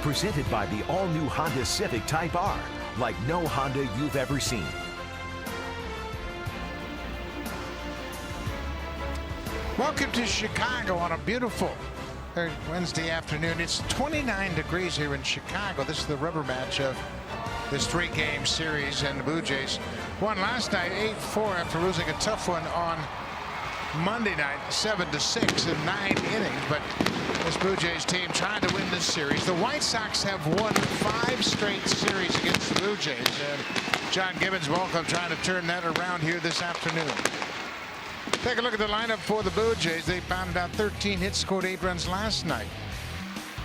Presented by the all-new Honda Civic Type R, like no Honda you've ever seen. Welcome to Chicago on a beautiful Wednesday afternoon. It's 29 degrees here in Chicago. This is the rubber match of this three-game series, and the Blue Jays won last night 8-4 after losing a tough one on Monday night 7-6 in 9 innings. But this Blue Jays team trying to win this series. The White Sox have won 5 straight series against the Blue Jays, and John Gibbons welcome trying to turn that around here this afternoon. Take a look at the lineup for the Blue Jays. They pounded out 13 hits, scored 8 runs last night.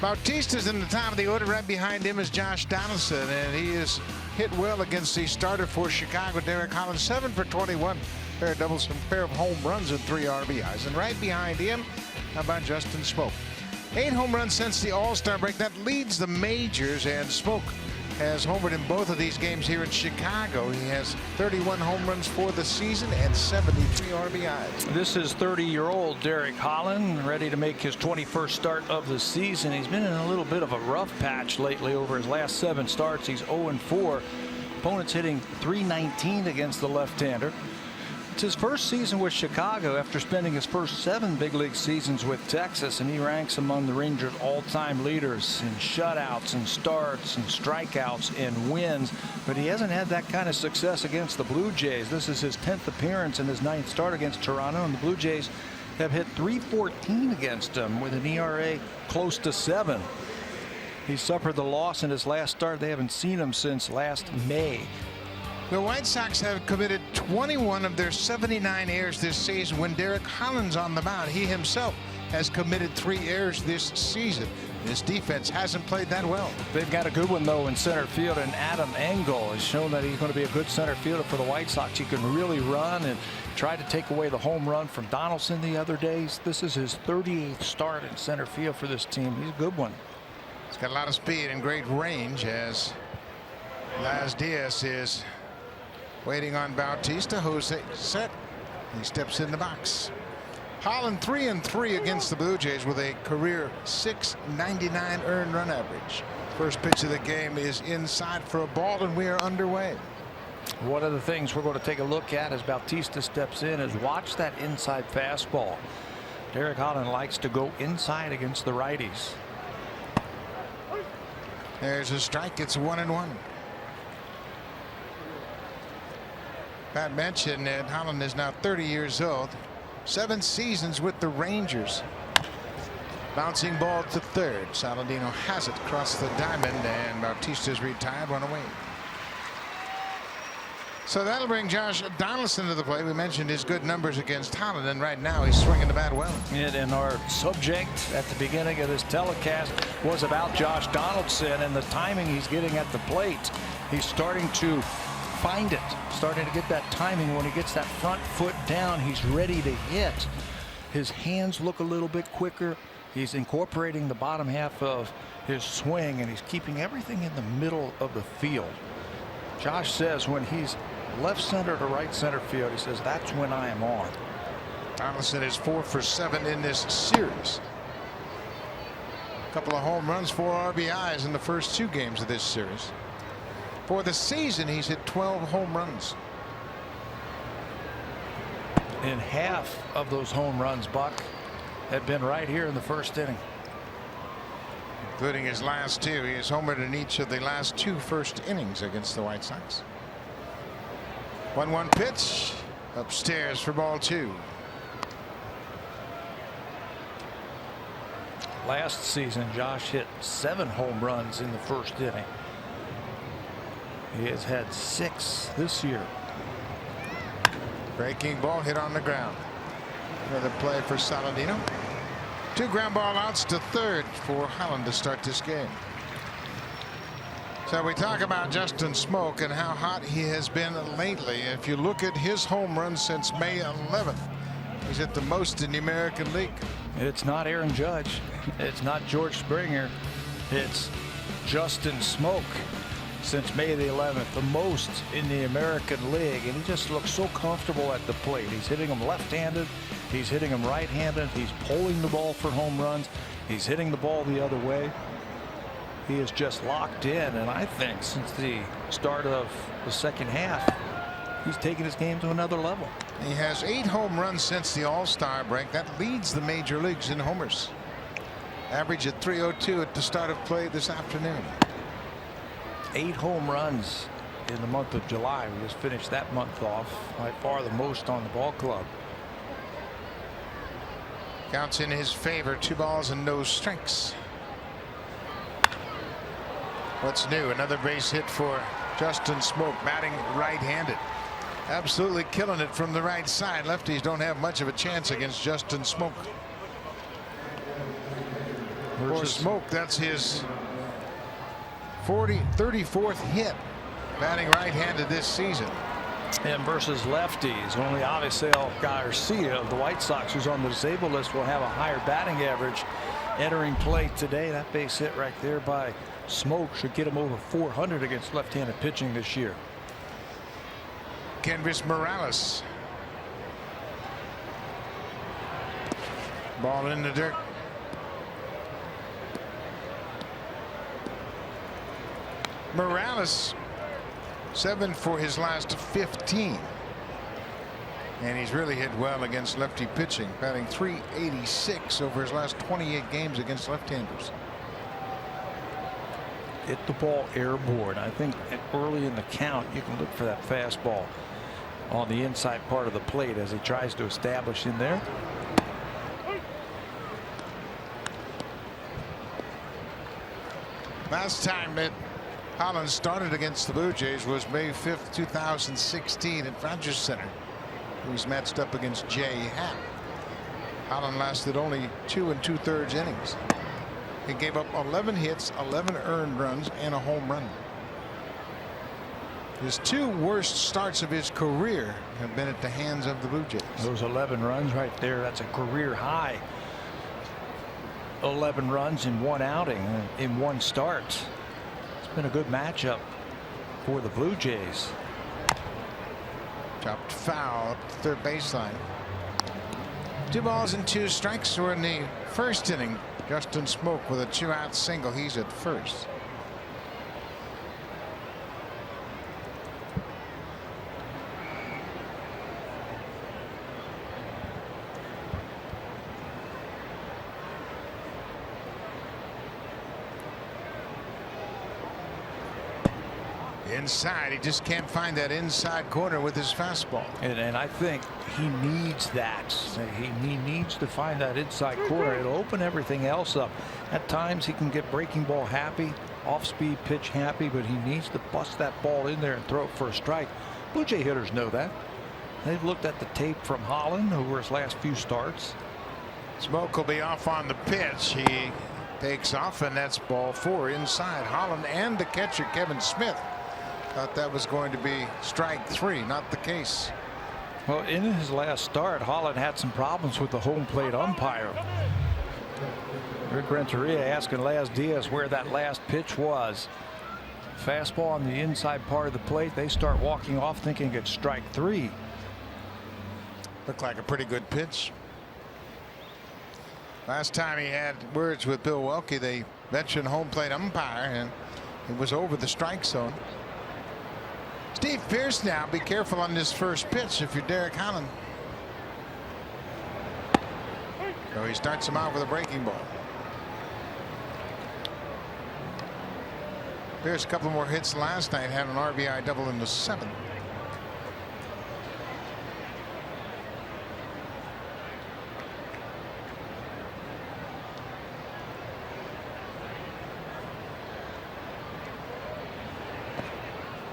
Bautista's in the top of the order. Right behind him is Josh Donaldson, and he is hit well against the starter for Chicago, Derek Holland. 7 for 21. Pair of doubles, a pair of home runs, and 3 RBIs. And right behind him, how about Justin Smoak? 8 home runs since the All-Star break. That leads the majors, and Smoak has homered in both of these games here in Chicago. He has 31 home runs for the season and 73 RBIs. This is 30-year-old Derek Holland, ready to make his 21st start of the season. He's been in a little bit of a rough patch lately. Over his last 7 starts, he's 0-4. Opponents hitting .319 against the left-hander. It's his first season with Chicago after spending his first 7 big league seasons with Texas, and he ranks among the Rangers' all-time leaders in shutouts and starts and strikeouts and wins. But he hasn't had that kind of success against the Blue Jays. This is his 10th appearance and his 9th start against Toronto, and the Blue Jays have hit .314 against him with an ERA close to 7. He suffered the loss in his last start. They haven't seen him since last May. The White Sox have committed 21 of their 79 errors this season when Derek Holland's on the mound. He himself has committed 3 errors this season. This defense hasn't played that well. They've got a good one, though, in center field, and Adam Engel has shown that he's going to be a good center fielder for the White Sox. He can really run and try to take away the home run from Donaldson the other days. This is his 38th start in center field for this team. He's a good one. He's got a lot of speed and great range, as Laz Diaz is waiting on Bautista. Jose set. He steps in the box. Holland 3-3 against the Blue Jays with a career .699 earned run average. First pitch of the game is inside for a ball, and we are underway. One of the things we're going to take a look at as Bautista steps in is watch that inside fastball. Derek Holland likes to go inside against the righties. There's a strike. It's 1-1. Pat mentioned that Holland is now 30 years old. 7 seasons with the Rangers. Bouncing ball to third. Saladino has it across the diamond, and Bautista's retired, 1 away. So that'll bring Josh Donaldson to the play. We mentioned his good numbers against Holland, and right now he's swinging the bat well. And our subject at the beginning of this telecast was about Josh Donaldson and the timing he's getting at the plate. He's starting to find it, starting to get that timing. When he gets that front foot down, he's ready to hit. His hands look a little bit quicker. He's incorporating the bottom half of his swing, and he's keeping everything in the middle of the field. Josh says when he's left center to right center field, he says that's when I am on. Donaldson is 4 for 7 in this series. A couple of home runs, 4 RBIs in the first 2 games of this series. For the season, he's hit 12 home runs. And half of those home runs, Buck, have been right here in the first inning. Including his last 2. He has homered in each of the last 2 first innings against the White Sox. 1-1 pitch. Upstairs for ball 2. Last season, Josh hit 7 home runs in the first inning. He has had 6 this year. Breaking ball hit on the ground. Another play for Saladino. 2 ground ball outs to third for Holland to start this game. So we talk about Justin Smoak and how hot he has been lately. If you look at his home runs since May 11th, he's hit the most in the American League. It's not Aaron Judge. It's not George Springer. It's Justin Smoak. Since May the 11th, the most in the American League, and he just looks so comfortable at the plate. He's hitting them left-handed, he's hitting them right-handed, he's pulling the ball for home runs, he's hitting the ball the other way. he is just locked in, and I think since the start of the second half, he's taken his game to another level. He has 8 home runs since the All-Star break. That leads the major leagues in homers. Average at 302 at the start of play this afternoon. 8 home runs in the month of July. We just finished that month off, by far the most on the ball club. Counts in his favor. 2 balls and no strikes. What's new? Another base hit for Justin Smoak, batting right-handed. Absolutely killing it from the right side. Lefties don't have much of a chance against Justin Smoak. For Smoak, that's his 34th hit, batting right-handed this season. And versus lefties, only Avisel Garcia of the White Sox, who's on the disabled list, will have a higher batting average entering play today. That base hit right there by Smoak should get him over 400 against left-handed pitching this year. Kendrys Morales. Ball in the dirt. Morales 7 for his last 15. And he's really hit well against lefty pitching, batting .386 over his last 28 games against left-handers. Hit the ball airborne. I think early in the count you can look for that fastball on the inside part of the plate as he tries to establish in there. Last time that Holland started against the Blue Jays was May 5th, 2016 at Rogers Center. He was matched up against Jay Happ. Holland lasted only 2 2/3 innings. He gave up 11 hits, 11 earned runs, and a home run. His 2 worst starts of his career have been at the hands of the Blue Jays. Those 11 runs right there, that's a career high. 11 runs in 1 outing, in 1 start. It's been a good matchup for the Blue Jays. Chopped foul up the third baseline. 2 balls and 2 strikes. We're in the first inning. Justin Smoak with a 2-out single. He's at first. Inside, he just can't find that inside corner with his fastball. And I think he needs that. He needs to find that inside corner. It'll open everything else up. At times he can get breaking ball happy, off-speed pitch happy, but he needs to bust that ball in there and throw it for a strike. Blue Jay hitters know that. They've looked at the tape from Holland over his last few starts. Smoak will be off on the pitch. He takes off, and that's ball 4 inside. Holland and the catcher Kevin Smith thought that was going to be strike 3. Not the case. Well, in his last start, Holland had some problems with the home plate umpire. Rick Renteria asking Laz Diaz where that last pitch was. Fastball on the inside part of the plate. They start walking off thinking it's strike 3. Looked like a pretty good pitch. Last time he had words with Bill Welke, the veteran home plate umpire, and it was over the strike zone. Steve Pearce now, be careful on this first pitch if you're Derek Holland. So he starts him out with a breaking ball. Pearce a couple more hits last night, had an RBI double in the 7th.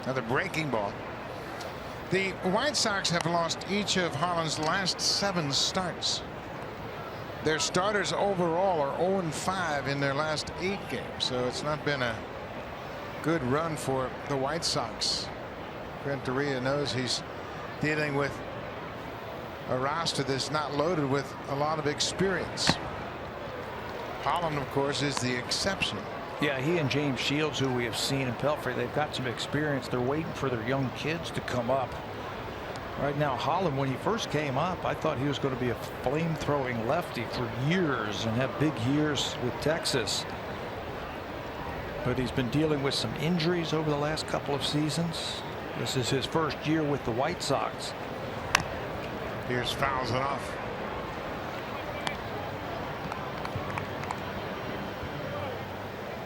Another breaking ball. The White Sox have lost each of Holland's last 7 starts. Their starters overall are 0-5 in their last 8 games, so it's not been a good run for the White Sox. Renteria knows he's dealing with a roster that's not loaded with a lot of experience. Holland, of course, is the exception. Yeah, he and James Shields, who we have seen in Pelfrey, they've got some experience. They're waiting for their young kids to come up. Right now, Holland, when he first came up, I thought he was going to be a flame-throwing lefty for years and have big years with Texas. but he's been dealing with some injuries over the last couple of seasons. This is his first year with the White Sox. Here's fouls it off.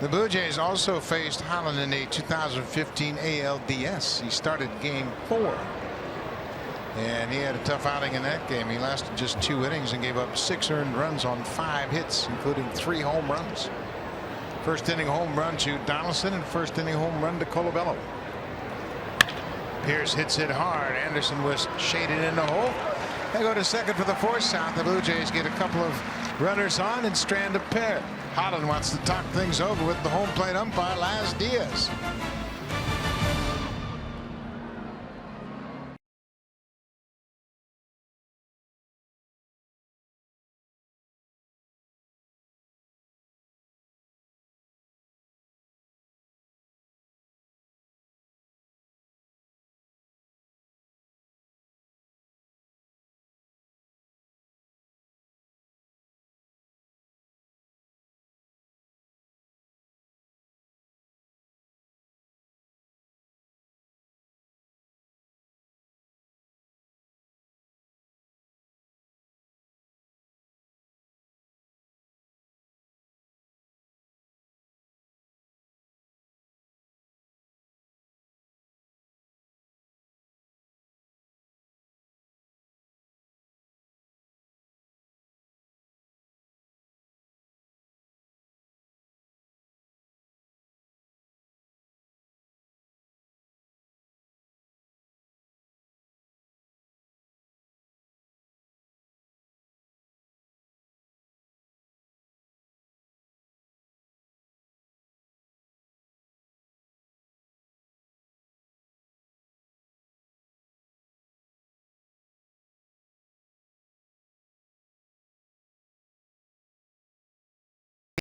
The Blue Jays also faced Holland in a 2015 ALDS. He started game 4. And he had a tough outing in that game. He lasted just 2 innings and gave up 6 earned runs on 5 hits, including 3 home runs. First inning home run to Donaldson and first inning home run to Colabello. Pierce hits it hard. Anderson was shaded in the hole. They go to second for the force out. The Blue Jays get a couple of runners on and strand a pair. Holland wants to talk things over with the home plate umpire, Laz Diaz.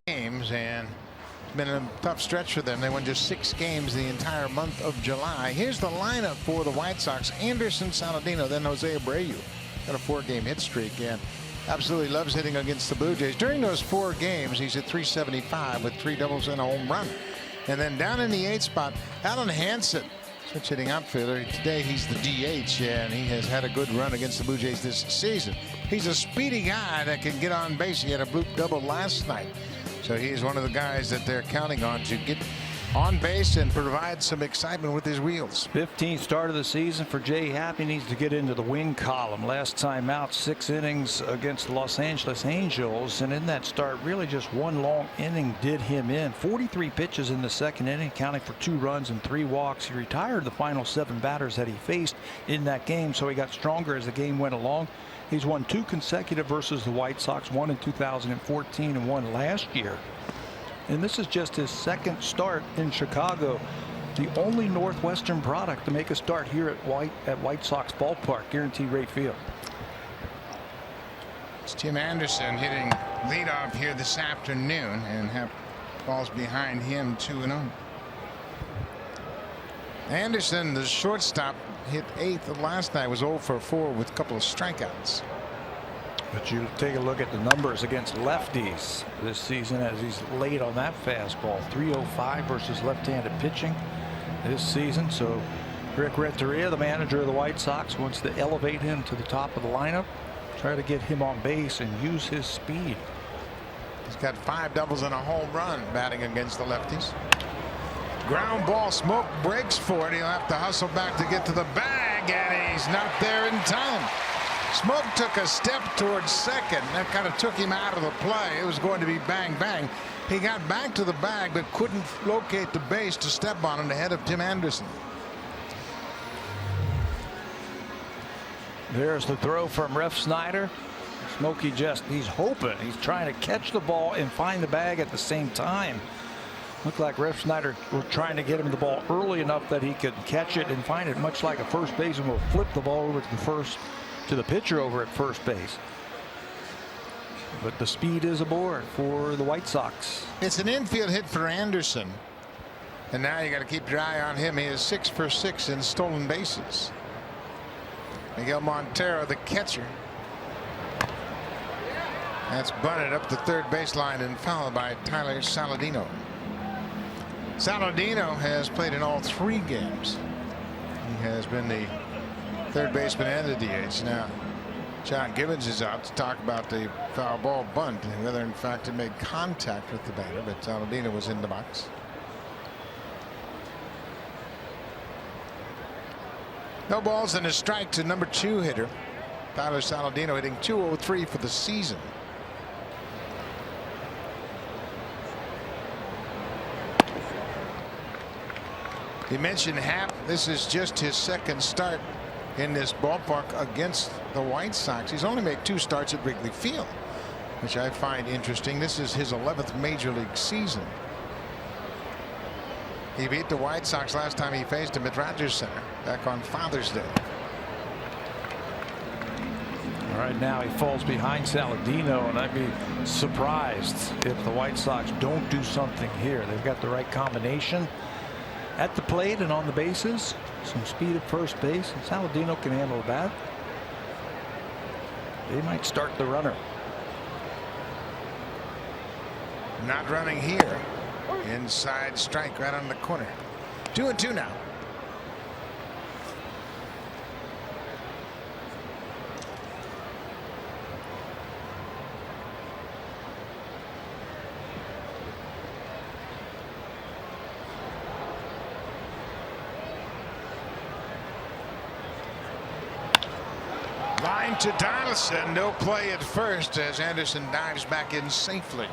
Games, and it's been a tough stretch for them. They won just 6 games the entire month of July. Here's the lineup for the White Sox: Anderson, Saladino, then Jose Abreu. Got a 4-game hit streak and absolutely loves hitting against the Blue Jays. During those 4 games, he's at .375 with 3 doubles and a home run. And then down in the 8th spot, Alan Hansen, switch hitting outfielder. Today he's the DH, and he has had a good run against the Blue Jays this season. He's a speedy guy that can get on base. He had a bloop double last night. So he's one of the guys that they're counting on to get on base and provide some excitement with his wheels. 15th start of the season for Jay Happ. He needs to get into the win column. Last time out, 6 innings against the Los Angeles Angels, and in that start, really just 1 long inning did him in. 43 pitches in the 2nd inning, counting for 2 runs and 3 walks. He retired the final 7 batters that he faced in that game, so he got stronger as the game went along. He's won 2 consecutive versus the White Sox, 1 in 2014 and 1 last year. And this is just his 2nd start in Chicago. The only Northwestern product to make a start here at White Sox ballpark, guaranteed rate field. It's Tim Anderson hitting leadoff here this afternoon, and Happ falls behind him 2-0. Anderson, the shortstop, hit 8th last night, was 0 for 4 with a couple of strikeouts. But you take a look at the numbers against lefties this season as he's late on that fastball. .305 versus left-handed pitching this season. So Rick Renteria, the manager of the White Sox, wants to elevate him to the top of the lineup, try to get him on base and use his speed. He's got 5 doubles and a home run batting against the lefties. Ground ball. Smoak breaks for it. He'll have to hustle back to get to the bag, and he's not there in time. Smoak took a step towards second. That kind of took him out of the play. It was going to be bang bang. He got back to the bag but couldn't locate the base to step on it ahead of Tim Anderson. There's the throw from Ref Snyder. Smokey he's hoping. He's trying to catch the ball and find the bag at the same time. Looked like Ref Snyder was trying to get him the ball early enough that he could catch it and find it, much like a first baseman will flip the ball over to the pitcher over at first base. But the speed is aboard for the White Sox. It's an infield hit for Anderson, and now you got to keep your eye on him. He is 6 for 6 in stolen bases. Miguel Montero, the catcher. That's bunted up the third baseline and fouled by Tyler Saladino. Saladino has played in all 3 games. He has been the third baseman and the DH. Now, John Gibbons is out to talk about the foul ball bunt and whether in fact it made contact with the batter, but Saladino was in the box. No balls and a strike to number 2 hitter Tyler Saladino, hitting .203 for the season. You mentioned Happ. This is just his second start in this ballpark against the White Sox. He's only made 2 starts at Wrigley Field, which I find interesting. This is his 11th major league season. He beat the White Sox last time he faced him at Rogers Center back on Father's Day. Right now he falls behind Saladino, and I'd be surprised if the White Sox don't do something here. They've got the right combination at the plate and on the bases. Some speed at first base, and Saladino can handle that. They might start the runner. Not running here. Inside strike right on the corner. 2-2 now. Line to Donaldson. No play at first as Anderson dives back in safely.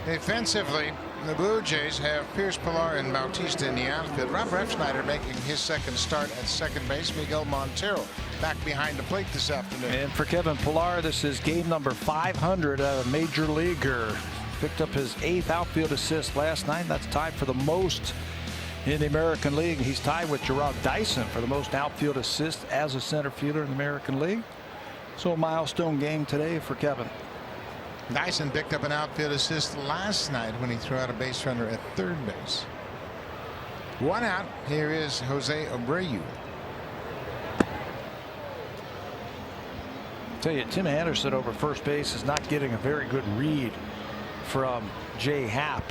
Defensively, the Blue Jays have Pierce, Pilar, and Bautista in the outfield. Rob Refsnyder making his second start at second base. Miguel Montero back behind the plate this afternoon. And for Kevin Pilar, this is game number 500 of a major leaguer. Picked up his 8th outfield assist last night. That's tied for the most in the American League. He's tied with Gerard Dyson for the most outfield assists as a center fielder in the American League. So a milestone game today for Kevin. Dyson picked up an outfield assist last night when he threw out a base runner at third base. 1 out. Here is Jose Abreu. Tell you, Tim Anderson over first base is not getting a very good read from Jay Happ.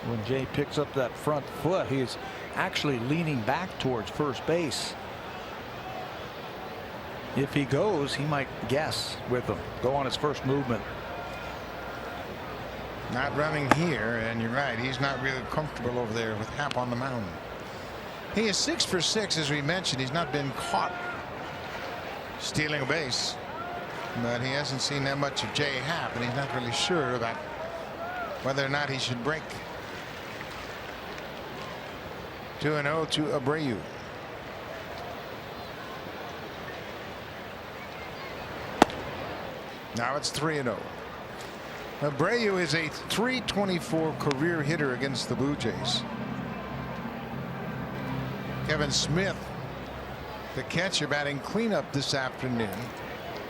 When Jay picks up that front foot, he's actually leaning back towards first base. If he goes, he might guess with him, go on his first movement. Not running here, and you're right, he's not really comfortable over there with Happ on the mound. He is 6 for 6, as we mentioned. He's not been caught stealing a base, but he hasn't seen that much of Jay Happ, and he's not really sure about whether or not he should break. 2-0 to Abreu. Now it's 3-0. Abreu is a .324 career hitter against the Blue Jays. Kevin Smith, the catcher, batting cleanup this afternoon.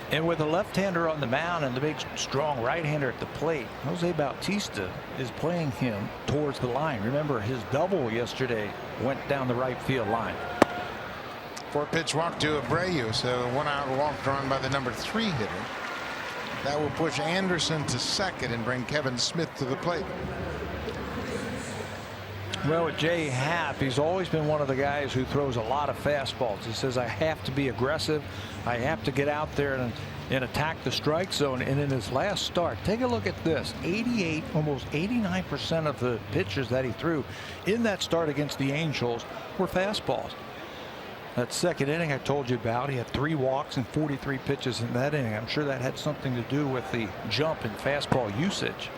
And with a left-hander on the mound and the big strong right-hander at the plate, Jose Bautista is playing him towards the line. Remember, his double yesterday went down the right field line. 4-pitch walk to Abreu, so 1 out walk drawn by the number 3 hitter. That will push Anderson to second and bring Kevin Smith to the plate. Well, with Jay Happ, he's always been one of the guys who throws a lot of fastballs. He says, I have to be aggressive. I have to get out there and attack the strike zone. And in his last start, take a look at this. 88, almost 89% of the pitches that he threw in that start against the Angels were fastballs. That second inning I told you about, he had 3 walks and 43 pitches in that inning. I'm sure that had something to do with the jump in fastball usage.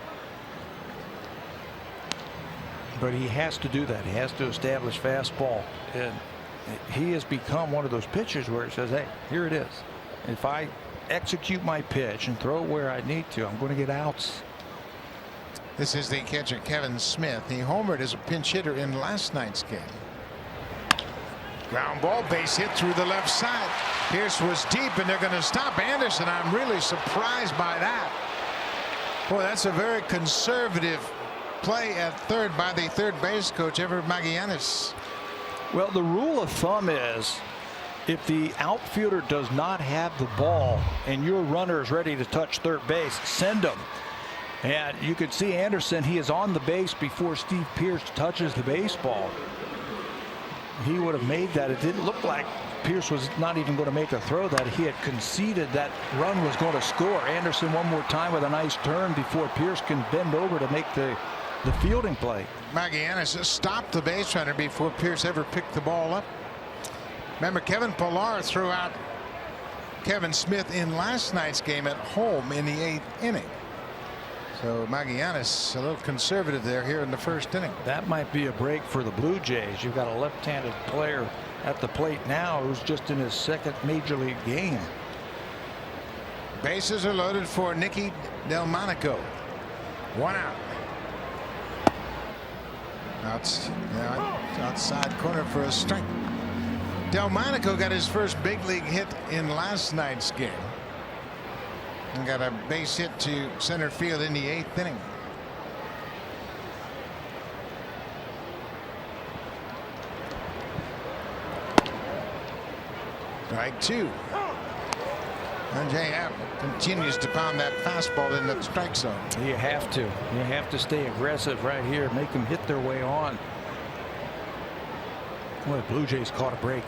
But he has to do that. He has to establish fastball. And he has become one of those pitchers where he says, hey, here it is. If I execute my pitch and throw it where I need to, I'm going to get outs. This is the catcher, Kevin Smith. He homered as a pinch hitter in last night's game. Ground ball, base hit through the left side. Pierce was deep, and they're going to stop Anderson. I'm really surprised by that. Boy, that's a very conservative play at third by the third base coach, Everett Magallanes. Well, the rule of thumb is if the outfielder does not have the ball and your runner is ready to touch third base, send him. And you could see Anderson, he is on the base before Steve Pearce touches the baseball. He would have made that. It didn't look like Pearce was not even going to make a throw, that he had conceded that run was going to score. Anderson one more time with a nice turn before Pearce can bend over to make the fielding play. Magallanes stopped the base runner before Pearce ever picked the ball up. Remember, Kevin Pilar threw out Kevin Smith in last night's game at home in the 8th inning. So Magallanes a little conservative there here in the 1st inning. That might be a break for the Blue Jays. You've got a left-handed player at the plate now who's just in his 2nd major league game. Bases are loaded for Nicky Delmonico. 1 out. Outside corner for a strike. Delmonico got his first big league hit in last night's game. And got a base hit to center field in the 8th inning. Strike 2. And J. Happ continues to pound that fastball in the strike zone. You have to. You have to stay aggressive right here. Make them hit their way on. Well, the Blue Jays caught a break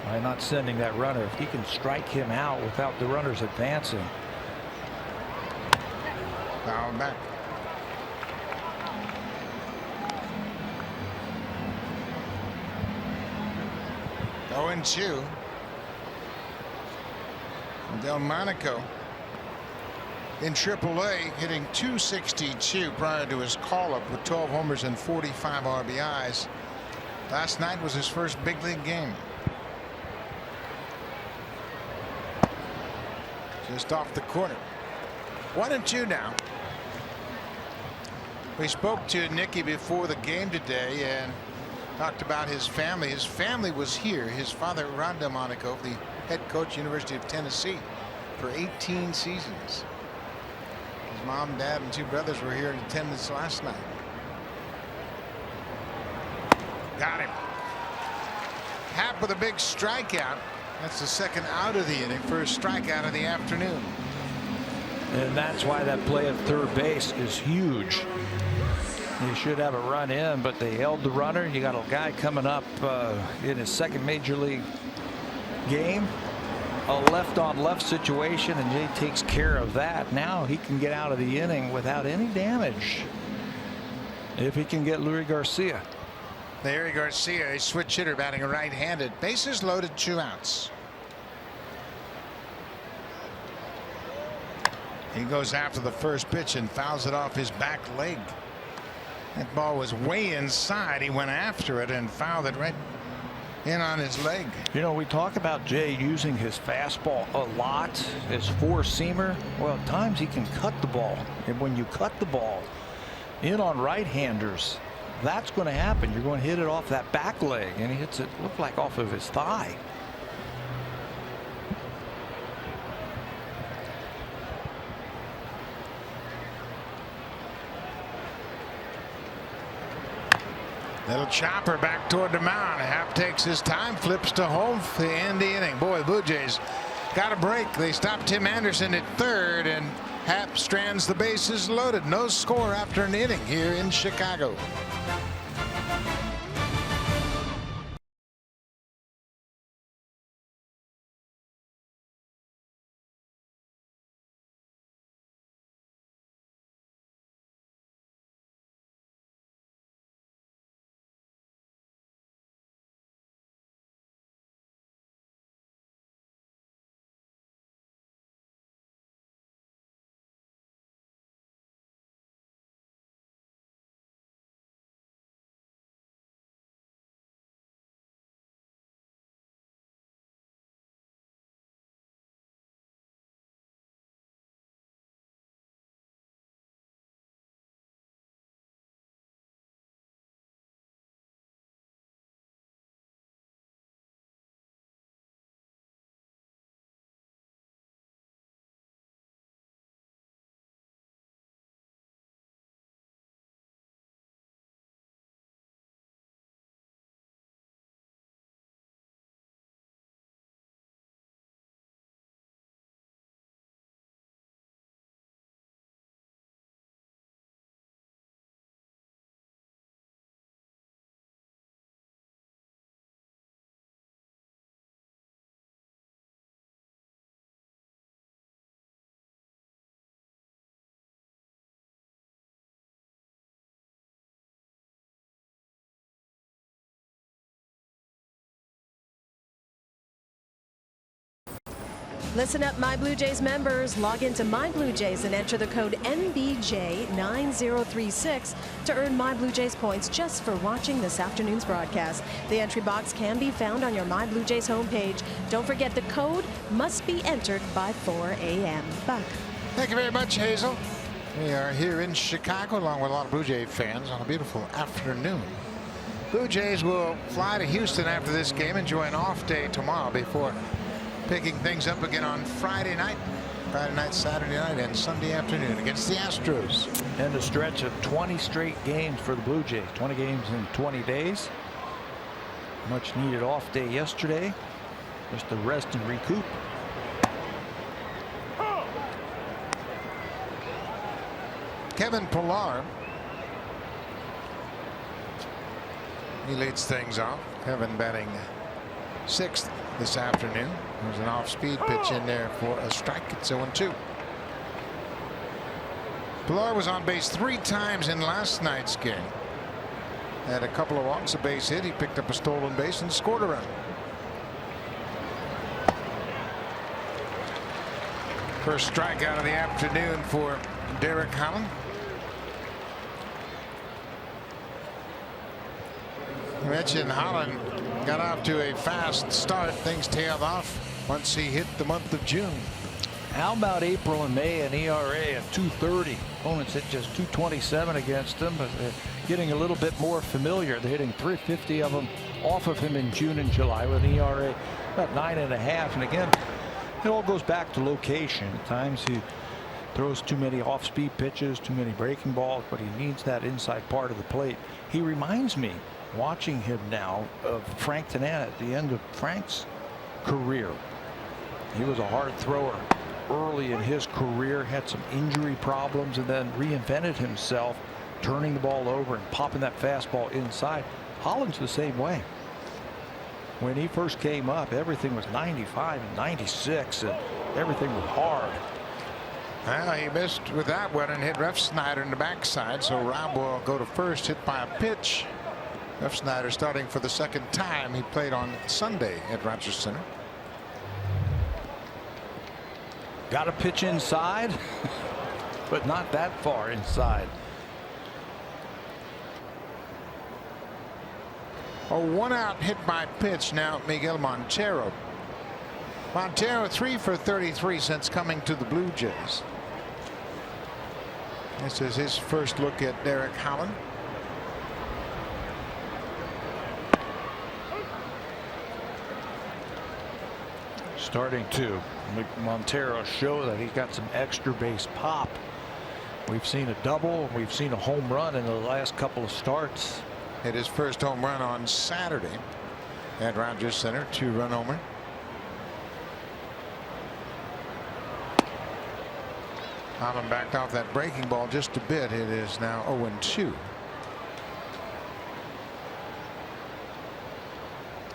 by not sending that runner. If he can strike him out without the runners advancing. Foul back. Going 2. Delmonico in AAA hitting .262 prior to his call-up with 12 homers and 45 RBIs. Last night was his first big league game. Just off the corner. 1-2 now. We spoke to Nicky before the game today and talked about his family. His family was here. His father, Ron Delmonico, the head coach, University of Tennessee, for 18 seasons. His mom, dad, and 2 brothers were here in attendance last night. Got him. Happ with a big strikeout. That's the 2nd out of the inning, first strikeout of the afternoon. And that's why that play at third base is huge. You should have a run in, but they held the runner. You got a guy coming up in his 2nd major league game, a left-on-left situation, and Jay takes care of that. Now he can get out of the inning without any damage if he can get Luis Garcia. Luis Garcia, a switch hitter, batting right-handed. Bases loaded, 2 outs. He goes after the first pitch and fouls it off his back leg. That ball was way inside. He went after it and fouled it right in on his leg. You know, we talk about Jay using his fastball a lot, his four-seamer. Well, at times he can cut the ball. And when you cut the ball in on right-handers, that's going to happen. You're going to hit it off that back leg, and he hits it, looked like off of his thigh. Little chopper back toward the mound. Happ takes his time, flips to home to end the inning. Boy, the Blue Jays got a break. They stopped Tim Anderson at 3rd, and Happ strands the bases loaded. No score after an inning here in Chicago. Listen up, My Blue Jays members. Log into My Blue Jays and enter the code NBJ9036 to earn My Blue Jays points just for watching this afternoon's broadcast. The entry box can be found on your My Blue Jays homepage. Don't forget the code must be entered by 4 a.m. Buck. Thank you very much, Hazel. We are here in Chicago along with a lot of Blue Jay fans on a beautiful afternoon. Blue Jays will fly to Houston after this game, enjoy an off day tomorrow before picking things up again on Friday night, Saturday night, and Sunday afternoon against the Astros. And a stretch of 20 straight games for the Blue Jays. 20 games in 20 days. Much needed off day yesterday. Just to rest and recoup. Kevin Pilar. He leads things off. Kevin batting 6th this afternoon. There's an off-speed pitch in there for a strike. It's 0-2. Pilar was on base 3 times in last night's game. Had a couple of walks, a base hit. He picked up a stolen base and scored a run. First strikeout of the afternoon for Derek Holland. You mentioned Holland got off to a fast start. Things tailed off once he hit the month of June. How about April and May, an ERA of 2.30? Opponents hit just 2.27 against him, but they're getting a little bit more familiar. They're hitting 350 of them off of him in June and July with an ERA about 9.5. And again, it all goes back to location. At times he throws too many off-speed pitches, too many breaking balls, but he needs that inside part of the plate. He reminds me, watching him now, of Frank Tanana at the end of Frank's career. He was a hard thrower early in his career, had some injury problems, and then reinvented himself, turning the ball over and popping that fastball inside. Holland's the same way. When he first came up, everything was 95 and 96, and everything was hard. Well, he missed with that one and hit Refsnyder in the backside, so Rob will go to first, hit by a pitch. Refsnyder starting for the 2nd time. He played on Sunday at Rogers Center. Got a pitch inside, but not that far inside. A 1-out hit by pitch now, Miguel Montero. Montero 3 for 33 since coming to the Blue Jays. This is his first look at Derek Holland. Starting to Montero show that he's got some extra base pop. We've seen a double, we've seen a home run in the last couple of starts. Hit his first home run on Saturday at Rogers Center, 2-run homer. Holland backed off that breaking ball just a bit. It is now 0-2.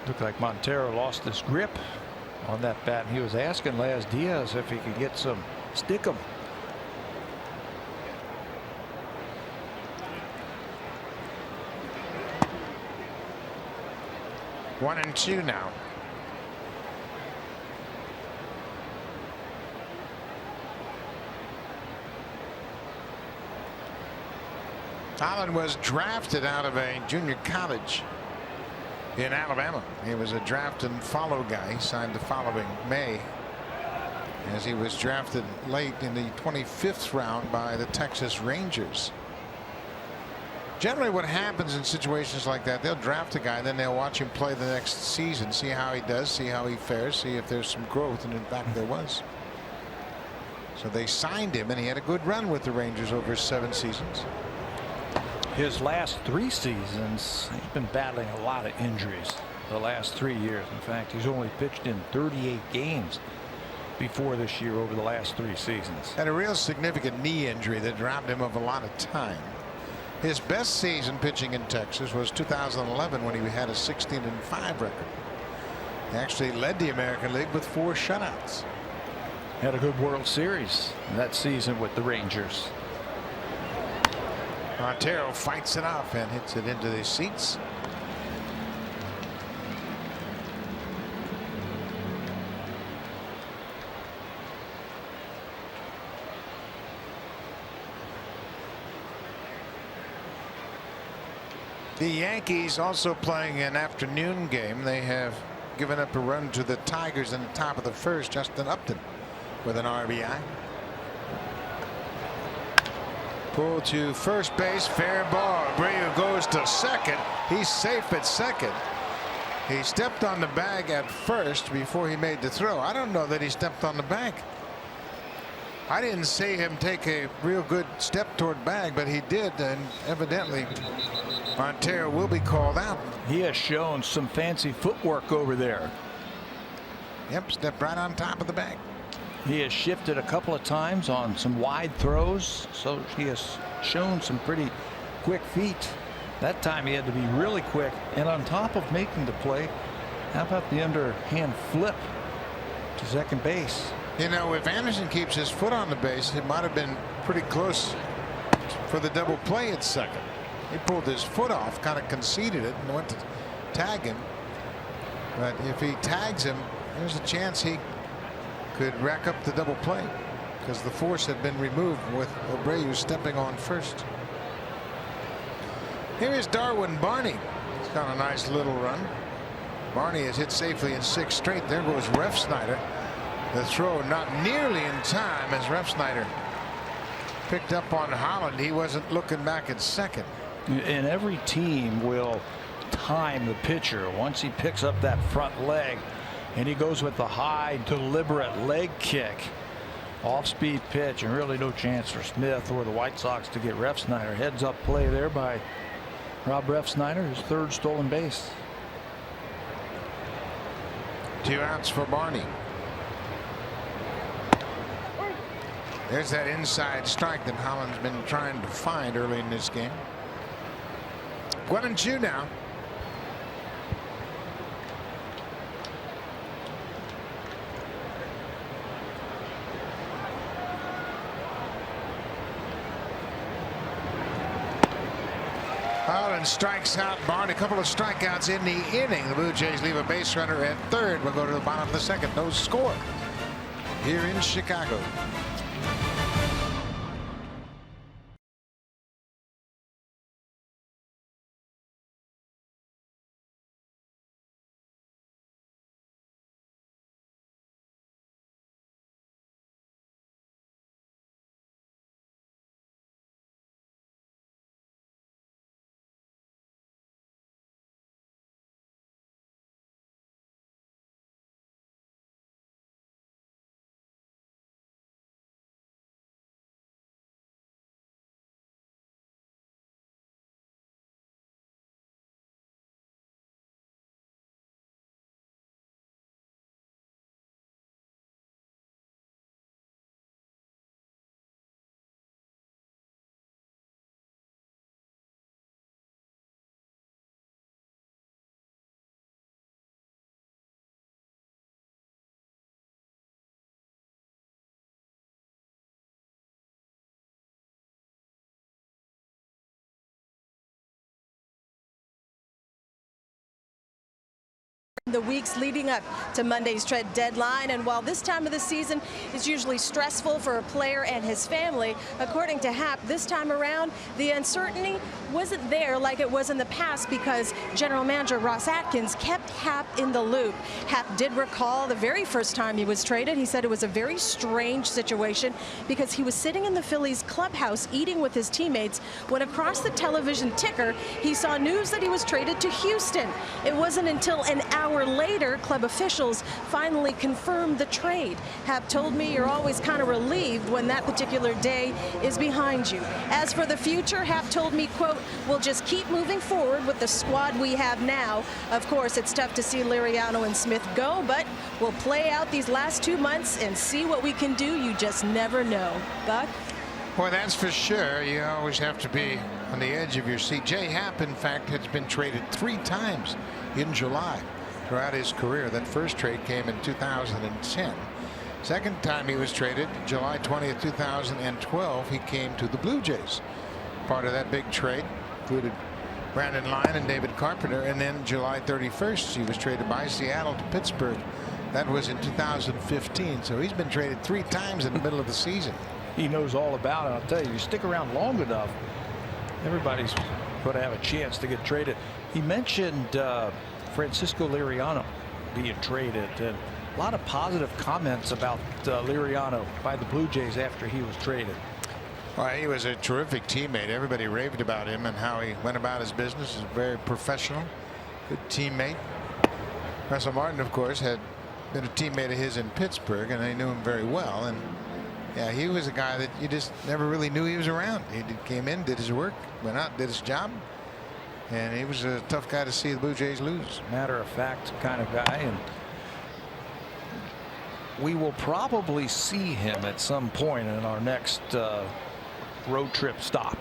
Looked like Montero lost his grip on that bat, and he was asking Laz Diaz if he could get some stick 'em. One and two now. Holland was drafted out of a junior college in Alabama. He was a draft and follow guy. He signed the following May, as he was drafted late in the 25th round by the Texas Rangers. Generally what happens in situations like that, they'll draft a guy, then they'll watch him play the next season, see how he does, see how he fares, see if there's some growth, and in fact there was. So they signed him, and he had a good run with the Rangers over 7 seasons. His last 3 seasons, he's been battling a lot of injuries the last 3 years. In fact, he's only pitched in 38 games before this year over the last 3 seasons. Had a real significant knee injury that robbed him of a lot of time. His best season pitching in Texas was 2011, when he had a 16-5 record. He actually led the American League with 4 shutouts. Had a good World Series that season with the Rangers. Montero fights it off and hits it into the seats. The Yankees also playing an afternoon game. They have given up a run to the Tigers in the top of the first. Justin Upton with an RBI. Pull to first base, fair ball. Abreu goes to second. He's safe at second. He stepped on the bag at first before he made the throw. I don't know that he stepped on the bag. I didn't see him take a real good step toward bag, but he did, and evidently Montero will be called out. He has shown some fancy footwork over there. Yep, stepped right on top of the bag. He has shifted a couple of times on some wide throws, so he has shown some pretty quick feet. That time he had to be really quick, and on top of making the play, how about the underhand flip to second base? You know, if Anderson keeps his foot on the base, it might have been pretty close for the double play at second. He pulled his foot off, kind of conceded it, and went to tag him. But if he tags him, there's a chance he could rack up the double play, because the force had been removed with Abreu stepping on first. Here is Darwin Barney. He's got a nice little run. Barney has hit safely in 6 straight. There goes Refsnyder. The throw not nearly in time as Refsnyder picked up on Holland. He wasn't looking back at second. And every team will time the pitcher once he picks up that front leg, and he goes with the high deliberate leg kick. Off-speed pitch, and really no chance for Smith or the White Sox to get Refsnyder. Heads up play there by Rob Refsnyder, his 3rd stolen base. 2 outs for Barney. There's that inside strike that Holland's been trying to find early in this game. 1-2 now. Holland strikes out Barney. A couple of strikeouts in the inning. The Blue Jays leave a base runner at 3rd. We'll go to the bottom of the 2nd. No score here in Chicago. The weeks leading up to Monday's trade deadline, and while this time of the season is usually stressful for a player and his family, according to Happ, this time around the uncertainty wasn't there like it was in the past because general manager Ross Atkins kept Happ in the loop. Happ did recall the very first time he was traded. He said it was a very strange situation because he was sitting in the Phillies clubhouse eating with his teammates when across the television ticker he saw news that he was traded to Houston. It wasn't until an hour later club officials finally confirmed the trade. Happ told me you're always kind of relieved when that particular day is behind you. As for the future, Happ told me, quote, we'll just keep moving forward with the squad we have now. Of course, it's tough to see Liriano and Smith go, but we'll play out these last 2 months and see what we can do. You just never know. Buck? Well, that's for sure. You always have to be on the edge of your seat. Jay Happ, in fact, has been traded 3 times in July throughout his career. That first trade came in 2010. Second time he was traded, July 20th, 2012, he came to the Blue Jays. Part of that big trade included Brandon Lyon and David Carpenter, and then July 31st he was traded by Seattle to Pittsburgh. That was in 2015. So he's been traded 3 times in the middle of the season. He knows all about it. I'll tell you, you stick around long enough, everybody's going to have a chance to get traded. He mentioned Francisco Liriano being traded, and a lot of positive comments about Liriano by the Blue Jays after he was traded. Well, he was a terrific teammate. Everybody raved about him and how he went about his business. He's very professional, good teammate. Russell Martin, of course, had been a teammate of his in Pittsburgh, and they knew him very well. And yeah, he was a guy that you just never really knew he was around. He came in, did his work, went out, did his job, and he was a tough guy to see the Blue Jays lose. Matter of fact kind of guy, and we will probably see him at some point in our next road trip stop,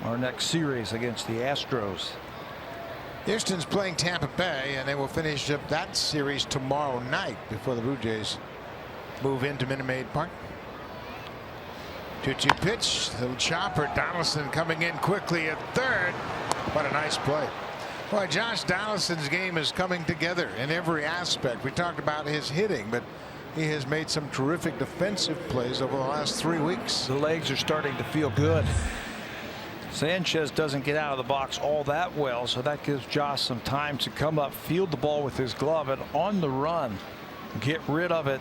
our next series against the Astros. Houston's playing Tampa Bay, and they will finish up that series tomorrow night before the Blue Jays move into Minute Maid Park. 2-2 pitch, little chopper. Donaldson coming in quickly at third. What a nice play. Boy, Josh Donaldson's game is coming together in every aspect. We talked about his hitting, but he has made some terrific defensive plays over the last 3 weeks. The legs are starting to feel good. Sanchez doesn't get out of the box all that well, so that gives Josh some time to come up, field the ball with his glove, and on the run get rid of it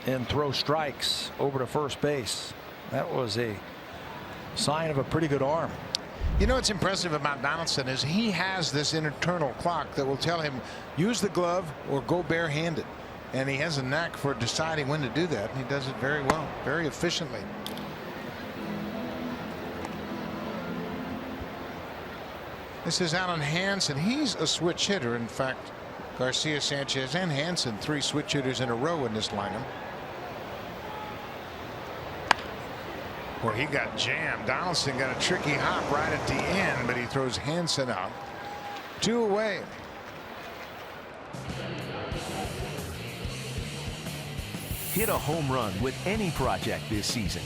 and throw strikes over to first base. That was a sign of a pretty good arm. You know what's impressive about Donaldson is he has this internal clock that will tell him use the glove or go barehanded. And he has a knack for deciding when to do that. And he does it very well, very efficiently. This is Alan Hansen. He's a switch hitter. In fact, Garcia, Sanchez, and Hansen, 3 switch hitters in a row in this lineup. Well, he got jammed. Donaldson got a tricky hop right at the end, but he throws Hansen out. 2 away. Hit a home run with any project this season.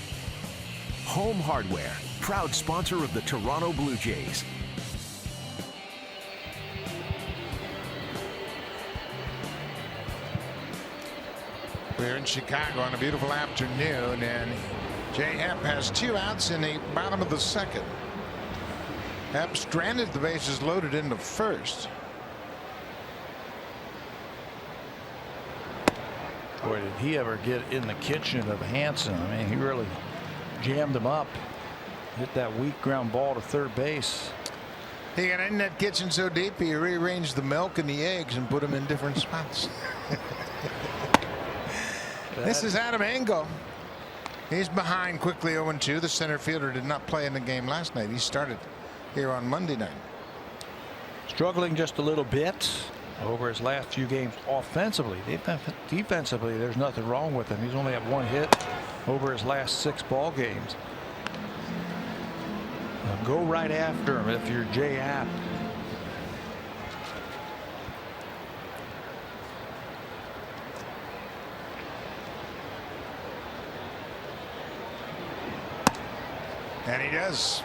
Home Hardware, proud sponsor of the Toronto Blue Jays. We're in Chicago on a beautiful afternoon, and Jay Happ has 2 outs in the bottom of the 2nd. Happ stranded the bases loaded in the 1st. Boy, did he ever get in the kitchen of Hansen. I mean, he really jammed him up. Hit that weak ground ball to third base. He got in that kitchen so deep he rearranged the milk and the eggs and put them in different spots. This is Adam Engel. He's behind quickly 0-2. The center fielder did not play in the game last night. He started here on Monday night. Struggling just a little bit over his last few games offensively. Defensively, there's nothing wrong with him. He's only had 1 hit over his last 6 ball games. Now go right after him if you're Jay Happ. And he does.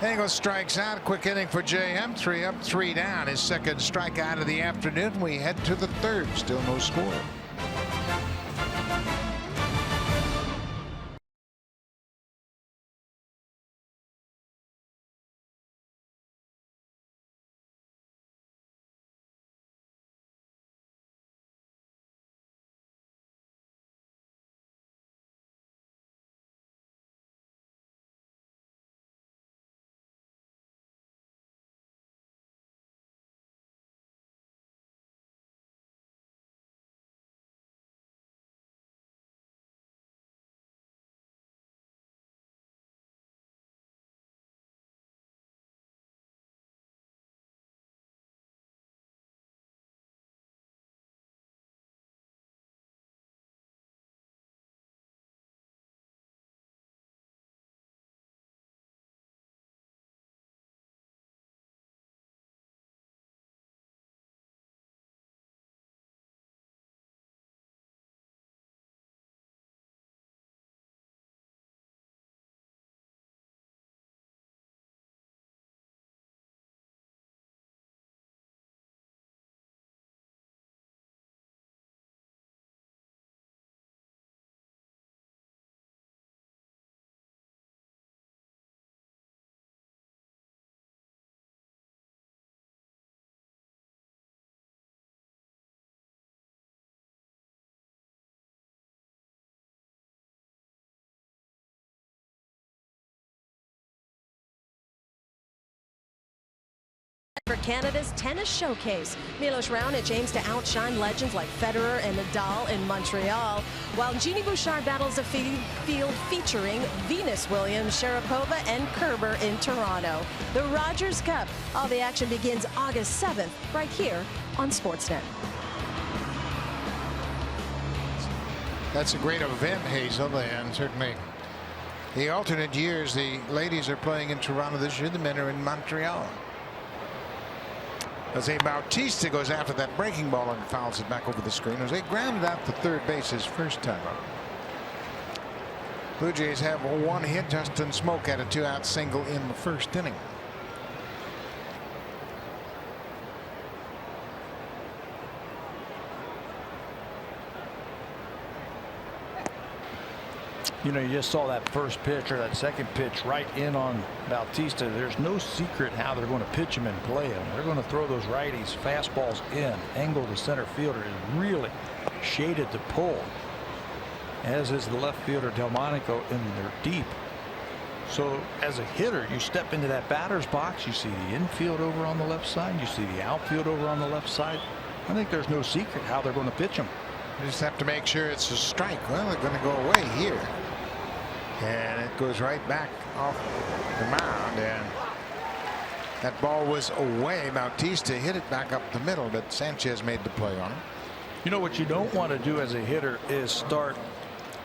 Engel strikes out. Quick inning for J.M. 3 up, 3 down. His second strikeout of the afternoon. We head to the 3rd. Still no score. For Canada's tennis showcase, Milos Raonic aims to outshine legends like Federer and Nadal in Montreal, while Jeannie Bouchard battles a field featuring Venus Williams, Sharapova, and Kerber in Toronto. The Rogers Cup. All the action begins August 7th, right here on Sportsnet. That's a great event, Hazel, and certainly the alternate years, the ladies are playing in Toronto this year, the men are in Montreal. Jose Bautista goes after that breaking ball and fouls it back over the screen. Jose grounded out to third base his first time out. Blue Jays have one hit. Justin Smoak had a 2-out single in the first inning. You know, you just saw that first pitch or that second pitch right in on Bautista. There's no secret how they're going to pitch him and play him. They're going to throw those righties fastballs in. Angle the center fielder is really shaded to pull, as is the left fielder Delmonico, and they're deep. So as a hitter, you step into that batter's box, you see the infield over on the left side, you see the outfield over on the left side. I think there's no secret how they're going to pitch him. You just have to make sure it's a strike. Well, they're going to go away here. And it goes right back off the mound, and that ball was away. Bautista hit it back up the middle, but Sanchez made the play on it. You know what you don't want to do as a hitter is start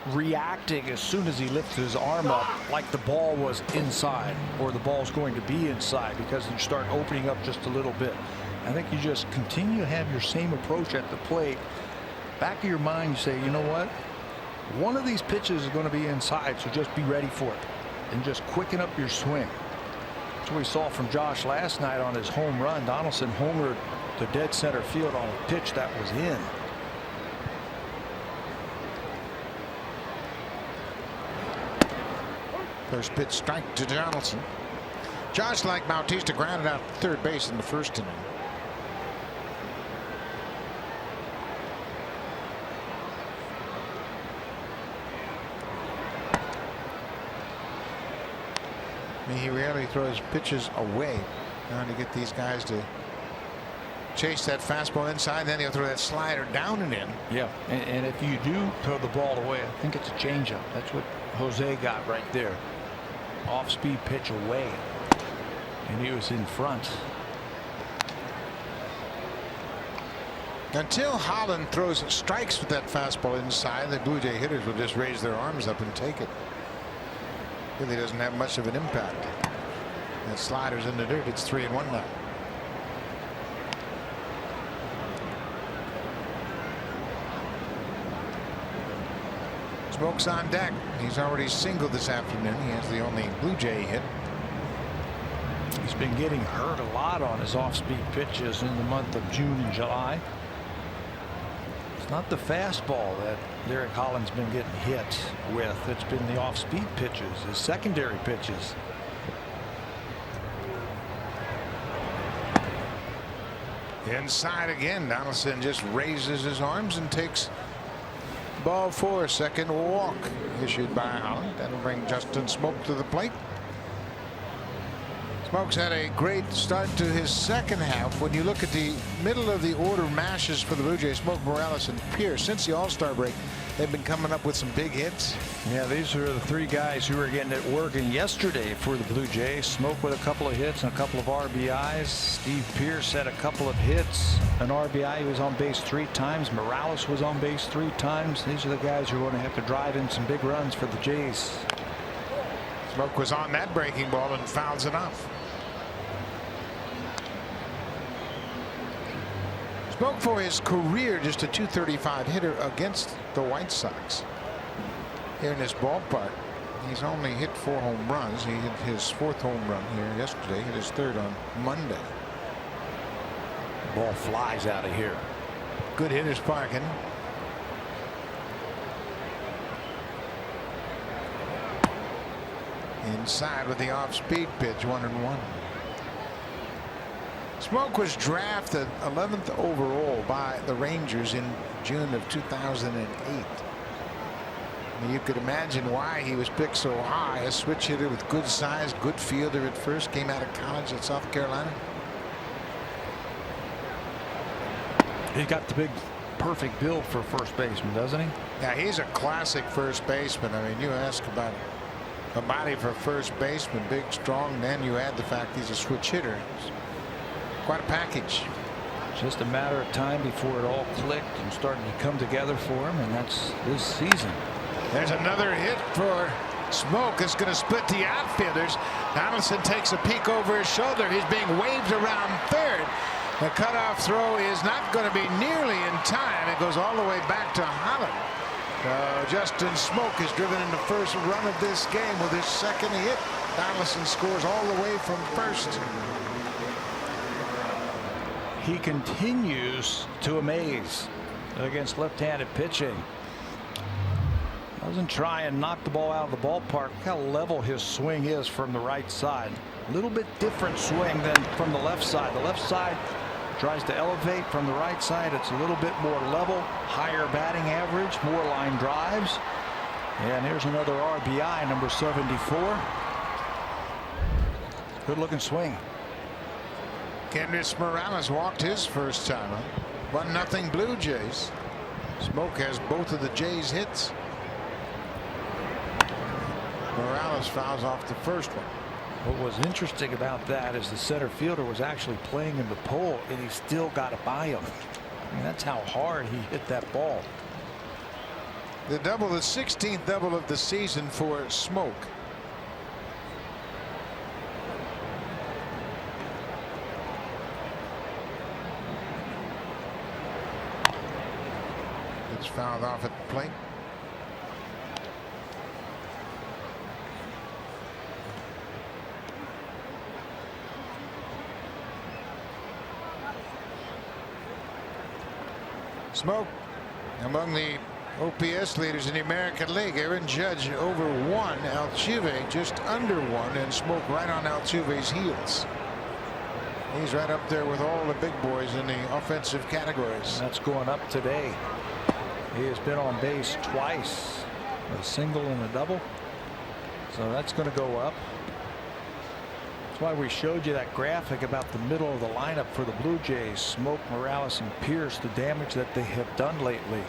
reacting as soon as he lifts his arm up like the ball was inside or the ball's going to be inside, because you start opening up just a little bit. I think you just continue to have your same approach at the plate. Back of your mind, you say, you know what? One of these pitches is going to be inside, so just be ready for it and just quicken up your swing. That's what we saw from Josh last night on his home run. Donaldson homered to dead center field on a pitch that was in. First pitch strike to Donaldson. Josh, like Bautista, grounded out to third base in the first inning. He rarely throws pitches away, trying to get these guys to chase that fastball inside. Then he'll throw that slider down and in. Yeah, and if you do throw the ball away, I think it's a changeup. That's what Jose got right there. Off-speed pitch away, and he was in front. Until Holland throws strikes with that fastball inside, the Blue Jay hitters will just raise their arms up and take it. Really doesn't have much of an impact. That slider's in the dirt. It's 3-1 now. Smoak's on deck. He's already singled this afternoon. He has the only Blue Jay hit. He's been getting hurt a lot on his off-speed pitches in the month of June and July. It's not the fastball that Derek Holland's been getting hit with. It's been the off-speed pitches, his secondary pitches. Inside again. Donaldson just raises his arms and takes ball 4. Second walk issued by Holland. That'll bring Justin Smoak to the plate. Smoak's had a great start to his second half. When you look at the middle of the order mashes for the Blue Jays, Smoak, Morales, and Pierce, since the All-Star break, they've been coming up with some big hits. Yeah, these are the three guys who were getting it working yesterday for the Blue Jays. Smoak with a couple of hits and a couple of RBIs. Steve Pierce had a couple of hits, an RBI. He was on base 3 times. Morales was on base 3 times. These are the guys who are going to have to drive in some big runs for the Jays. Smoak was on that breaking ball and fouls it off. Smoak, for his career, just a .235 hitter against the White Sox. Here in this ballpark, he's only hit 4 home runs. He hit his 4th home run here yesterday, hit his 3rd on Monday. Ball flies out of here. Good hitters parking. Inside with the off-speed pitch, 1-1. Smoak was drafted 11th overall by the Rangers in June of 2008. You could imagine why he was picked so high. A switch hitter with good size, good fielder at first. Came out of college at South Carolina. He's got the big perfect build for first baseman, doesn't he? Yeah, he's a classic first baseman. I mean, you ask about a body for first baseman, big, strong, then you add the fact he's a switch hitter. It's quite a package. Just a matter of time before it all clicked and started to come together for him, and that's this season. There's another hit for Smoak. It's going to split the outfielders. Donaldson takes a peek over his shoulder. He's being waved around third. The cutoff throw is not going to be nearly in time. It goes all the way back to Holland. Justin Smoak is driven in the first run of this game with his second hit. Donaldson scores all the way from first. He continues to amaze against left-handed pitching. Doesn't try and knock the ball out of the ballpark. Look how level his swing is from the right side. A little bit different swing than from the left side. The left side tries to elevate. From the right side, it's a little bit more level, higher batting average, more line drives. And here's another RBI, number 74. Good looking swing. Kendrys Morales walked his first time. 1-0 Blue Jays. Smoak has both of the Jays hits. Morales fouls off the first one. What was interesting about that is the center fielder was actually playing in the pole, and he still got it by him. I mean, that's how hard he hit that ball. The 16th double of the season for Smoak. It's fouled off at the plate. Smoak among the OPS leaders in the American League. Aaron Judge over 1, Altuve just under 1, and Smoak right on Altuve's heels. He's right up there with all the big boys in the offensive categories. That's going up today. He has been on base twice, a single and a double, so that's going to go up. That's why we showed you that graphic about the middle of the lineup for the Blue Jays. Smoak, Morales, and Pierce, the damage that they have done lately.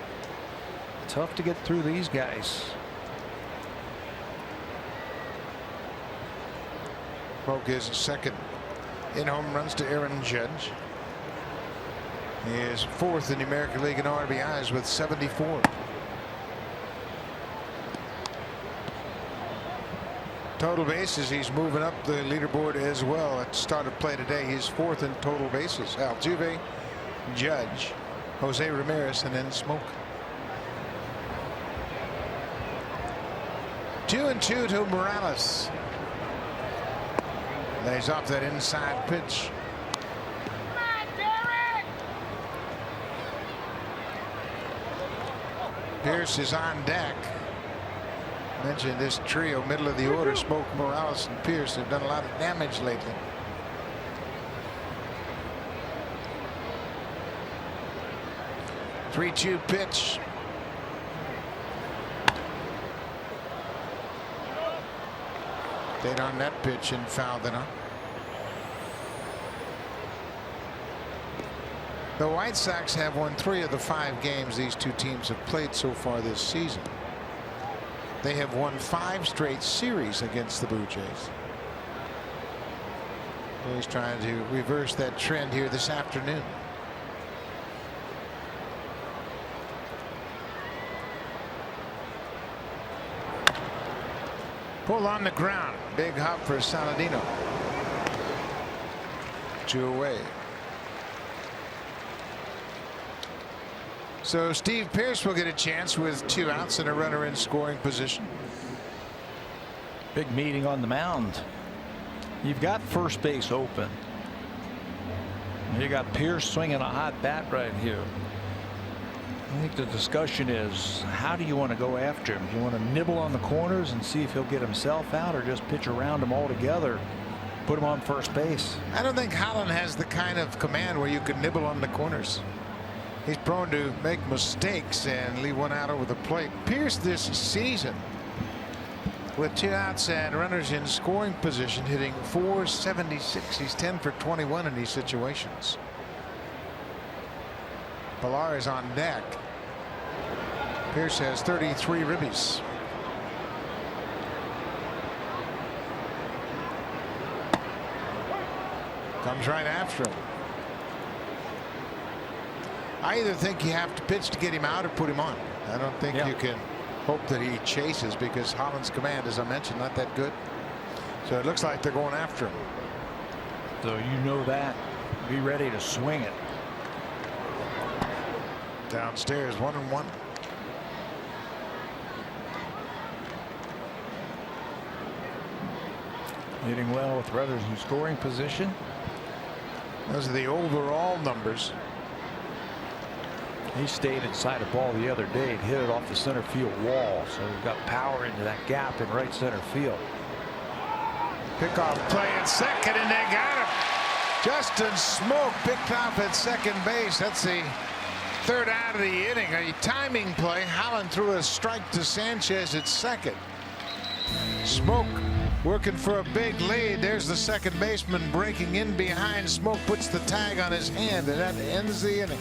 Tough to get through these guys. Smoak is second in home runs to Aaron Judge. He is fourth in the American League in RBIs with 74. Total bases, he's moving up the leaderboard as well. At start of play today, he's fourth in total bases. Altuve, Judge, Jose Ramirez, and then Smoak. 2-2 to Morales. Lays off that inside pitch. Pierce is on deck. Mentioned this trio, middle of the order. Smoak, Morales, and Pierce have done a lot of damage lately. Three-two pitch. Stayed on that pitch and fouled it up. The White Sox have won 3 of the 5 games these two teams have played so far this season. They have won 5 straight series against the Blue Jays. He's trying to reverse that trend here this afternoon. Pull on the ground. Big hop for Saladino. 2 away. So Steve Pierce will get a chance with 2 outs and a runner in scoring position. Big meeting on the mound. You've got first base open. You got Pierce swinging a hot bat right here. I think the discussion is, how do you want to go after him? Do you want to nibble on the corners and see if he'll get himself out, or just pitch around him altogether, put him on first base? I don't think Holland has the kind of command where you could nibble on the corners. He's prone to make mistakes and leave one out over the plate. Pierce this season with 2 outs and runners in scoring position, hitting .476. He's 10 for 21 in these situations. Pilar is on deck. Pierce has 33 ribbies. Comes right after him. I either think you have to pitch to get him out or put him on. I don't think you can hope that he chases, because Holland's command, as I mentioned, not that good. So it looks like they're going after him. So you know that. Be ready to swing it. Downstairs, 1-1. Hitting well with runners in scoring position. Those are the overall numbers. He stayed inside a ball the other day and hit it off the center field wall. So we've got power into that gap in right center field. Pickoff play at second, and they got him. Justin Smoak picked off at second base. That's the third out of the inning. A timing play. Holland threw a strike to Sanchez at second. Smoak working for a big lead. There's the second baseman breaking in behind. Smoak puts the tag on his hand, and that ends the inning.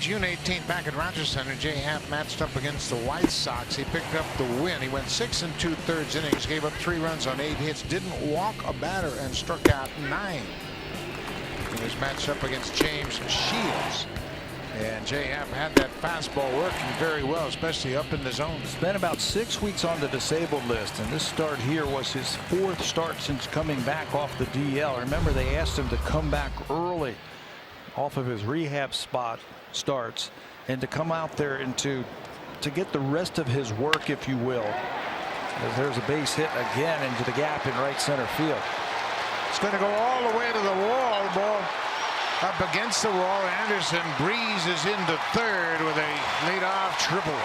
June 18th back at Rogers Center, Jay Happ matched up against the White Sox. He picked up the win. He went 6 2/3 innings, gave up 3 runs on 8 hits, didn't walk a batter, and struck out 9. He was matched up against James Shields. And Jay Happ had that fastball working very well, especially up in the zone. Spent about 6 weeks on the disabled list, and this start here was his 4th start since coming back off the DL. Remember, they asked him to come back early off of his rehab starts and to come out there and to get the rest of his work, if you will. As there's a base hit again into the gap in right center field. It's going to go all the way to the wall. The ball up against the wall. Anderson breezes into third with a leadoff triple.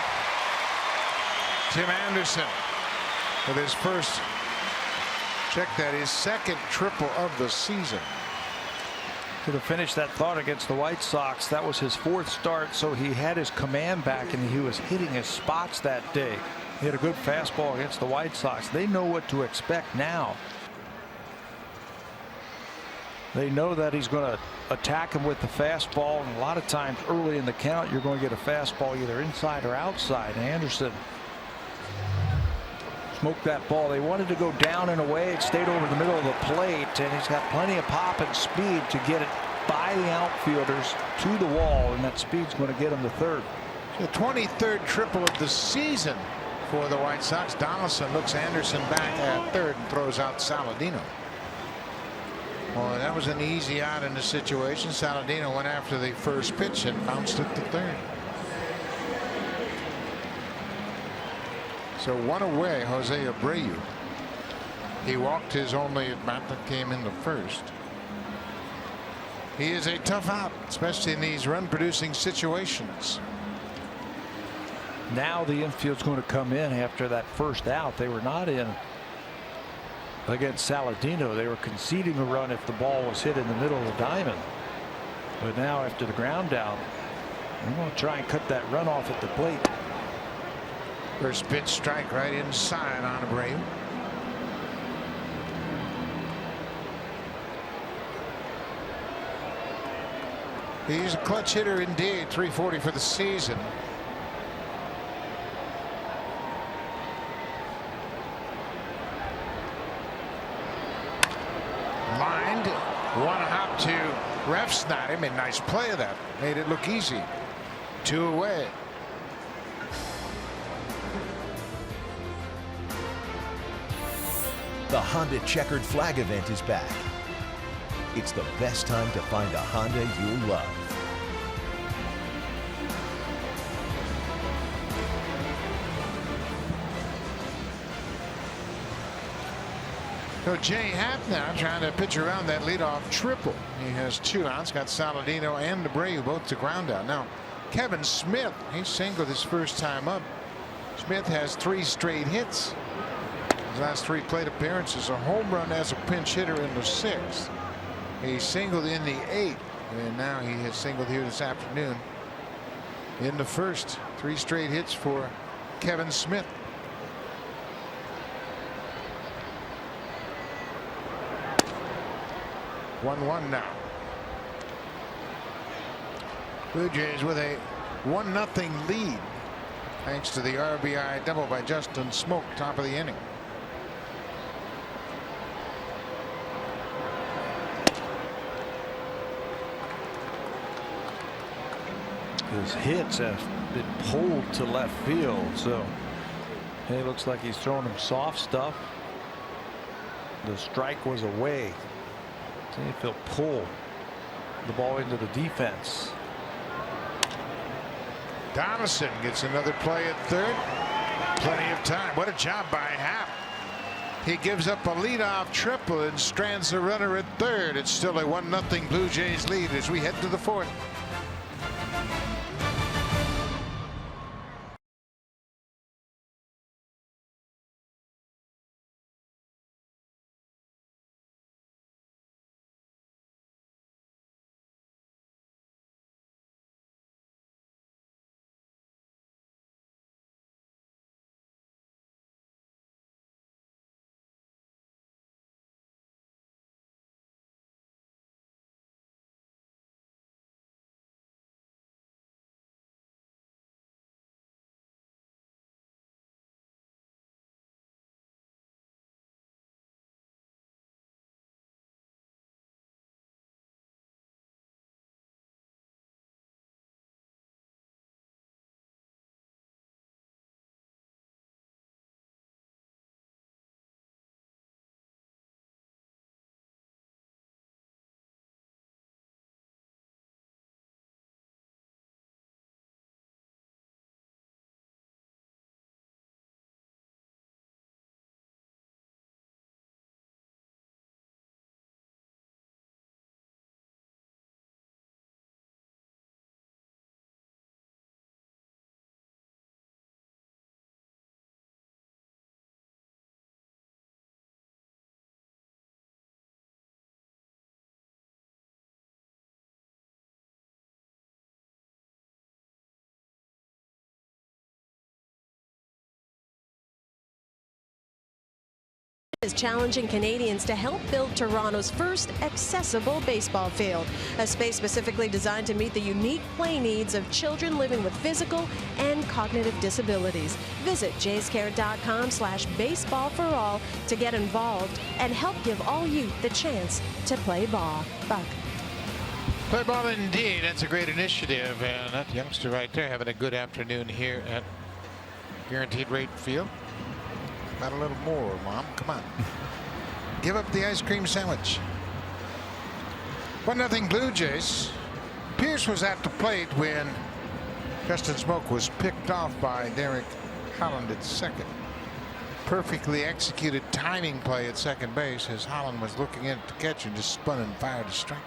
Tim Anderson with his first, check that, his second triple of the season. To finish that thought against the White Sox, that was his 4th start, so he had his command back and he was hitting his spots that day. He had a good fastball against the White Sox. They know what to expect now. They know that he's going to attack him with the fastball, and a lot of times early in the count you're going to get a fastball either inside or outside. And Anderson smoked that ball. They wanted to go down and away. It stayed over the middle of the plate, and he's got plenty of pop and speed to get it by the outfielders to the wall, and that speed's going to get him to third. The 23rd triple of the season for the White Sox. Donaldson looks Anderson back at third and throws out Saladino. Well, that was an easy out in the situation. Saladino went after the first pitch and bounced it to third. So 1 away, Jose Abreu. He walked his only at bat that came in the first. He is a tough out, especially in these run-producing situations. Now the infield's going to come in after that first out. They were not in against Saladino. They were conceding a run if the ball was hit in the middle of the diamond. But now after the ground out, they're going to try and cut that run off at the plate. First pitch strike right inside on Abreu. He's a clutch hitter indeed. 340 for the season. Lined. One hop to ref snide. He made a nice play of that. Made it look easy. 2 away. The Honda Checkered Flag event is back. It's the best time to find a Honda you love. So Jay Happ now trying to pitch around that leadoff triple. He has 2 outs. Got Saladino and Abreu both to ground out. Now Kevin Smith, he singled his first time up. Smith has 3 straight hits. His last 3 plate appearances, a home run as a pinch hitter in the 6th. He singled in the 8th, and now he has singled here this afternoon in the 1st. 3 straight hits for Kevin Smith. One now. Blue Jays with a 1-0 lead thanks to the RBI double by Justin Smoak, top of the inning. His hits have been pulled to left field, so it looks like he's throwing him soft stuff. The strike was away. See if he'll pull the ball into the defense. Donaldson gets another play at third. Plenty of time. What a job by Happ. He gives up a leadoff triple and strands the runner at third. It's still a 1-0 Blue Jays lead as we head to the 4th. Is challenging Canadians to help build Toronto's first accessible baseball field, a space specifically designed to meet the unique play needs of children living with physical and cognitive disabilities. Visit jayscare.com/baseball4all to get involved and help give all youth the chance to play ball. Buck. Play ball indeed. That's a great initiative, and that youngster right there having a good afternoon here at Guaranteed Rate Field. Not a little more, Mom. Come on. Give up the ice cream sandwich. 1-0 Blue Jays. Pierce was at the plate when Justin Smoak was picked off by Derek Holland at second. Perfectly executed timing play at second base as Holland was looking in to catch and just spun and fired a strike.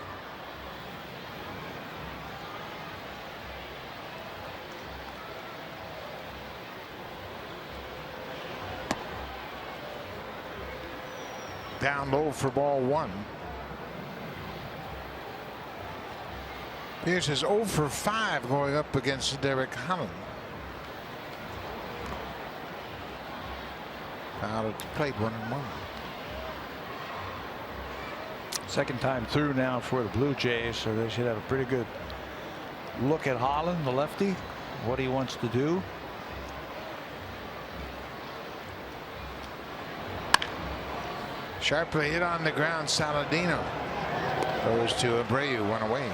down low for ball 1. Pierce is 0 for 5 going up against Derek Holland. Out at the plate, 1-1. Second time through now for the Blue Jays, so they should have a pretty good look at Holland, the lefty, what he wants to do. Sharply hit on the ground. Saladino goes to Abreu, 1 away.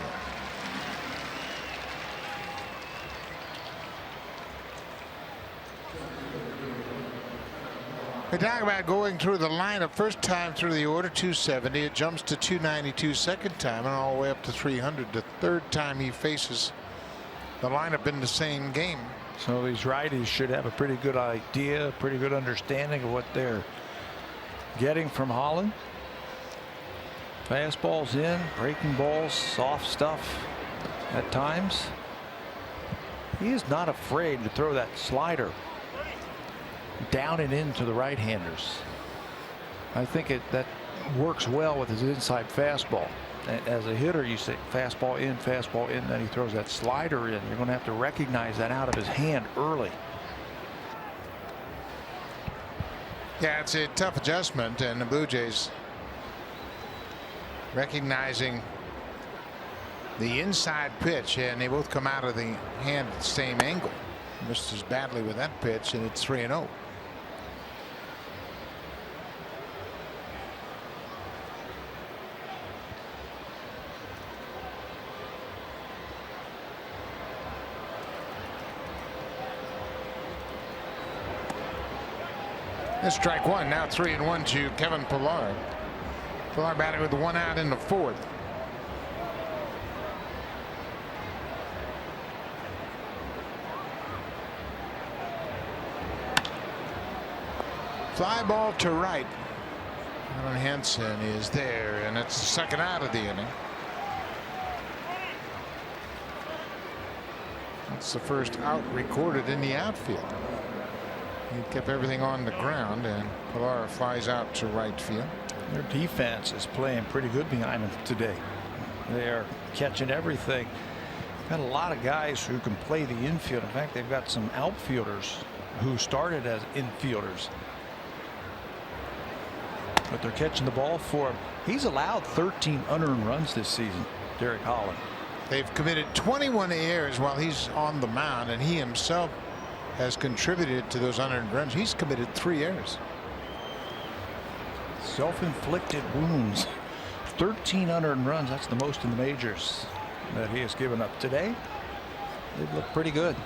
We talk about going through the lineup. First time through the order, 270. It jumps to 292 second time and all the way up to 300 the third time he faces the lineup in the same game. So these righties should have a pretty good idea, pretty good understanding of what they're getting from Holland. Fastballs in, breaking balls, soft stuff at times. He is not afraid to throw that slider down and into the right-handers. I think that works well with his inside fastball. As a hitter, you say fastball in, then he throws that slider in. You're going to have to recognize that out of his hand early. Yeah, it's a tough adjustment, and the Blue Jays recognizing the inside pitch, and they both come out of the hand at the same angle. Missed as badly with that pitch, and it's 3-0. That's strike 1. Now 3-1 to Kevin Pilar. Pilar batted with 1 out in the 4th. Fly ball to right. Alan Hansen is there, and it's the second out of the inning. That's the first out recorded in the outfield. He kept everything on the ground, and Pilar flies out to right field. Their defense is playing pretty good behind them today. They are catching everything. Got a lot of guys who can play the infield. In fact, they've got some outfielders who started as infielders, but they're catching the ball for him. He's allowed 13 unearned runs this season, Derek Holland. They've committed 21 errors while he's on the mound, and he himself has contributed to those unearned runs. He's committed 3 errors. Self-inflicted wounds. 13 unearned runs. That's the most in the majors that he has given up today. They've looked pretty good.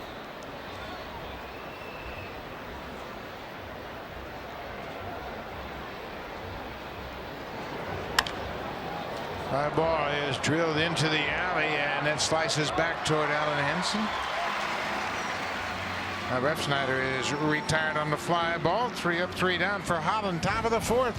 Fly ball is drilled into the alley, and then slices back toward Alan Hansen. Now Refsnyder is retired on the fly ball. 3 up, 3 down for Holland. Top of the 4th.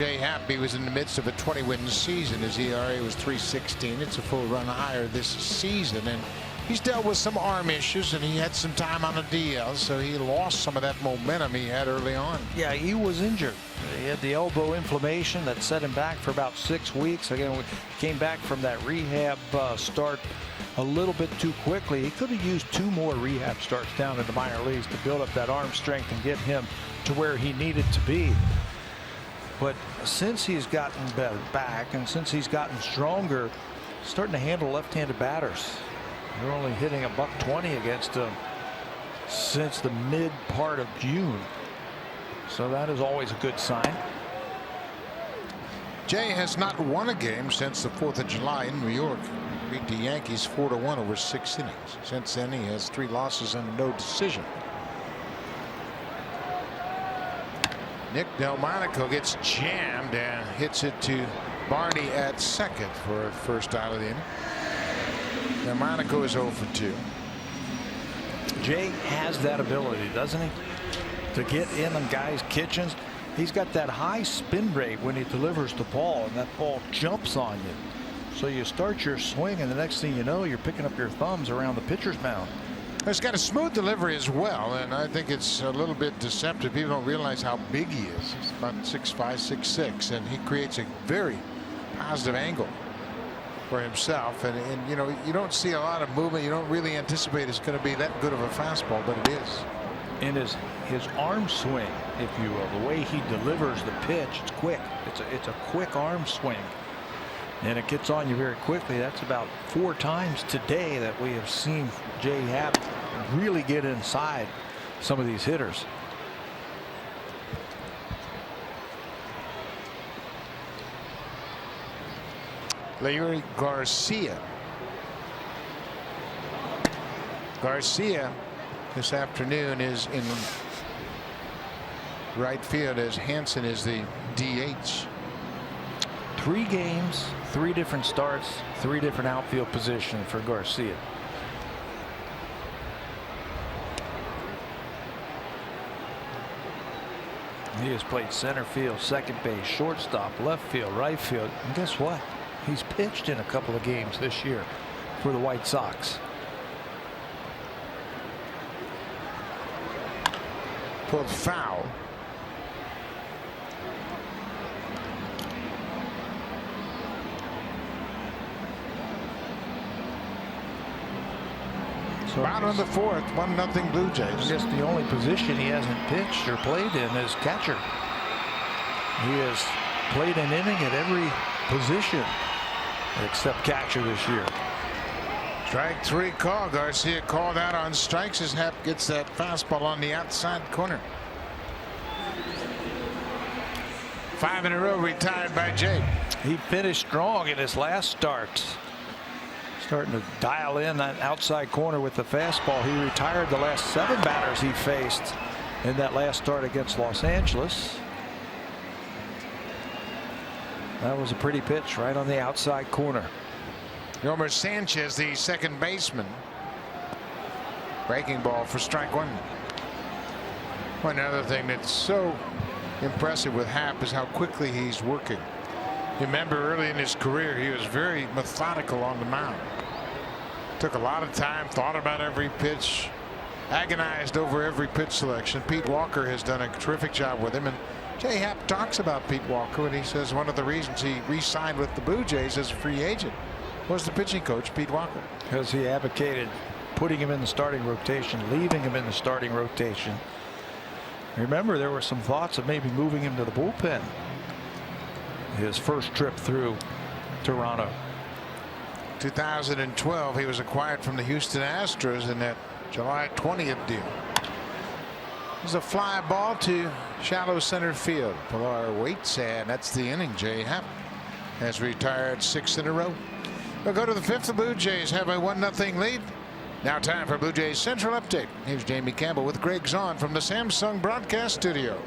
Happ, he was in the midst of a 20-win season. His ERA was .316. It's a full run higher this season, and he's dealt with some arm issues, and he had some time on the DL, so he lost some of that momentum he had early on. Yeah, he was injured. He had the elbow inflammation that set him back for about 6 weeks. Again, we came back from that rehab start a little bit too quickly. He could have used 2 more rehab starts down in the minor leagues to build up that arm strength and get him to where he needed to be. But since he's gotten better back and since he's gotten stronger, starting to handle left-handed batters. They're only hitting a .120 against him since the mid part of June. So that is always a good sign. Jay has not won a game since the 4th of July in New York. Beat the Yankees 4-1 over 6 innings. Since then, he has 3 losses and no decision. Nick Delmonico gets jammed and hits it to Barney at second for a first out of the inning. Delmonico is 0 for 2. Jay has that ability, doesn't he, to get in them guys' kitchens. He's got that high spin rate when he delivers the ball, and that ball jumps on you. So you start your swing, and the next thing you know, you're picking up your thumbs around the pitcher's mound. He's got a smooth delivery as well, and I think it's a little bit deceptive. People don't realize how big he is. He's about 6'5", 6'6", and he creates a very positive angle for himself. And you know, you don't see a lot of movement. You don't really anticipate it's going to be that good of a fastball, but it is. And his arm swing, if you will, the way he delivers the pitch, it's quick. It's a quick arm swing, and it gets on you very quickly. That's about 4 times today that we have seen Jay Happ really get inside some of these hitters. Larry Garcia. Garcia this afternoon is in right field as Hansen is the DH. 3 games, 3 different starts, 3 different outfield positions for Garcia. He has played center field, second base, shortstop, left field, right field. And guess what? He's pitched in a couple of games this year for the White Sox. Pulled foul. So Bottom of the 4th, 1-0 Blue Jays. I guess the only position he hasn't pitched or played in is catcher. He has played an inning at every position except catcher this year. Strike 3 call. Garcia called out on strikes as Happ gets that fastball on the outside corner. 5 in a row retired by Jay. He finished strong in his last start. Starting to dial in that outside corner with the fastball. He retired the last 7 batters he faced in that last start against Los Angeles. That was a pretty pitch right on the outside corner. Yomer Sanchez, the second baseman. Breaking ball for strike 1. One other thing that's so impressive with Happ is how quickly he's working. Remember, early in his career, he was very methodical on the mound. Took a lot of time, thought about every pitch, agonized over every pitch selection. Pete Walker has done a terrific job with him, and Jay Happ talks about Pete Walker, and he says one of the reasons he re-signed with the Blue Jays as a free agent was the pitching coach, Pete Walker. Because he advocated putting him in the starting rotation, leaving him in the starting rotation. Remember, there were some thoughts of maybe moving him to the bullpen his first trip through Toronto. 2012, he was acquired from the Houston Astros in that July 20th deal. There's a fly ball to shallow center field. Pilar waits, and that's the inning. Jay Happ has retired 6 in a row. We'll go to the 5th. The Blue Jays have a 1-0 lead. Now time for Blue Jays Central Update. Here's Jamie Campbell with Greg Zahn from the Samsung Broadcast Studio.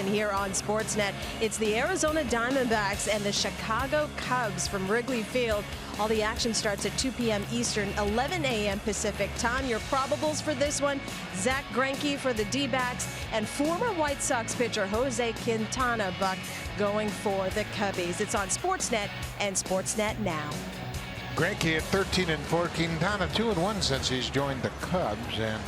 Here on Sportsnet, it's the Arizona Diamondbacks and the Chicago Cubs from Wrigley Field. All the action starts at 2 p.m. Eastern, 11 a.m. Pacific time. Your probables for this one: Zach Greinke for the D-backs and former White Sox pitcher Jose Quintana, Buck, going for the Cubbies. It's on Sportsnet and Sportsnet Now. Greinke at 13-4, Quintana 2-1 since he's joined the Cubs. And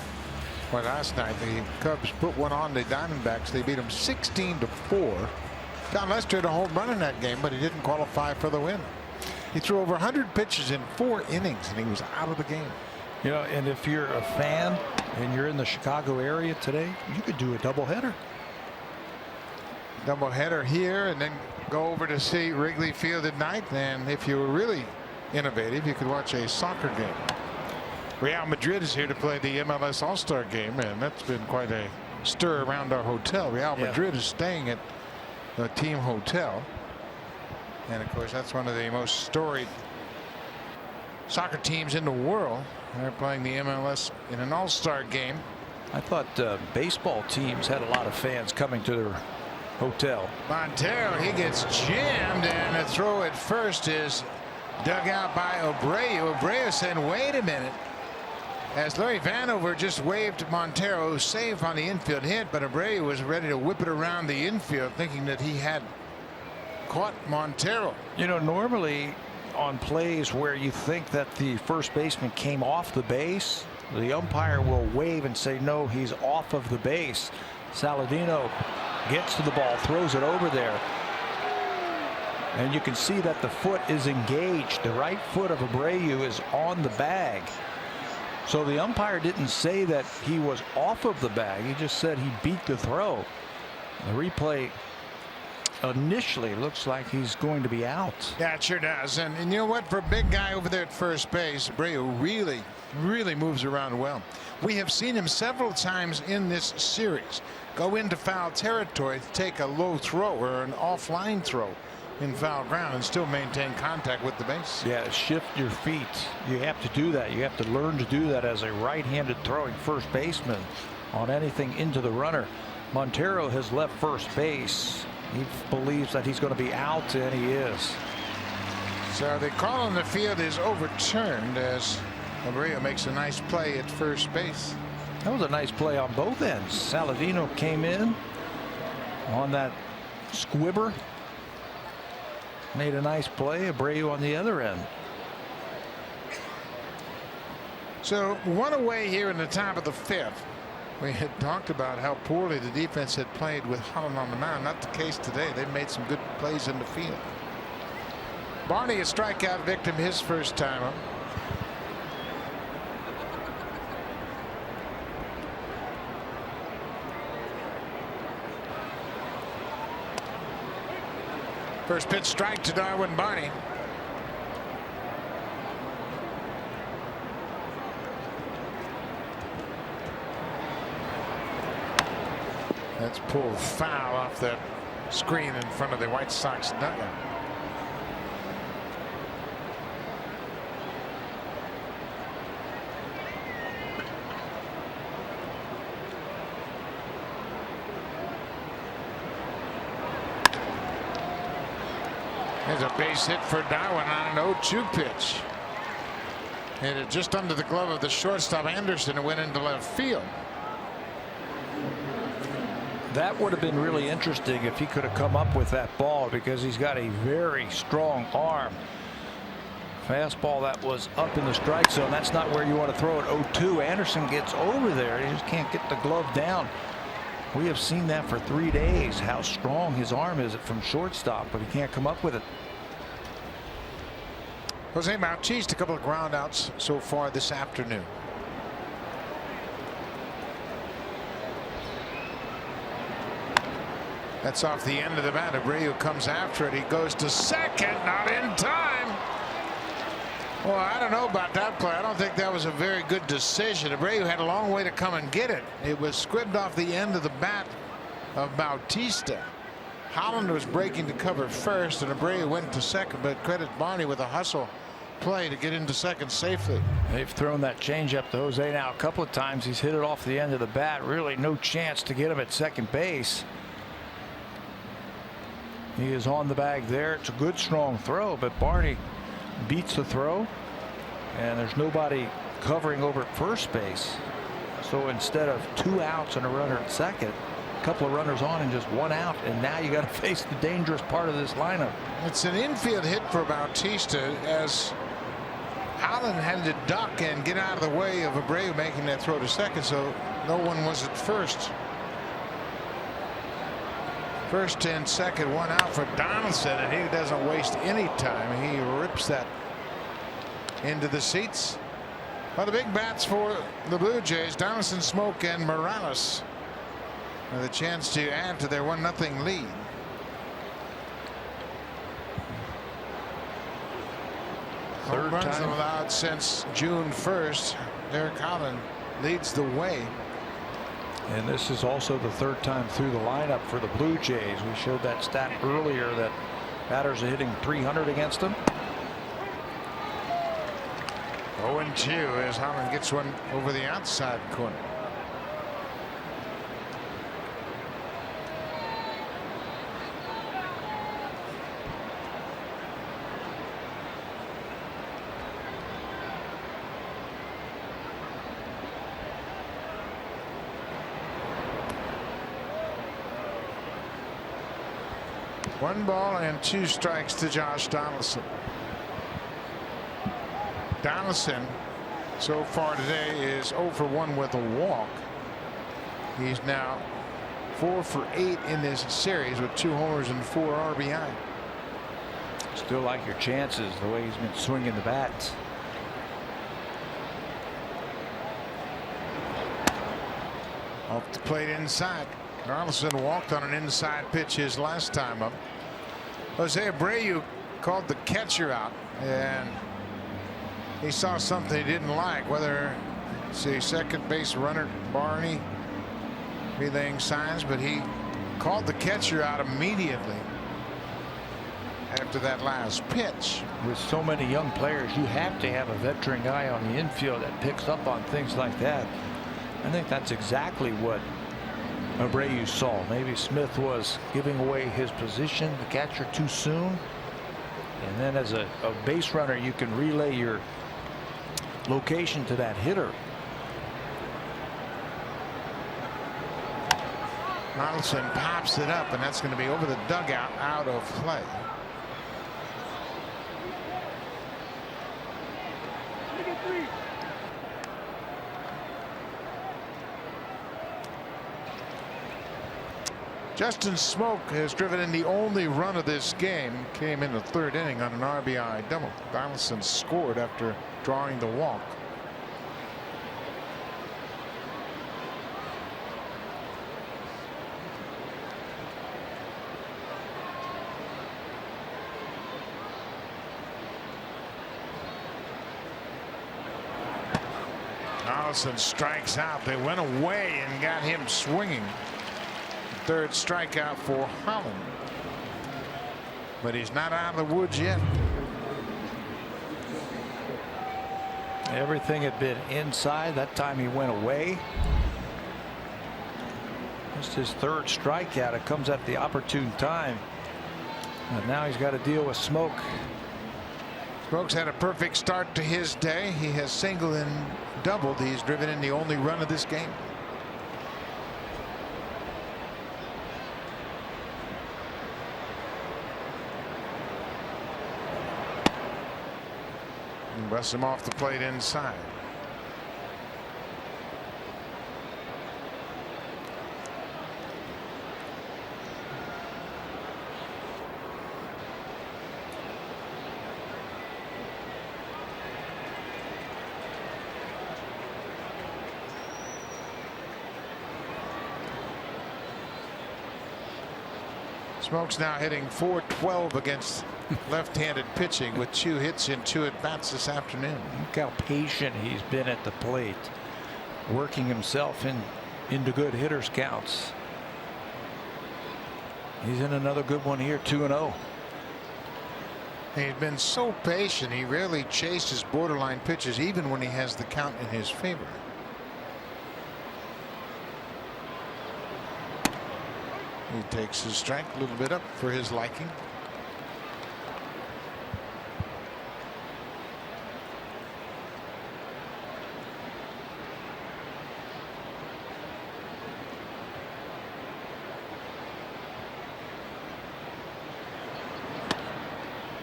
well, last night the Cubs put one on the Diamondbacks. They beat them 16-4. John Lester had a home run in that game, but he didn't qualify for the win. He threw over 100 pitches in 4 innings, and he was out of the game. You know, and if you're a fan and you're in the Chicago area today, you could do a doubleheader. Doubleheader here, and then go over to see Wrigley Field at night. And if you were really innovative, you could watch a soccer game. Real Madrid is here to play the MLS All-Star game, and that's been quite a stir around our hotel. Real Madrid is staying at the team hotel, and of course that's one of the most storied soccer teams in the world. They're playing the MLS in an All-Star game. I thought baseball teams had a lot of fans coming to their hotel. Montero, he gets jammed, and a throw at first is dug out by Abreu. Abreu said, wait a minute, as Larry Vanover just waved Montero safe on the infield hit, but Abreu was ready to whip it around the infield, thinking that he had caught Montero. You know, normally on plays where you think that the first baseman came off the base, the umpire will wave and say no, he's off of the base. Saladino gets to the ball, throws it over there, and you can see that the foot is engaged. The right foot of Abreu is on the bag. So the umpire didn't say that he was off of the bag. He just said he beat the throw. The replay initially looks like he's going to be out. Yeah, it sure does. And you know what? For a big guy over there at first base, Abreu really moves around well. We have seen him several times in this series go into foul territory to take a low throw or an offline throw in foul ground and still maintain contact with the base. Yeah, shift your feet. You have to do that. You have to learn to do that as a right-handed throwing first baseman on anything into the runner. Montero has left first base. He believes that he's going to be out, and he is. So the call on the field is overturned as Abreu makes a nice play at first base. That was a nice play on both ends. Saladino came in on that squibber, made a nice play. Abreu on the other end. So one away here in the top of the 5th. We had talked about how poorly the defense had played with Holland on the mound. Not the case today. They've made some good plays in the field. Barney, a strikeout victim, his first time up. First pitch strike to Darwin Barney. That's pulled foul off that screen in front of the White Sox dugout. There's a base hit for Darwin on an 0-2 pitch. Hit it just under the glove of the shortstop Anderson and went into left field. That would have been really interesting if he could have come up with that ball, because he's got a very strong arm. Fastball that was up in the strike zone. That's not where you want to throw it. 0-2. Anderson gets over there. He just can't get the glove down. We have seen that for 3 days, how strong his arm is from shortstop, but he can't come up with it. Jose Bautista, a couple of ground outs so far this afternoon. That's off the end of the bat. Abreu comes after it. He goes to second, not in time. Well, I don't know about that play. I don't think that was a very good decision. Abreu had a long way to come and get it. It was squibbed off the end of the bat of Bautista. Holland was breaking to cover first, and Abreu went to second, but credit Barney with a hustle play to get into second safely. They've thrown that changeup to Jose now a couple of times. He's hit it off the end of the bat. Really no chance to get him at second base. He is on the bag there. It's a good strong throw, but Barney beats the throw, and there's nobody covering over at first base. So instead of 2 outs and a runner at second, a couple of runners on and just 1 out, and now you got to face the dangerous part of this lineup. It's an infield hit for Bautista as Holland had to duck and get out of the way of Abreu making that throw to second, so no one was at first. First and second, 1 out for Donaldson, and he doesn't waste any time. He rips that into the seats. Well, the big bats for the Blue Jays, Donaldson, Smoak, and Morales, with a chance to add to their 1-0 lead. Third runs time allowed since June 1st. Derek Holland leads the way. And this is also the 3rd time through the lineup for the Blue Jays. We showed that stat earlier that batters are hitting .300 against them. 0-2 as Holland gets one over the outside corner. One ball and 2 strikes to Josh Donaldson. Donaldson so far today is 0 for 1 with a walk. He's now 4 for 8 in this series with 2 homers and 4 RBI. Still like your chances the way he's been swinging the bats. Off the plate inside. Donaldson walked on an inside pitch his last time up. Jose Abreu called the catcher out, and he saw something he didn't like, whether it's a second base runner Barney relaying signs, but he called the catcher out immediately after that last pitch. With so many young players, you have to have a veteran guy on the infield that picks up on things like that. I think that's exactly what Abreu saw. Maybe Smith was giving away his position, the catcher, too soon. And then as a base runner, you can relay your location to that hitter. Donaldson pops it up, and that's going to be over the dugout, out of play. Justin Smoak has driven in the only run of this game. Came in the 3rd inning on an RBI double. Donaldson scored after drawing the walk. Donaldson strikes out. They went away and got him swinging. 3rd strikeout for Holland, but he's not out of the woods yet. Everything had been inside. That time he went away. Just his 3rd strikeout. It comes at the opportune time, and now he's got to deal with Smoak. Smoak's had a perfect start to his day. He has singled and doubled. He's driven in the only run of this game. Busts him off the plate inside. Smoak's now hitting .412 against left-handed pitching with 2 hits in 2 at-bats this afternoon. Look how patient he's been at the plate, working himself into good hitters counts. He's in another good one here, 2-0. He's been so patient. He rarely chases borderline pitches, even when he has the count in his favor. He takes his strike a little bit up for his liking.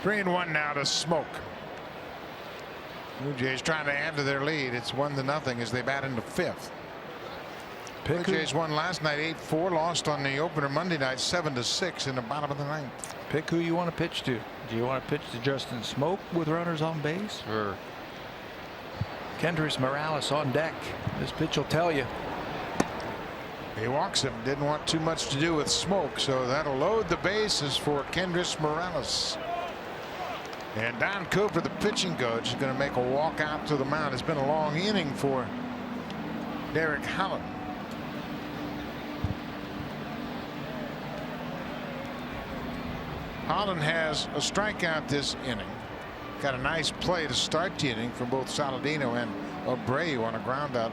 Three and one now to Smoak. Blue Jays trying to add to their lead. It's 1-0 as they bat into fifth. Blue Jays won last night 8-4, lost on the opener Monday night 7-6 in the bottom of the ninth. Pick who you want to pitch to. Do you want to pitch to Justin Smoak with runners on base, or Kendrys Morales on deck? This pitch will tell you. He walks him. Didn't want too much to do with Smoak, so that'll load the bases for Kendrys Morales. And Don Cooper, the pitching coach, is going to make a walk out to the mound. It's been a long inning for Derek Holland. Holland has a strikeout this inning. Got a nice play to start the inning from both Saladino and Abreu on a ground out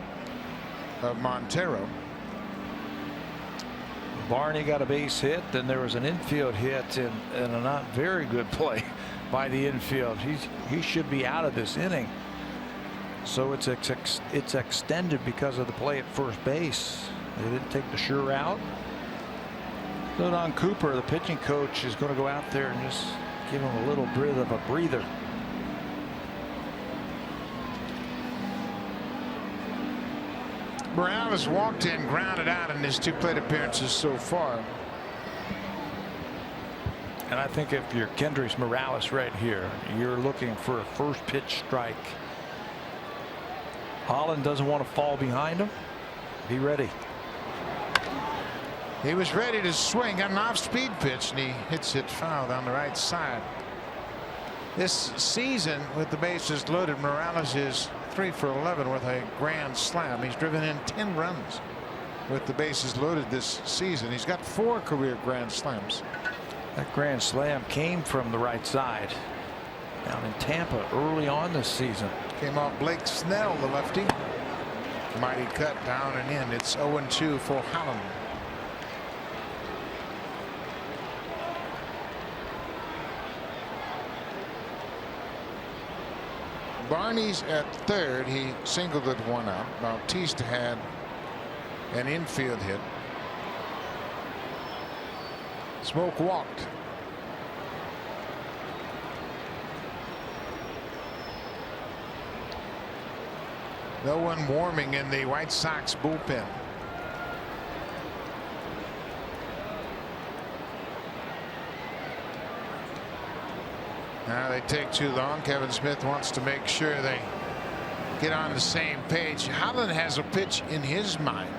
of Montero. Barney got a base hit, then there was an infield hit and a not very good play by the infield. He should be out of this inning. So it's extended because of the play at first base. They didn't take the sure route. So Don Cooper, the pitching coach, is going to go out there and just give him a little bit of a breather. Morales walked in, grounded out in his two plate appearances so far. And I think if you're Kendrys Morales right here, you're looking for a first pitch strike. Holland doesn't want to fall behind him. Be ready. He was ready to swing, got an off-speed pitch, and he hits it foul down the right side. This season, with the bases loaded, Morales is 3 for 11 with a grand slam. He's driven in 10 runs with the bases loaded this season. He's got 4 career grand slams. That grand slam came from the right side down in Tampa early on this season. Came off Blake Snell, the lefty. Mighty cut down and in. It's 0-2 for Holland. Barney's at third. He singled at one out. Bautista had an infield hit. Smoak walked. No one warming in the White Sox bullpen. Now they take too long. Kevin Smith wants to make sure they get on the same page. Holland has a pitch in his mind.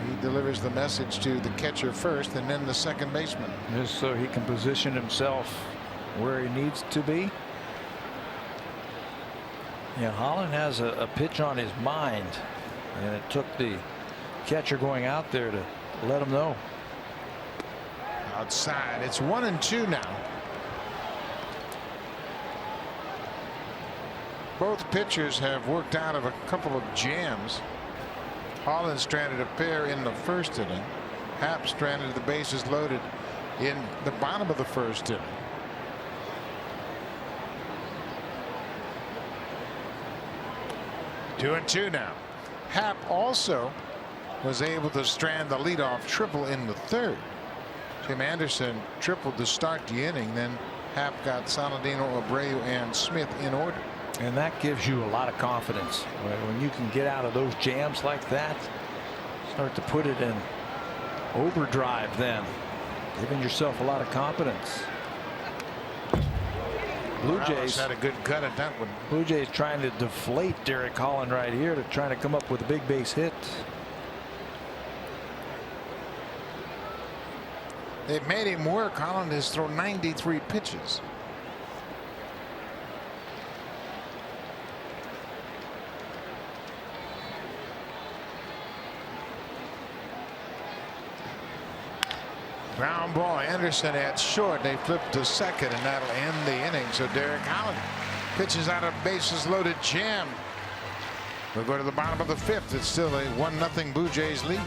He delivers the message to the catcher first and then the second baseman. Just so he can position himself where he needs to be. Yeah, Holland has a pitch on his mind, and it took the catcher going out there to let him know. Outside, it's 1-2 now. Both pitchers have worked out of a couple of jams. Holland stranded a pair in the first inning. Happ stranded the bases loaded in the bottom of the first inning. 2-2 now. Happ also was able to strand the leadoff triple in the third. Tim Anderson tripled to start the inning. Then Happ got Saladino, Abreu, and Smith in order. And that gives you a lot of confidence when you can get out of those jams like that. Start to put it in overdrive, then giving yourself a lot of confidence. Blue Jays had a good cut at that one. Blue Jays trying to deflate Derek Holland right here to try to come up with a big base hit. They've made him work. Holland has thrown 93 pitches. Ground ball. Anderson at short. They flip to second, and that'll end the inning. So Derek Holland pitches out a bases loaded jam. We'll go to the bottom of the fifth. It's still a 1-0 Blue Jays lead.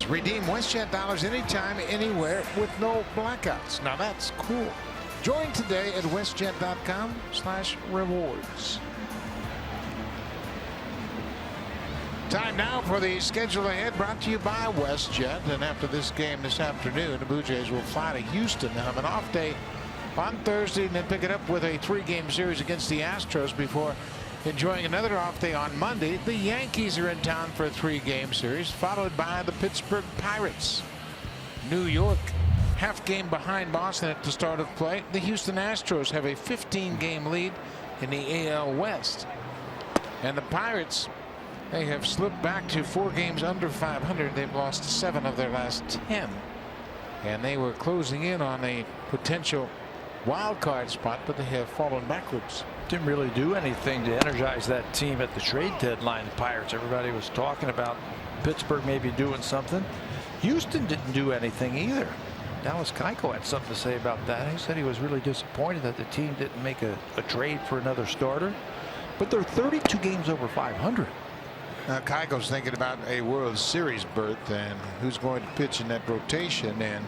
rewards. Redeem WestJet dollars anytime, anywhere with no blackouts. Now that's cool. Join today at westjet.com/rewards. Time now for the schedule ahead, brought to you by WestJet. And after this game this afternoon, the Blue Jays will fly to Houston and have an off day on Thursday and then pick it up with a 3-game series against the Astros before enjoying another off day on Monday. The Yankees are in town for a 3-game series, followed by the Pittsburgh Pirates. New York, half game behind Boston at the start of play. The Houston Astros have a 15-game lead in the AL West. And the Pirates, they have slipped back to 4 games under 500. They've lost 7 of their last 10. And they were closing in on a potential wild card spot, but they have fallen backwards. Didn't really do anything to energize that team at the trade deadline. The Pirates, everybody was talking about Pittsburgh maybe doing something. Houston didn't do anything either. Dallas Keuchel had something to say about that. He said he was really disappointed that the team didn't make a trade for another starter. But they're 32 games over 500. Now Keuchel's thinking about a World Series berth and who's going to pitch in that rotation, and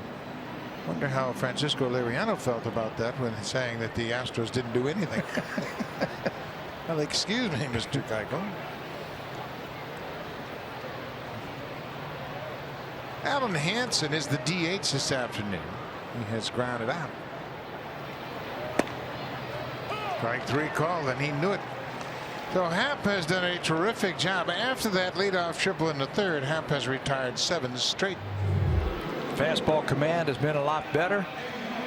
wonder how Francisco Liriano felt about that when saying that the Astros didn't do anything. Well, excuse me, Mr. Keuchel. Alan Hansen is the DH this afternoon. He has grounded out. Strike 3 call, and he knew it. So Happ has done a terrific job. After that leadoff triple in the third, Happ has retired 7 straight. Fastball command has been a lot better.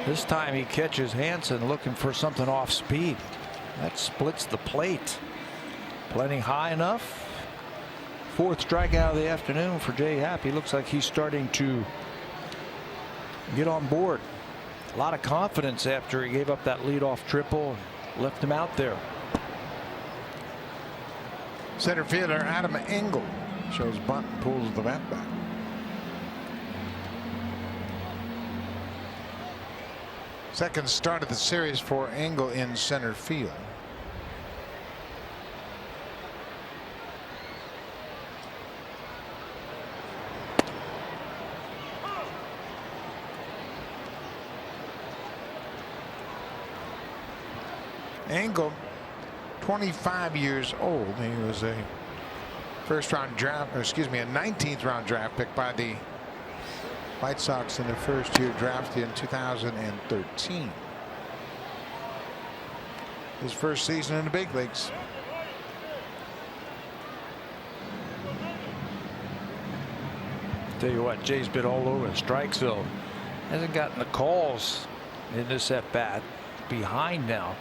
This time he catches Hansen looking for something off speed. That splits the plate. Plenty high enough. 4th strikeout of the afternoon for Jay Happ. He looks like he's starting to get on board. A lot of confidence after he gave up that leadoff triple and left him out there. Center fielder Adam Engel shows bunt and pulls the bat back. Second start of the series for Engel in center field. Engel, 25 years old. He was a first-round draft, or excuse me, a 19th round draft pick by the White Sox in their first year draft in 2013. His first season in the big leagues. Tell you what, Jay's been all over the strike zone. Hasn't gotten the calls in this at bat. Behind now.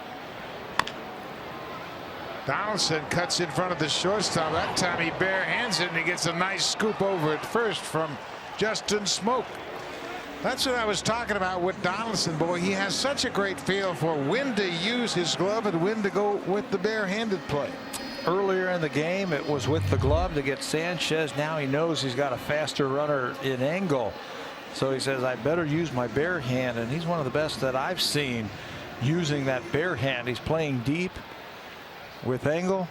Donaldson cuts in front of the shortstop. That time he barehands it and he gets a nice scoop over at first from Justin Smoak. That's what I was talking about with Donaldson. Boy, he has such a great feel for when to use his glove and when to go with the barehanded play. Earlier in the game it was with the glove to get Sanchez. Now he knows he's got a faster runner in Engel, so he says I better use my bare hand, and he's one of the best that I've seen using that bare hand. He's playing deep with Engel.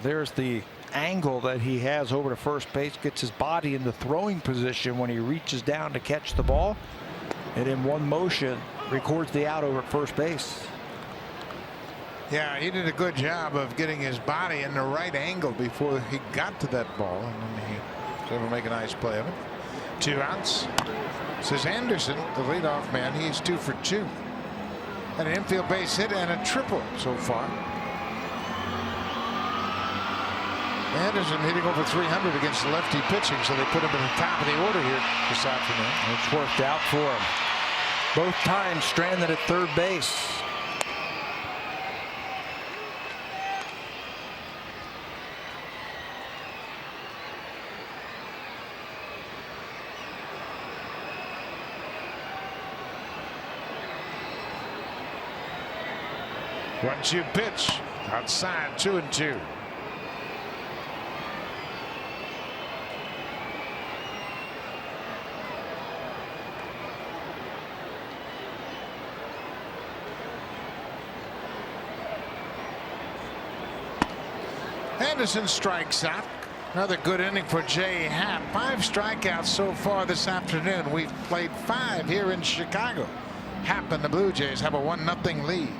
There's the angle that he has over to first base, gets his body in the throwing position when he reaches down to catch the ball, and in one motion records the out over at first base. Yeah, he did a good job of getting his body in the right angle before he got to that ball, and then he was able to make a nice play of it. 2 outs. Says Anderson, the leadoff man. He's 2 for 2. And an infield base hit and a triple so far. Anderson hitting over 300 against lefty pitching, so they put him at the top of the order here this afternoon. It's worked out for him. Both times stranded at third base. One-two pitch outside, 2-2. Anderson strikes out. Another good inning for Jay Happ. 5 strikeouts so far this afternoon. We've played 5 here in Chicago. Happ and the Blue Jays have a 1-0 lead.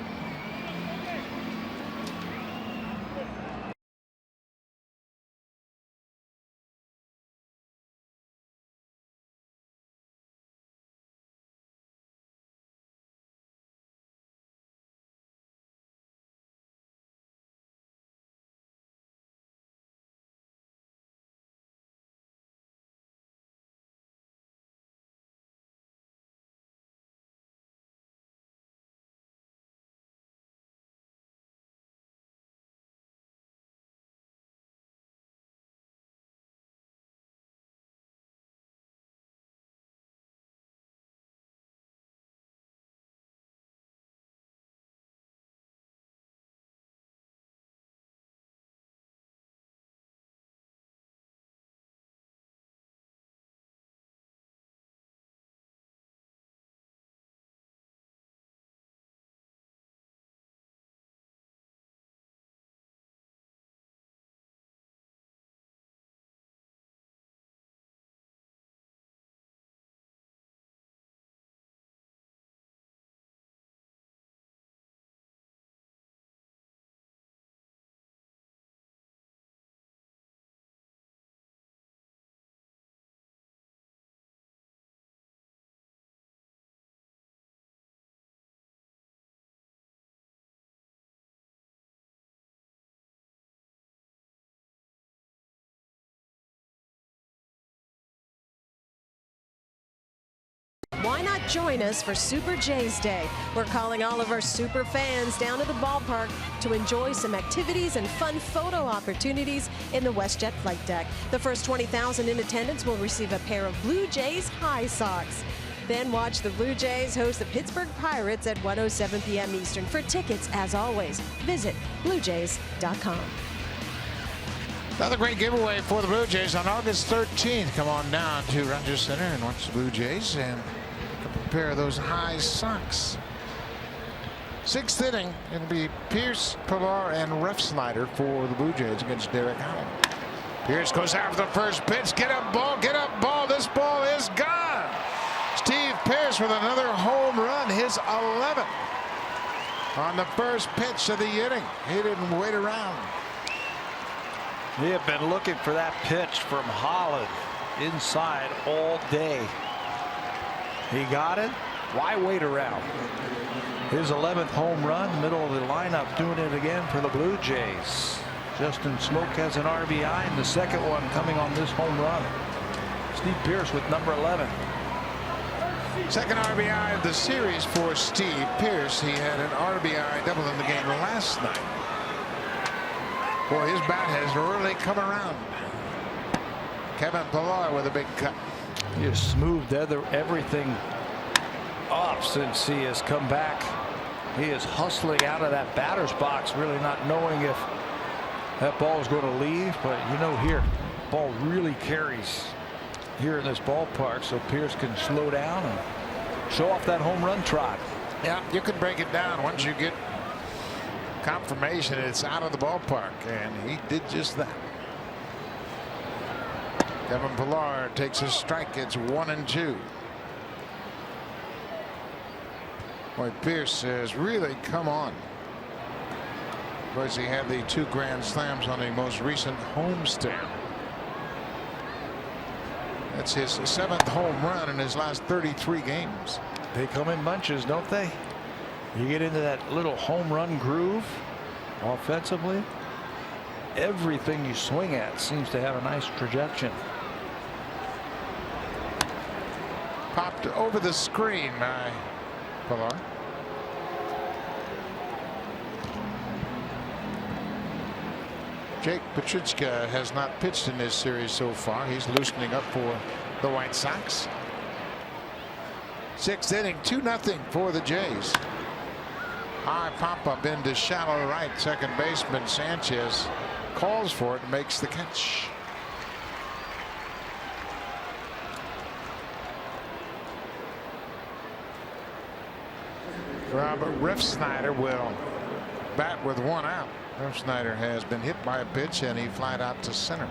Why not join us for Super Jays Day? We're calling all of our super fans down to the ballpark to enjoy some activities and fun photo opportunities in the WestJet flight deck. The first 20,000 in attendance will receive a pair of Blue Jays high socks. Then watch the Blue Jays host the Pittsburgh Pirates at 1:07 p.m. Eastern. For tickets, as always, visit BlueJays.com. Another great giveaway for the Blue Jays on August 13th. Come on down to Rogers Center and watch the Blue Jays and a pair of those high socks. 6th inning, it'll be Pierce, Pilar, and Refsnyder for the Blue Jays against Derek Holland. Pierce goes after the first pitch. Get up, ball, get up, ball. This ball is gone. Steve Pierce with another home run, his 11th on the first pitch of the inning. He didn't wait around. They have been looking for that pitch from Holland inside all day. He got it. Why wait around? His 11th home run, middle of the lineup, doing it again for the Blue Jays. Justin Smoak has an RBI, and the second one coming on this home run. Steve Pierce with number 11. Second RBI of the series for Steve Pierce. He had an RBI double in the game last night. Boy, his bat has really come around. Kevin Pilar with a big cut. He has smoothed everything up since he has come back. He is hustling out of that batter's box, really not knowing if that ball is going to leave. But you know, here, ball really carries here in this ballpark, so Pierce can slow down and show off that home run trot. Yeah, you can break it down once you get confirmation it's out of the ballpark, and he did just that. Kevin Pilar takes a strike. It's 1-2. Boy, Pierce has really come on. Of course, he had the 2 grand slams on the most recent homestand. That's his 7th home run in his last 33 games. They come in bunches, don't they? You get into that little home run groove offensively. Everything you swing at seems to have a nice trajectory. Popped over the screen by Pilar. Jake Petrichka has not pitched in this series so far. He's loosening up for the White Sox. 6th inning, 2-0 for the Jays. High pop up into shallow right. Second baseman Sanchez calls for it and makes the catch. Robert Refsnyder will bat with 1 out. Refsnyder has been hit by a pitch and he flied out to center.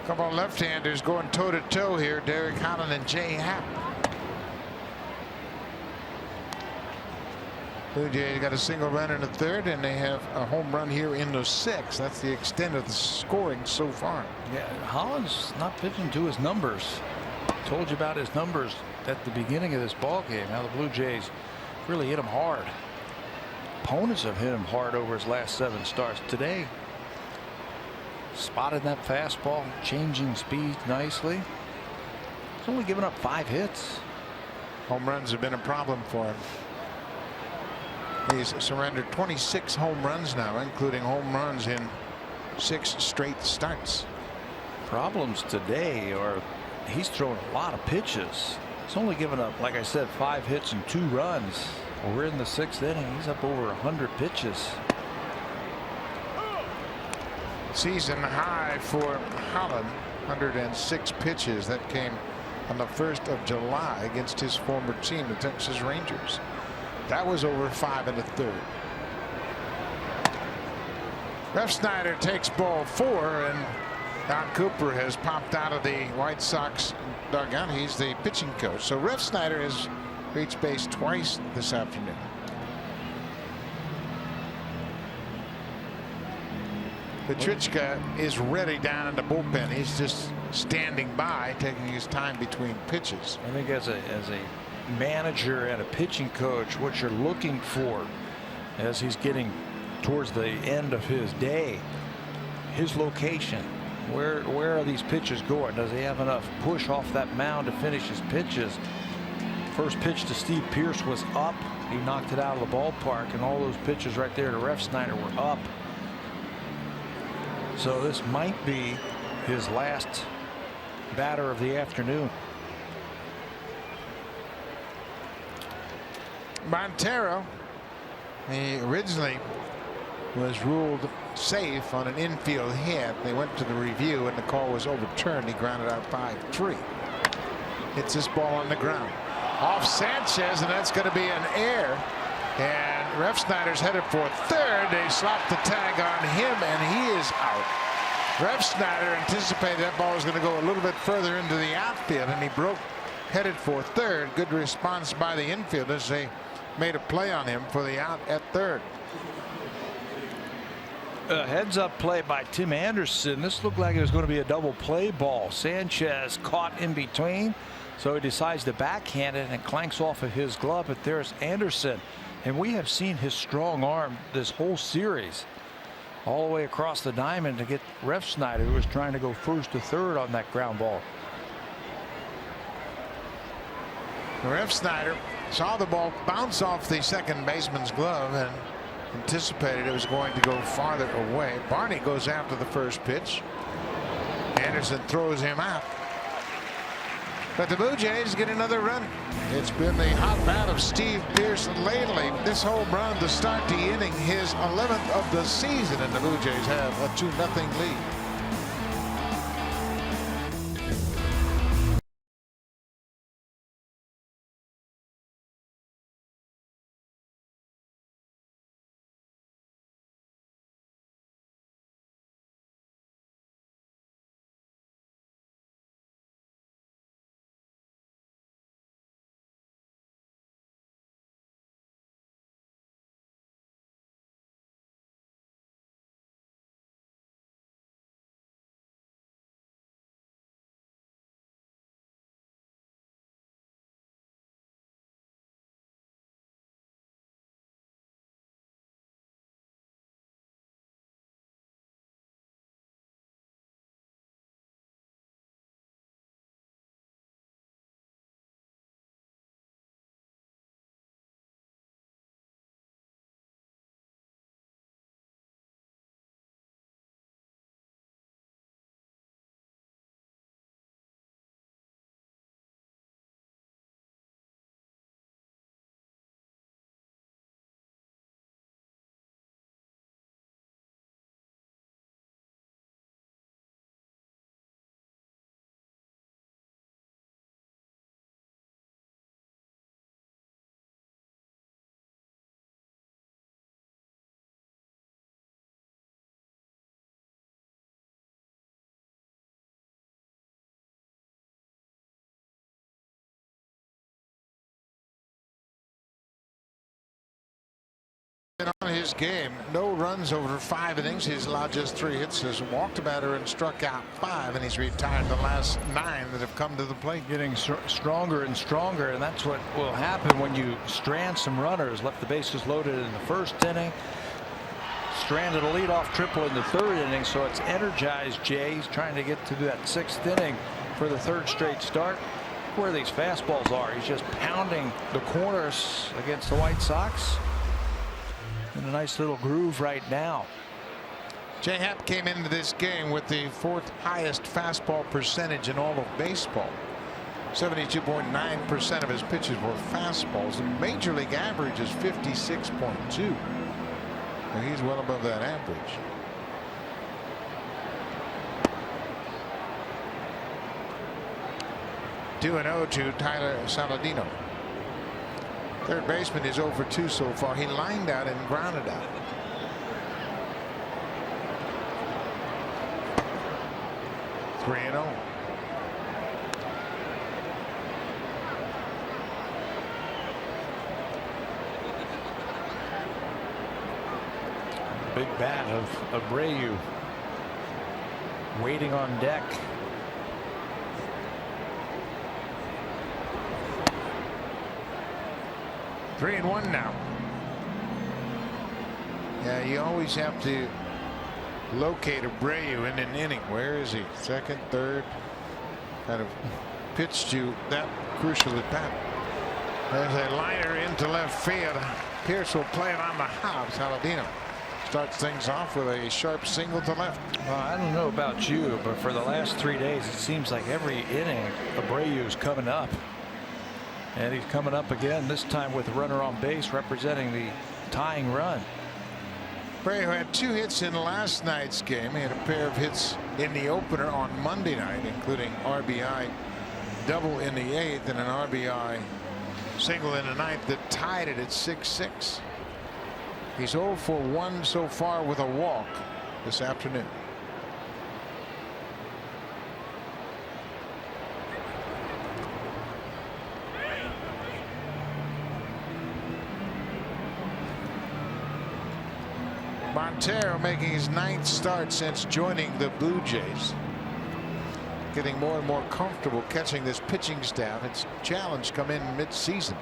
Couple of left-handers going toe-to-toe here. Derek Holland and Jay Happ. Blue Jays got a single run in the third, and they have a home run here in the sixth. That's the extent of the scoring so far. Yeah, Holland's not pitching to his numbers. Told you about his numbers at the beginning of this ball game. Now the Blue Jays really hit him hard. Opponents have hit him hard over his last 7 starts. Today, spotted that fastball, changing speed nicely. He's only given up 5 hits. Home runs have been a problem for him. He's surrendered 26 home runs now, including home runs in 6 straight starts. Problems today are he's throwing a lot of pitches. He's only given up, like I said, 5 hits and 2 runs. Well, we're in the 6th inning. He's up over 100 pitches. Season high for Holland, 106 pitches. That came on the 1st of July against his former team, the Texas Rangers. That was over 5 1/3. Refsnyder takes ball 4, and Don Cooper has popped out of the White Sox dugout. He's the pitching coach. So Refsnyder has reached base twice this afternoon. Petrichka is ready down in the bullpen. He's just standing by, taking his time between pitches. I think as a manager and a pitching coach, what you're looking for as he's getting towards the end of his day, his location. Where are these pitches going? Does he have enough push off that mound to finish his pitches? First pitch to Steve Pearce was up. He knocked it out of the ballpark, and all those pitches right there to Refsnyder were up. So this might be his last batter of the afternoon. Montero, he originally was ruled safe on an infield hit. They went to the review and the call was overturned. He grounded out 5-3. Hits this ball on the ground off Sanchez, and that's going to be an error. And Refsnyder's headed for third. They slapped the tag on him, and he is out. Refsnyder anticipated that ball was going to go a little bit further into the outfield, and he broke, headed for third. Good response by the infielders. They made a play on him for the out at third. A heads-up play by Tim Anderson. This looked like it was going to be a double play ball. Sanchez caught in between, so he decides to backhand it and clanks off of his glove. But there's Anderson, and we have seen his strong arm this whole series, all the way across the diamond to get Refsnyder, who was trying to go first to third on that ground ball. Refsnyder saw the ball bounce off the second baseman's glove and anticipated it was going to go farther away. Barney goes after the first pitch. Anderson throws him out. But the Blue Jays get another run. It's been the hot bat of Steve Pearce lately. This home run to start the inning, his 11th of the season, and the Blue Jays have a 2-0 lead. his game. No runs over 5 innings. He's allowed just 3 hits. Has walked a batter and struck out 5, and he's retired the last 9 that have come to the plate. Getting stronger and stronger, and that's what will happen when you strand some runners. Left the bases loaded in the first inning. Stranded a leadoff triple in the 3rd inning, so it's energized Jay. He's trying to get to that 6th inning for the 3rd straight start. Where these fastballs are, he's just pounding the corners against the White Sox in a nice little groove right now. Jay Happ came into this game with the 4th highest fastball percentage in all of baseball. 72.9% of his pitches were fastballs. The major league average is 56.2. He's well above that average. Two and 0 to Tyler Saladino. 3rd baseman is over 2 so far. He lined out and grounded out. Three and 0. Big bat of Abreu waiting on deck. Three and 1 now. Yeah, you always have to locate Abreu in an inning. Where is he? 2nd, 3rd. Kind of pitched you that crucial at bat. There's a liner into left field. Pierce will play it on the hop. Saladino starts things off with a sharp single to left. Well, I don't know about you, but for the last 3 days, it seems like every inning Abreu's coming up. And he's coming up again, this time with a runner on base representing the tying run. Abreu had 2 hits in last night's game. He had a pair of hits in the opener on Monday night, including RBI double in the 8th and an RBI single in the 9th that tied it at 6-6. He's 0 for 1 so far with a walk this afternoon. Montero making his 9th start since joining the Blue Jays. Getting more and more comfortable catching this pitching staff. It's a challenge come in mid-season.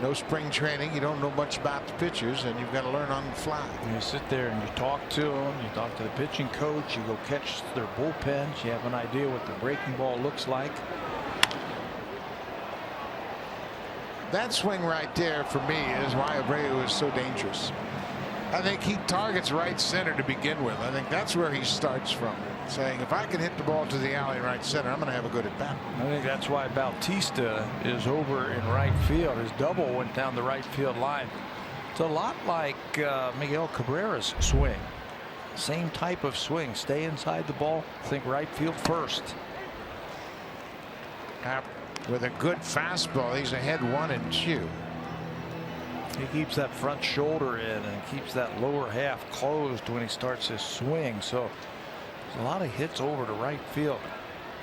No spring training. You don't know much about the pitchers, and you've got to learn on the fly. You sit there and you talk to them. You talk to the pitching coach. You go catch their bullpens. You have an idea what the breaking ball looks like. That swing right there for me is why Abreu is so dangerous. I think he targets right center to begin with. I think that's where he starts from, saying if I can hit the ball to the alley in right center, I'm going to have a good at bat. I think that's why Bautista is over in right field. His double went down the right field line. It's a lot like Miguel Cabrera's swing. Same type of swing. Stay inside the ball. Think right field first. Happ with a good fastball. He's ahead 1-2. He keeps that front shoulder in and keeps that lower half closed when he starts his swing. So there's a lot of hits over to right field.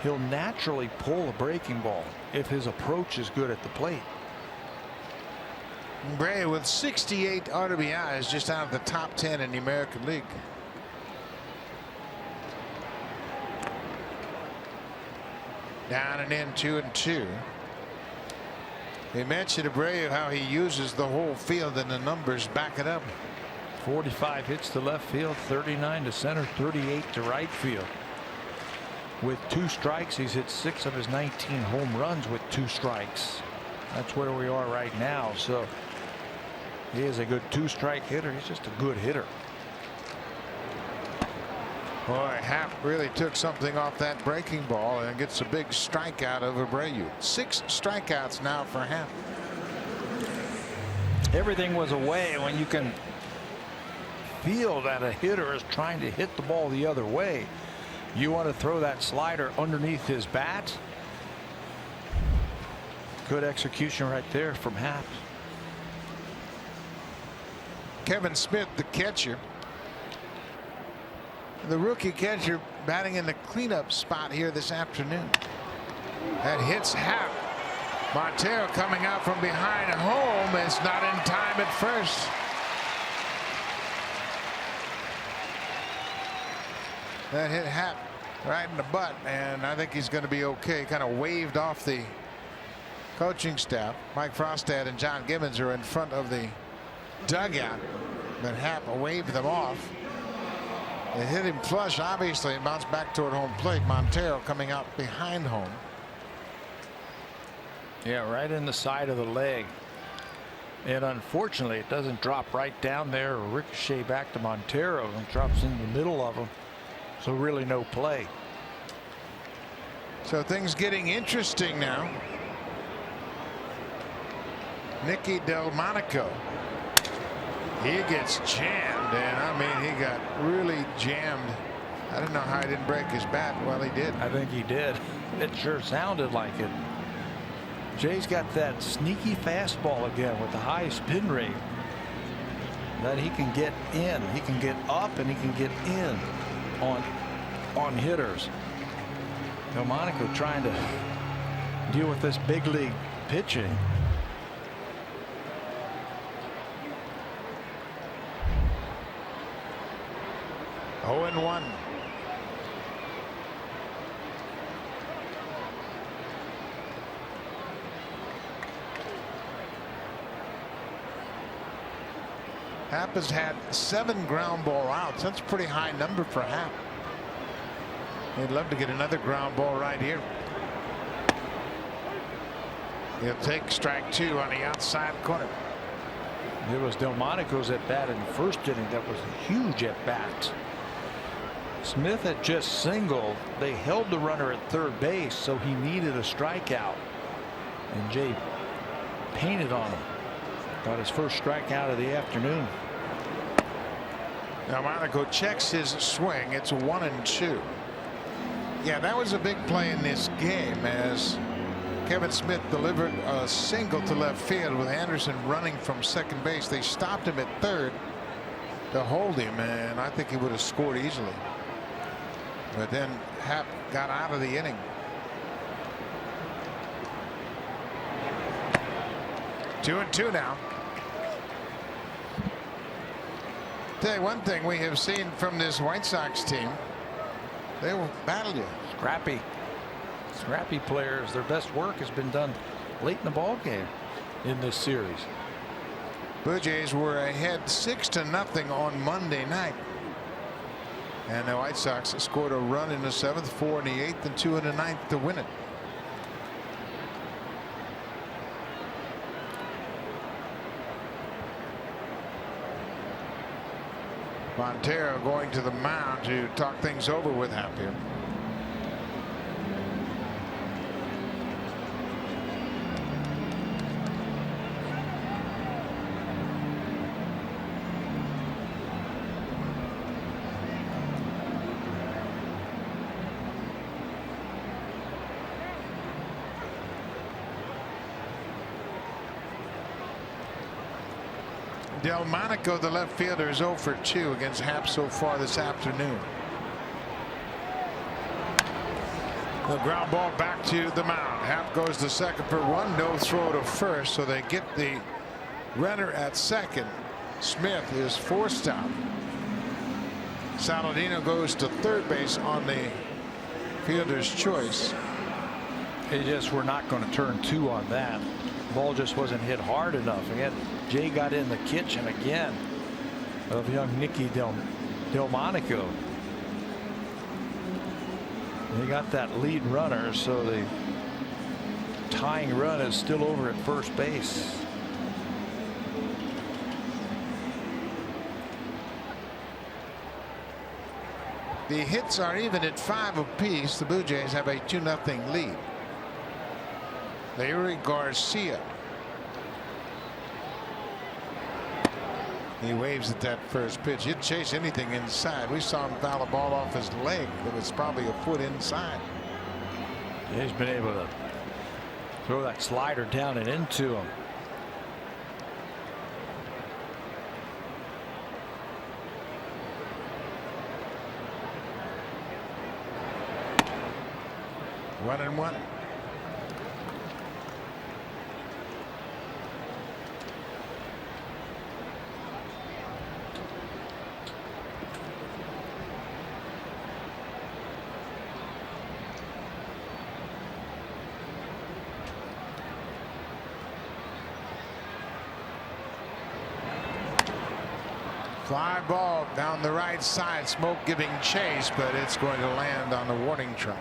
He'll naturally pull a breaking ball if his approach is good at the plate. Abreu with 68 RBIs, just out of the top 10 in the American League. Down and in 2-2. They mentioned Abreu, how he uses the whole field, and the numbers back it up. 45 hits to left field, 39 to center, 38 to right field. With 2 strikes, he's hit 6 of his 19 home runs with 2 strikes. That's where we are right now. So he is a good 2-strike hitter. He's just a good hitter. Boy, Happ really took something off that breaking ball and gets a big strikeout of Abreu. 6 strikeouts now for Happ. Everything was away when you can feel that a hitter is trying to hit the ball the other way. You want to throw that slider underneath his bat. Good execution right there from Happ. Kevin Smith, the catcher. The rookie catcher batting in the cleanup spot here this afternoon. That hits Happ. Montero coming out from behind home is not in time at first. That hit Happ right in the butt, and I think he's going to be okay. Kind of waved off the coaching staff. Mike Frostad and John Gibbons are in front of the dugout, but Happ waved them off. It hit him flush, obviously, and bounced back toward home plate. Montero coming out behind home. Yeah, right in the side of the leg. And unfortunately, it doesn't drop right down there or ricochet back to Montero, and drops in the middle of them. So really no play. So things getting interesting now. Nicky Delmonico. He gets jammed, and I mean, he got really jammed. I don't know how he didn't break his bat. Well, he did. I think he did. It sure sounded like it. Jay's got that sneaky fastball again with the high spin rate that he can get in. He can get up and he can get in on hitters. Delmonico trying to deal with this big league pitching. Oh, and 1. Happ has had 7 ground ball outs. That's a pretty high number for Happ. He'd love to get another ground ball right here. He'll take strike 2 on the outside corner. It was Delmonico's at bat in the first inning. That was a huge at bat. Smith had just singled. They held the runner at third base, so he needed a strikeout. And Jay painted on him. Got his first strikeout of the afternoon. Delmonico checks his swing. It's 1-2. Yeah, that was a big play in this game as Kevin Smith delivered a single to left field with Anderson running from second base. They stopped him at third to hold him, and I think he would have scored easily. But then Happ got out of the inning. Two and 2 now. Tell you one thing we have seen from this White Sox team, they will battle you. Scrappy players. Their best work has been done late in the ball game in this series. Blue Jays were ahead 6-0 on Monday night, and the White Sox scored a run in the 7th, 4 in the 8th, and 2 in the 9th to win it. Montero going to the mound to talk things over with Happ here. Delmonico, the left fielder, is 0 for 2 against Happ so far this afternoon. The ground ball back to the mound. Happ goes to second for 1. No throw to first, so they get the runner at second. Smith is forced out. Saladino goes to third base on the fielder's choice. They just were not going to turn 2 on that. Ball just wasn't hit hard enough. Again, Jay got in the kitchen again of young Nicky Delmonico. They got that lead runner, so the tying run is still over at first base. The hits are even at 5 apiece. The Blue Jays have a 2-0 lead. Larry Garcia. He waves at that first pitch. He'd chase anything inside. We saw him foul a ball off his leg that was probably a foot inside. He's been able to throw that slider down and into him. One and 1. Fly ball down the right side. Smoak giving chase, but it's going to land on the warning track.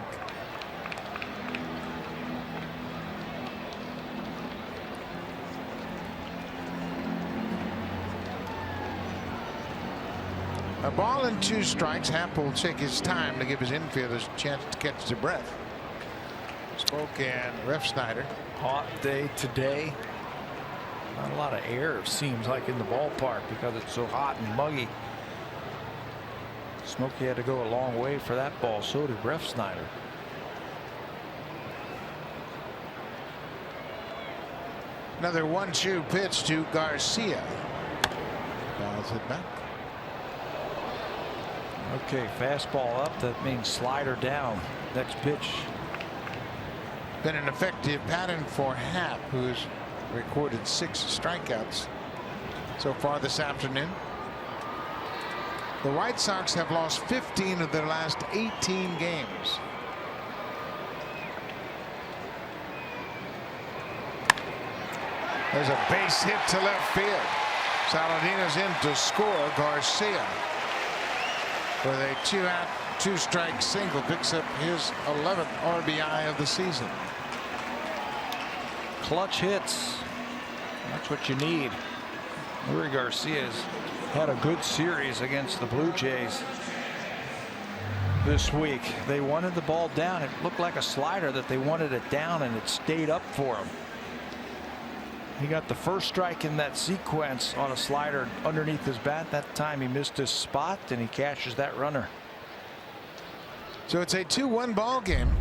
A ball and 2 strikes. Happ will take his time to give his infielders a chance to catch their breath. Smoak and Refsnyder. Hot day today. Not a lot of air, it seems like, in the ballpark because it's so hot and muggy. Smokey had to go a long way for that ball. So did Refsnyder. Another 1-2 pitch to Garcia. Fouls it back. Okay, fastball up. That means slider down. Next pitch. Been an effective pattern for Happ, who's recorded 6 strikeouts so far this afternoon. The White Sox have lost 15 of their last 18 games. There's a base hit to left field. Saladino's in to score. Garcia with a 2-out, 2-strike single picks up his 11th RBI of the season. Clutch hits. That's what you need. Luis Garcia's had a good series against the Blue Jays this week. They wanted the ball down. It looked like a slider that they wanted it down, and it stayed up for him. He got the first strike in that sequence on a slider underneath his bat. That time he missed his spot, and he cashes that runner. So it's a 2-1 ball game.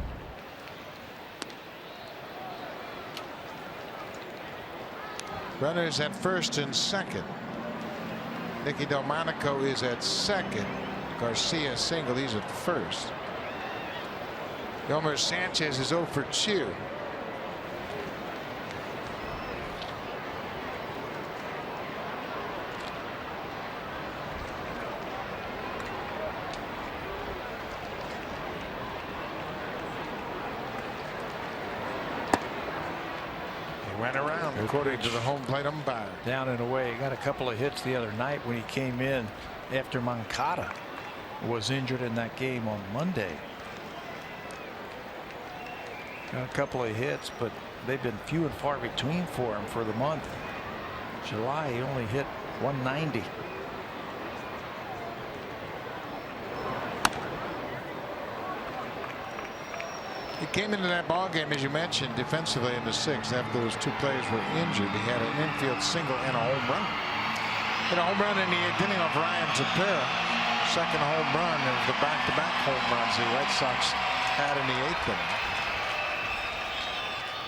Runners at first and second. Nicky Delmonico is at second. Garcia single. He's at first. Yolmer Sanchez is 0 for 2. Went around according to the home plate umpire. Down and away. He got a couple of hits the other night when he came in after Moncada was injured in that game on Monday. Got a couple of hits, but they've been few and far between for him for the month. July he only hit 190. He came into that ball game, as you mentioned, defensively in the 6th after those 2 players were injured. He had an infield single and a home run. Hit a home run in the 8th inning off Ryan Tepera. Second home run of the back-to-back home runs the Red Sox had in the 8th inning.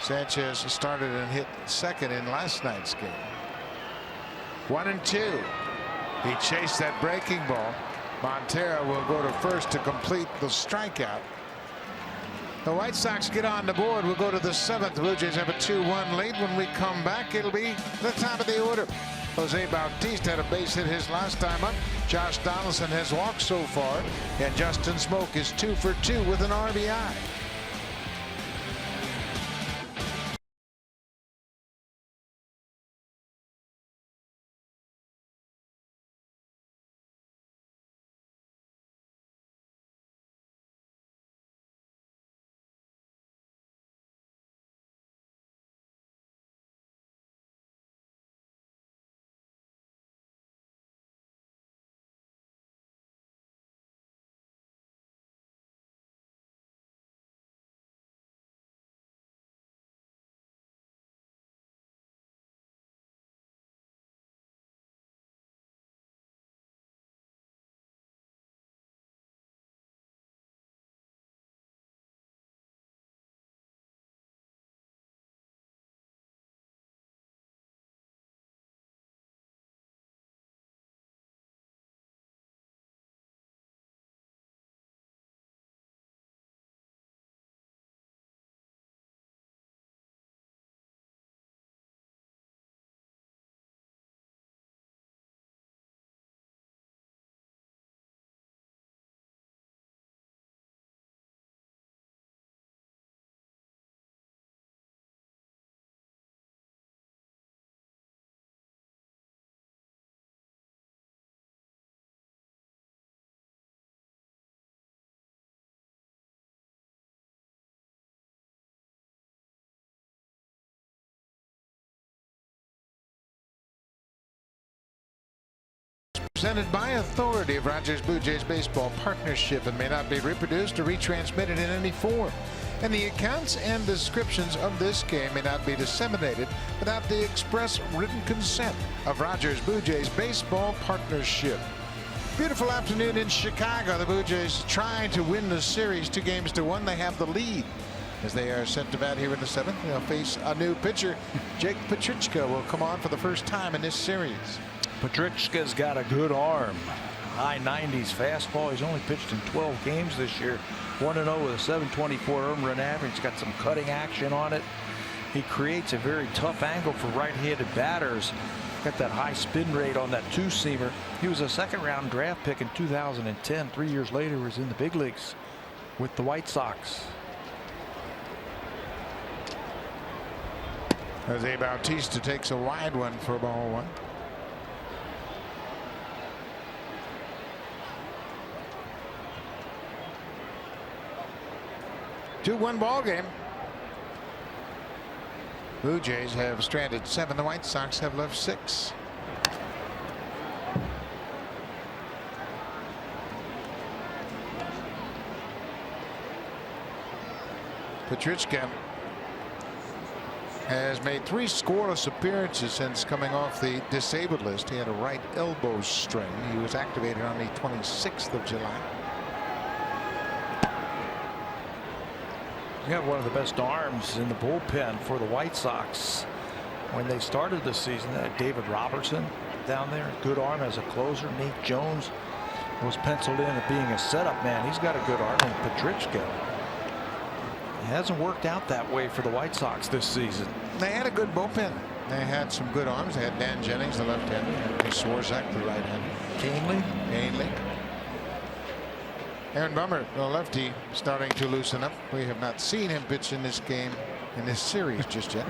Sanchez started and hit second in last night's game. 1-2. He chased that breaking ball. Montero will go to first to complete the strikeout. The White Sox get on the board. We'll go to the 7th. Blue Jays have a 2-1 lead. When we come back, it'll be the top of the order. Jose Bautista had a base hit his last time up. Josh Donaldson has walked so far, and Justin Smoak is 2 for 2 with an RBI. presented by authority of Rogers Blue Jays Baseball Partnership and may not be reproduced or retransmitted in any form. And the accounts and descriptions of this game may not be disseminated without the express written consent of Rogers Blue Jays Baseball Partnership. Beautiful afternoon in Chicago. The Blue Jays trying to win the series 2-1. They have the lead as they are set to bat here in the 7th. They'll face a new pitcher. Jake Petrichka will come on for the first time in this series. Petrichka's got a good arm. High 90s fastball. He's only pitched in 12 games this year. 1-0 with a 724 earned run average. He's got some cutting action on it. He creates a very tough angle for right-handed batters. Got that high spin rate on that two-seamer. He was a second-round draft pick in 2010. 3 years later, he was in the big leagues with the White Sox. Jose Bautista takes a wide one for ball 1. Two-one ball game. Blue Jays have stranded 7. The White Sox have left 6. Petrichka has made 3 scoreless appearances since coming off the disabled list. He had a right elbow strain. He was activated on the 26th of July. You got one of the best arms in the bullpen for the White Sox. When they started the season, they had David Robertson down there. Good arm as a closer. Nate Jones was penciled in as being a setup man. He's got a good arm. And Petrichka, it hasn't worked out that way for the White Sox this season. They had a good bullpen. They had some good arms. They had Dan Jennings, the left-hander, and Swarzak, the right-hander. Canely. Aaron Bummer, the lefty, starting to loosen up. We have not seen him pitch in this game, in this series just yet.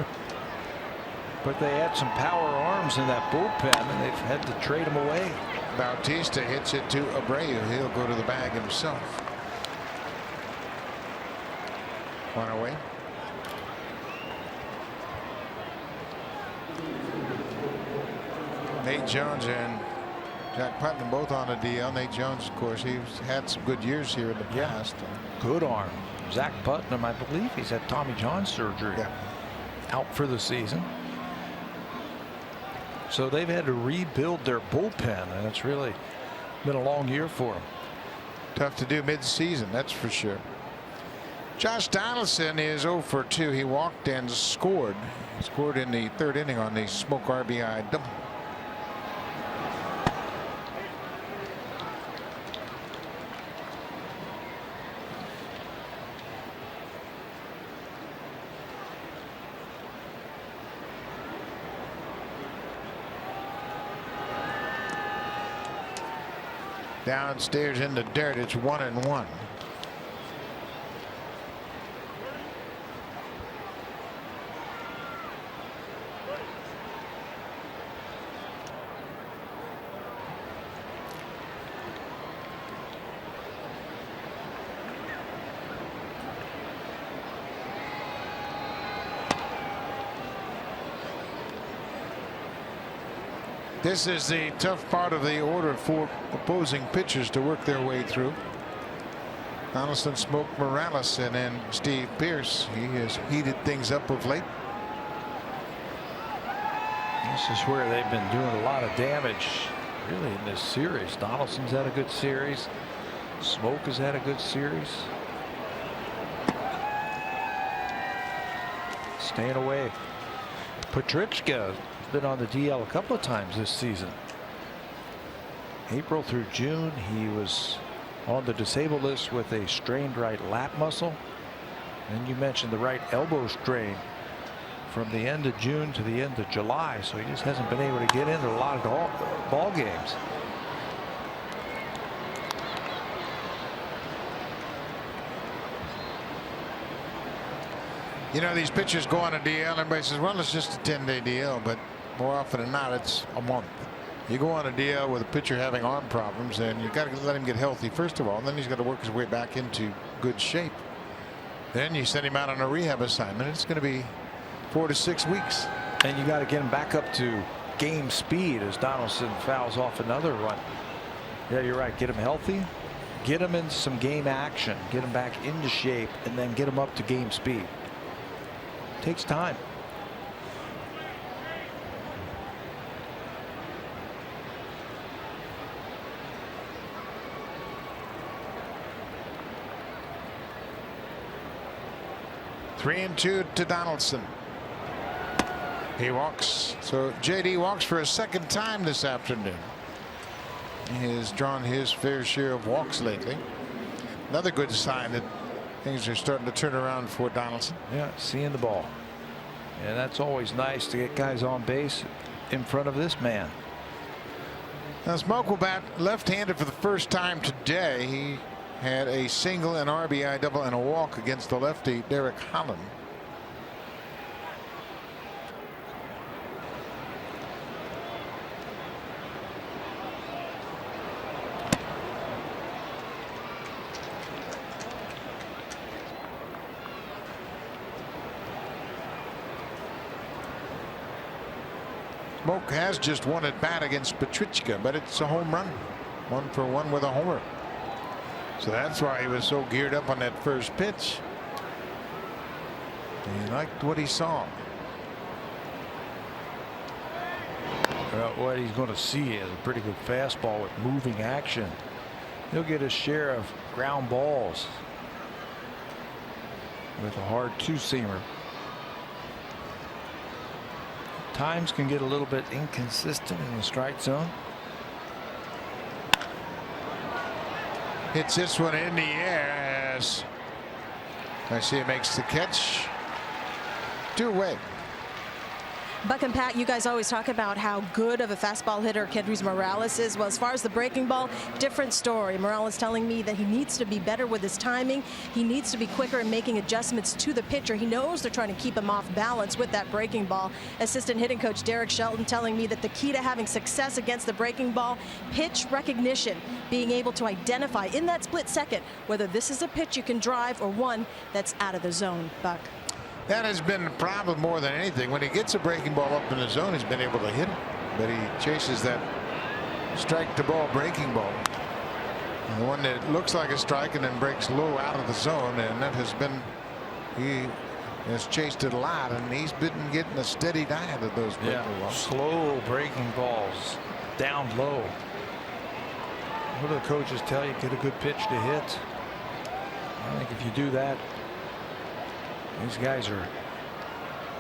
But they had some power arms in that bullpen, and they've had to trade them away. Bautista hits it to Abreu. He'll go to the bag himself. One away. Nate Jones and Jack Putnam both on a DL. Nate Jones, of course, he's had some good years here in the past. Good arm. Zach Putnam, I believe he's had Tommy John surgery. Out for the season. So they've had to rebuild their bullpen, and it's really been a long year for them. Tough to do mid-season, that's for sure. Josh Donaldson is 0 for 2. He walked and scored. Scored in the 3rd inning on the Smoak RBI double. Downstairs in the dirt, it's 1-1. This is the tough part of the order for opposing pitchers to work their way through. Donaldson, Smoak, Morales, and then Steve Pearce. He has heated things up of late. This is where they've been doing a lot of damage, really, in this series. Donaldson's had a good series. Smoak has had a good series. Staying away. Petrichka been on the DL a couple of times this season. April through June, he was on the disabled list with a strained right lat muscle. And you mentioned the right elbow strain from the end of June to the end of July, so he just hasn't been able to get into a lot of ball games. You know, these pitchers go on a DL, everybody says, well, it's just a 10-day DL, but more often than not, it's a month. You go on a DL with a pitcher having arm problems, and you got to let him get healthy first of all, and then he's got to work his way back into good shape. Then you send him out on a rehab assignment. It's going to be 4 to 6 weeks. And you got to get him back up to game speed as Donaldson fouls off another run. Yeah, you're right. Get him healthy, get him in some game action, get him back into shape, and then get him up to game speed. Takes time. Three and two to Donaldson. He walks. So JD walks for a second time this afternoon. He has drawn his fair share of walks lately. Another good sign that things are starting to turn around for Donaldson. Yeah, seeing the ball. And that's always nice to get guys on base in front of this man. Now Smoak will bat left-handed for the first time today. He had a single, an RBI double, and a walk against the lefty Derek Holland. Smoak has just one at bat against Petrichka, but it's a home run. 1-for-1 with a homer. So that's why he was so geared up on that first pitch. He liked what he saw. Well, what he's going to see is a pretty good fastball with moving action. He'll get his share of ground balls with a hard two-seamer. Times can get a little bit inconsistent in the strike zone. Hits this one in the air as Garcia makes the catch. 2 away. Buck and Pat, you guys always talk about how good of a fastball hitter Kendrys Morales is. Well, as far as the breaking ball, different story. Morales telling me that he needs to be better with his timing. He needs to be quicker in making adjustments to the pitcher. He knows they're trying to keep him off balance with that breaking ball. Assistant hitting coach Derek Shelton telling me that the key to having success against the breaking ball, pitch recognition, being able to identify in that split second whether this is a pitch you can drive or one that's out of the zone. Buck. That has been the problem more than anything. When he gets a breaking ball up in the zone, he's been able to hit it, but he chases that strike to ball breaking ball, and the one that looks like a strike and then breaks low out of the zone, and that has been, he has chased it a lot, and he's been getting a steady diet of those breaking balls. Slow breaking balls down low. What do the coaches tell you? Get a good pitch to hit. I think if you do that, these guys are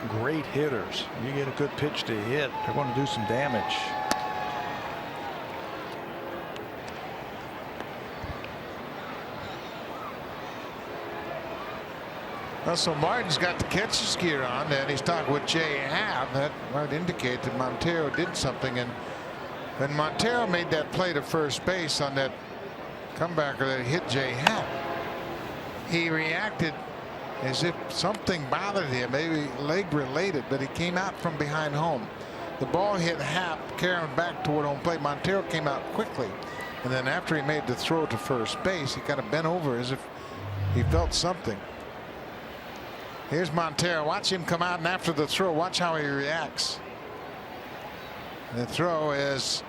great hitters. You get a good pitch to hit, they're going to do some damage. So Martin's got the catcher's gear on, and he's talking with Jay Happ. That might indicate that Montero did something. And when Montero made that play to first base on that comebacker that hit Jay Happ, he reacted as if something bothered him, maybe leg related, but he came out from behind home. The ball hit Happ, carrying him back toward home plate. Montero came out quickly, and then after he made the throw to first base, he kind of bent over as if he felt something. Here's Montero. Watch him come out, and after the throw, watch how he reacts. The throw is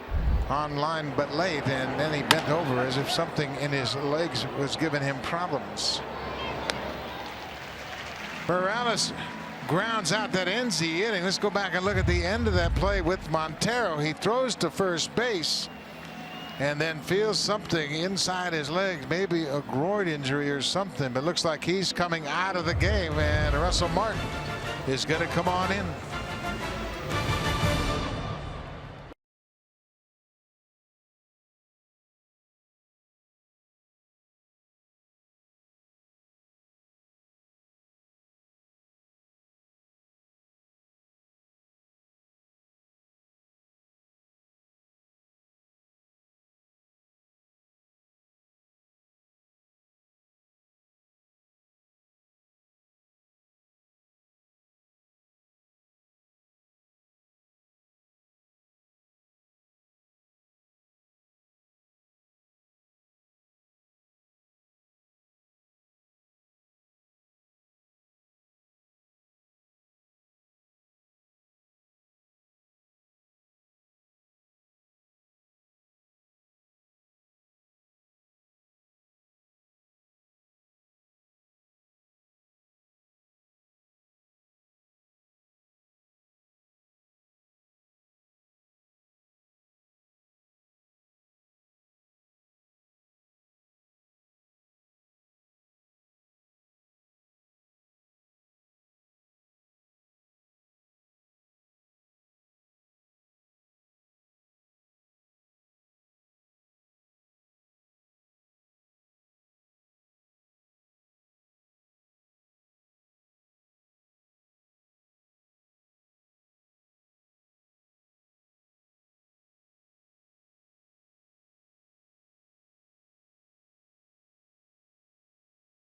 on line but late, and then he bent over as if something in his legs was giving him problems. Morales grounds out, that ends the inning. Let's go back and look at the end of that play with Montero. He throws to first base and then feels something inside his legs, maybe a groin injury or something, but looks like he's coming out of the game, and Russell Martin is going to come on in.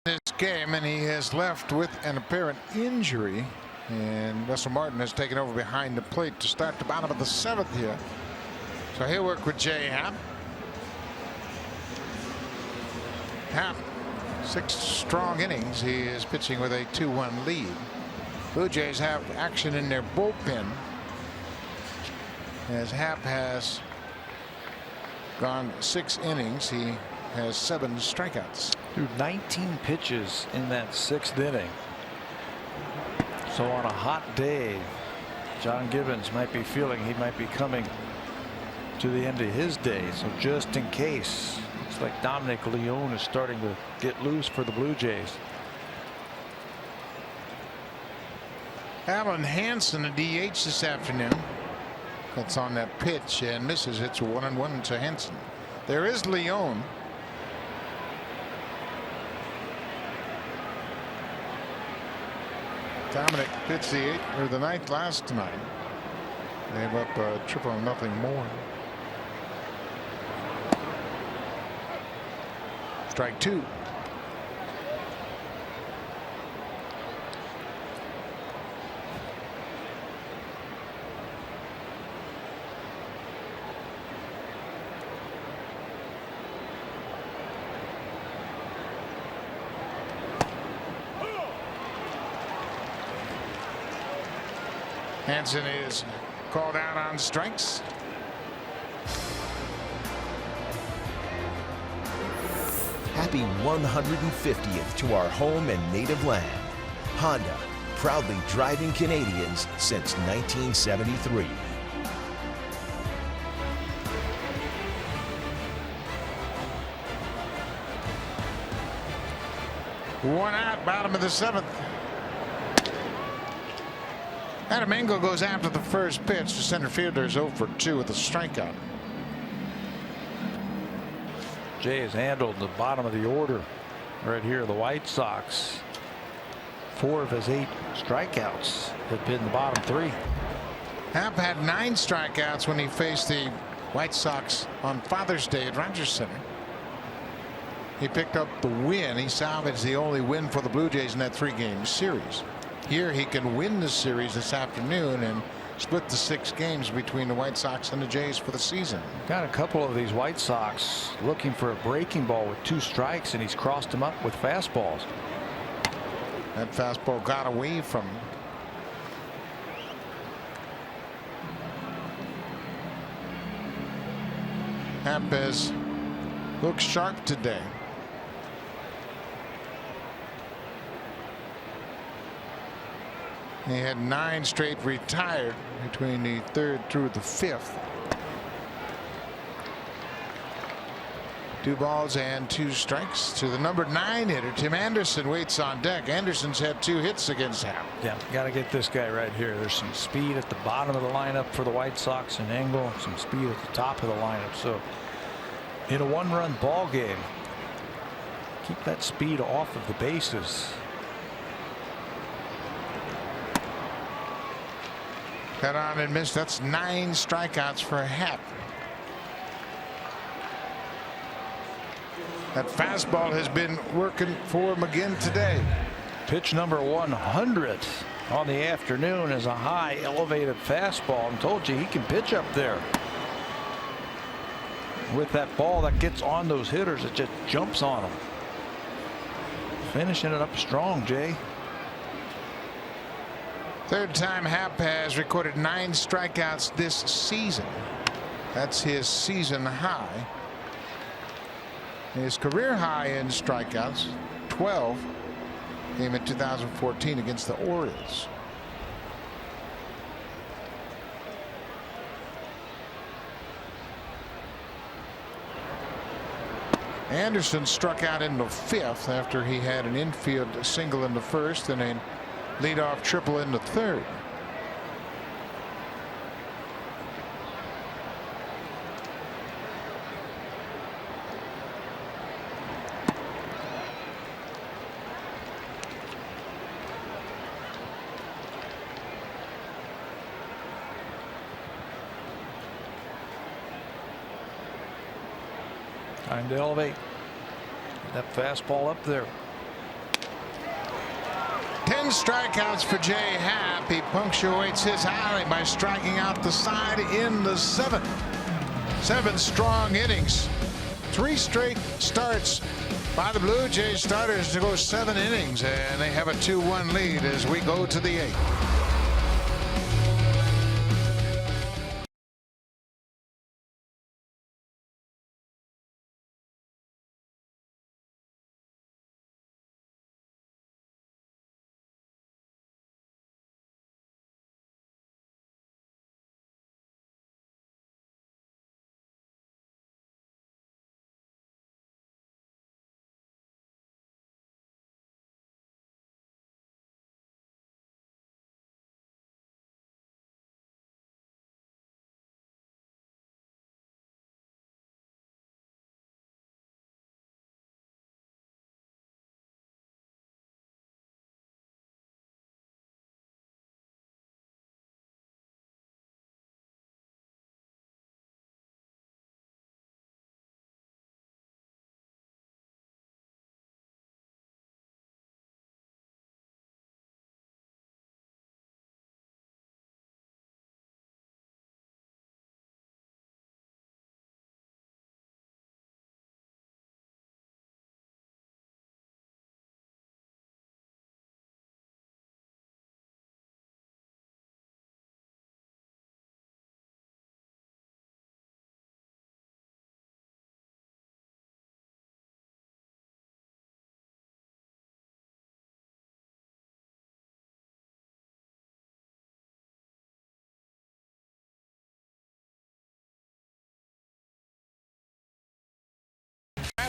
this game, and he is left with an apparent injury. And Russell Martin has taken over behind the plate to start the bottom of the 7th here. So he'll work with Jay Happ. Happ, 6 strong innings. He is pitching with a 2-1 lead. Blue Jays have action in their bullpen, as Happ has gone 6 innings. He has 7 strikeouts. Threw 19 pitches in that 6th inning. So on a hot day, John Gibbons might be feeling he might be coming to the end of his day. So just in case, it's like Dominic Leone is starting to get loose for the Blue Jays. Alan Hansen, a DH this afternoon. That's on that pitch and misses. It's a 1-1 to Hansen. There is Leone. Dominic pitched the 8th or the 9th last night. They have up 0-0 more. Strike 2. Hansen is called out on strikes. Happy 150th to our home and native land. Honda, proudly driving Canadians since 1973. One out, bottom of the 7th. Adam Engel goes after the first pitch. The center fielder is 0 for 2 with a strikeout. Jay has handled the bottom of the order right here. The White Sox, 4 of his 8 strikeouts have been the bottom 3. Happ had 9 strikeouts when he faced the White Sox on Father's Day at Rogers Center. He picked up the win. He salvaged the only win for the Blue Jays in that 3-game series. Here he can win the series this afternoon and split the 6 games between the White Sox and the Jays for the season. Got a couple of these White Sox looking for a breaking ball with 2 strikes, and he's crossed them up with fastballs. That fastball got away from him. Happ has looked sharp today. He had 9 straight retired between the 3rd through the 5th. 2 balls and 2 strikes to the number 9 hitter. Tim Anderson waits on deck. Anderson's had 2 hits against Happ. Yeah, got to get this guy right here. There's some speed at the bottom of the lineup for the White Sox and Engel, some speed at the top of the lineup. So in a 1-run ball game, keep that speed off of the bases. Got on and missed. That's 9 strikeouts for Happ. That fastball has been working for him again today. Pitch number 100 on the afternoon is a high elevated fastball. I told you he can pitch up there. With that ball that gets on those hitters, it just jumps on them. Finishing it up strong, Jay. 3rd time Happ has recorded 9 strikeouts this season. That's his season high. His career high in strikeouts, 12, came in 2014 against the Orioles. Anderson struck out in the 5th after he had an infield single in the 1st and a leadoff triple in the 3rd. Time to elevate that fastball up there. 7 strikeouts for Jay Happ. He punctuates his outing by striking out the side in the 7th. 7 strong innings. 3 straight starts by the Blue Jays starters to go 7 innings, and they have a 2-1 lead as we go to the 8th.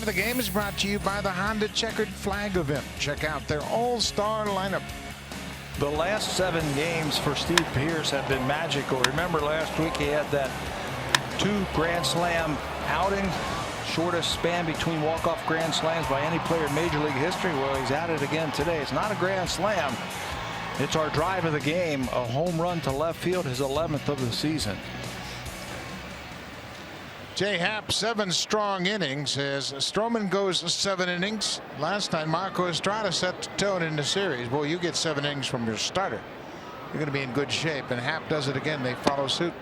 The game is brought to you by the Honda Checkered Flag event. Check out their all-star lineup. The last 7 games for Steve Pearce have been magical. Remember last week he had that 2 grand slam outing, shortest span between walk-off grand slams by any player in Major League history. Well, he's at it again today. It's not a grand slam. It's our drive of the game, a home run to left field, his 11th of the season. Jay Happ, 7 strong innings as Stroman goes 7 innings. Last time Marco Estrada set the tone in the series. Boy, you get 7 innings from your starter, you're going to be in good shape, and Happ does it again. They follow suit.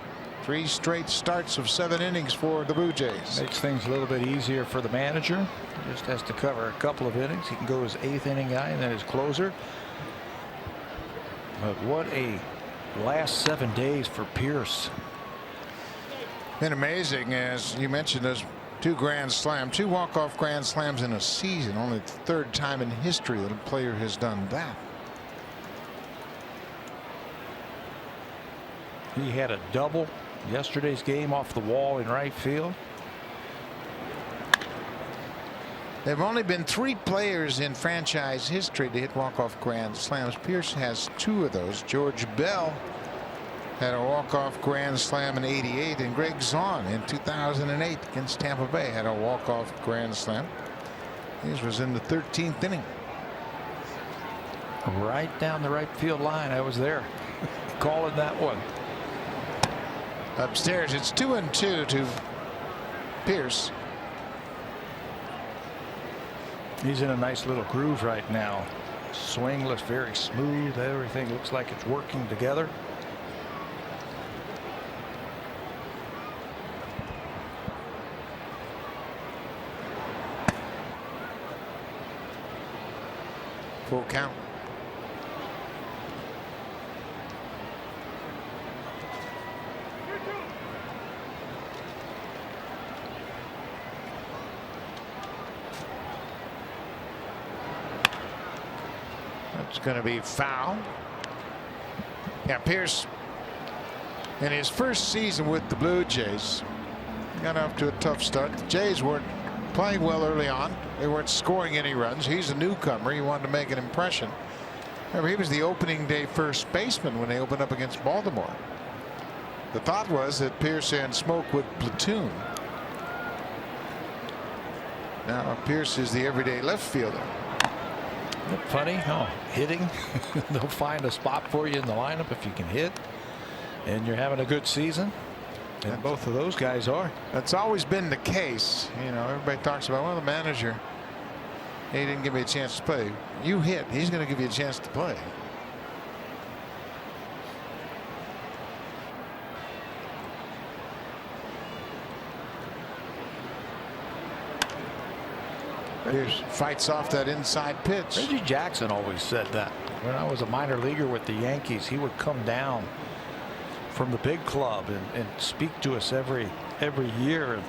3 straight starts of 7 innings for the Blue Jays. Makes things a little bit easier for the manager. He just has to cover a couple of innings. He can go his 8th inning guy and then his closer. But what a last 7 days for Pearce. Been amazing, as you mentioned, those 2 grand slams, 2 walk-off grand slams in a season. Only the 3rd time in history that a player has done that. He had a double yesterday's game off the wall in right field. There have only been 3 players in franchise history to hit walk-off grand slams. Pearce has 2 of those. George Bell had a walk-off grand slam in '88, and Greg Zahn in 2008 against Tampa Bay had a walk-off grand slam. His was in the 13th inning. Right down the right field line. I was there calling that one. Upstairs, it's 2-2 to Pearce. He's in a nice little groove right now. Swing looks very smooth. Everything looks like it's working together. Full count. That's going to be foul. Yeah, Pearce, in his first season with the Blue Jays, got off to a tough start. The Jays weren't playing well early on. They weren't scoring any runs. He's a newcomer. He wanted to make an impression. Remember, he was the opening day first baseman when they opened up against Baltimore. The thought was that Pearce and Smoak would platoon. Now Pearce is the everyday left fielder. Isn't it funny how hitting they'll find a spot for you in the lineup if you can hit and you're having a good season. And both of those guys are. That's always been the case. You know, everybody talks about, well, the manager, he didn't give me a chance to play. You hit, he's going to give you a chance to play. Pierce fights off that inside pitch. Reggie Jackson always said that. When I was a minor leaguer with the Yankees, he would come down from the big club and speak to us every year. And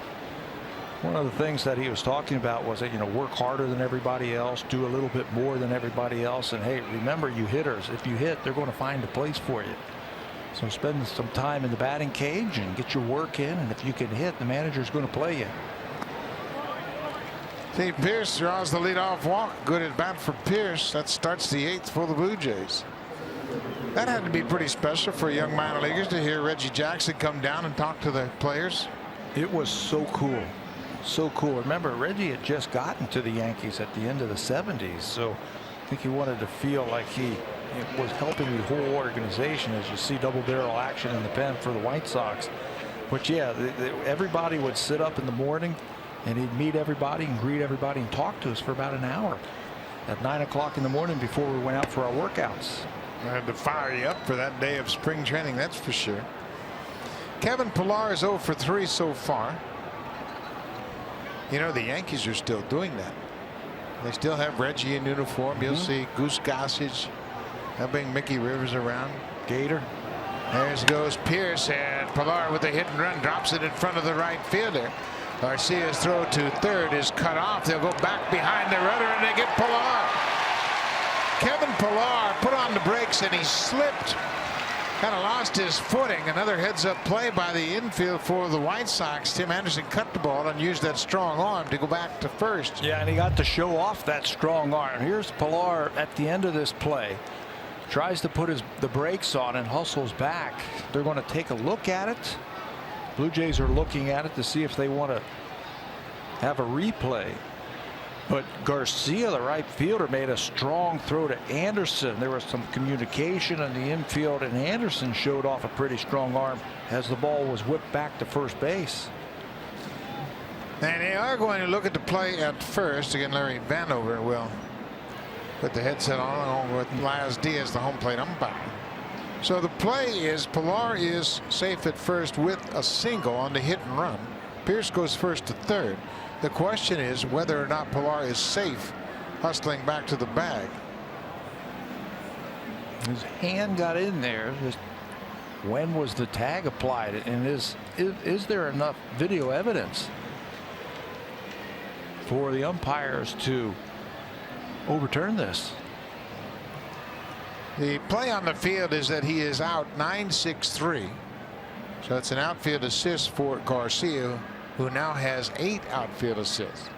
one of the things that he was talking about was that, work harder than everybody else, do a little bit more than everybody else. And hey, remember, you hitters, if you hit, they're going to find a place for you. So spend some time in the batting cage and get your work in. And if you can hit, the manager's going to play you. Steve Pierce draws the leadoff walk. Good at bat for Pierce. That starts the 8th for the Blue Jays. That had to be pretty special for young minor leaguers to hear Reggie Jackson come down and talk to the players. It was so cool. So cool. Remember, Reggie had just gotten to the Yankees at the end of the 70s. So I think he wanted to feel like he was helping the whole organization as you see double barrel action in the pen for the White Sox. But yeah, everybody would sit up in the morning and he'd meet everybody and greet everybody and talk to us for about an hour at 9 o'clock in the morning before we went out for our workouts. I had to fire you up for that day of spring training, that's for sure. Kevin Pilar is 0 for 3 so far. The Yankees are still doing that. They still have Reggie in uniform. You'll see Goose Gossage helping Mickey Rivers around. Gator. There goes Pierce, and Pilar with a hit and run drops it in front of the right fielder. Garcia's throw to third is cut off. They'll go back behind the runner and they get Pilar. Kevin Pilar put on the brakes and he slipped. Kind of lost his footing. Another heads-up play by the infield for the White Sox. Tim Anderson cut the ball and used that strong arm to go back to first. Yeah, and he got to show off that strong arm. Here's Pilar at the end of this play. Tries to put the brakes on and hustles back. They're going to take a look at it. Blue Jays are looking at it to see if they want to have a replay. But Garcia, the right fielder, made a strong throw to Anderson. There was some communication in the infield, and Anderson showed off a pretty strong arm as the ball was whipped back to first base. And they are going to look at the play at first. Again, Larry Vanover will put the headset on along with Laz Diaz, the home plate umpire. So the play is Pilar is safe at first with a single on the hit and run. Pierce goes first to third. The question is whether or not Pilar is safe hustling back to the bag. His hand got in there. Just when was the tag applied? And is there enough video evidence for the umpires to overturn this? The play on the field is that he is out 9-6-3. So it's an outfield assist for Garcia, who now has 8 outfield assists.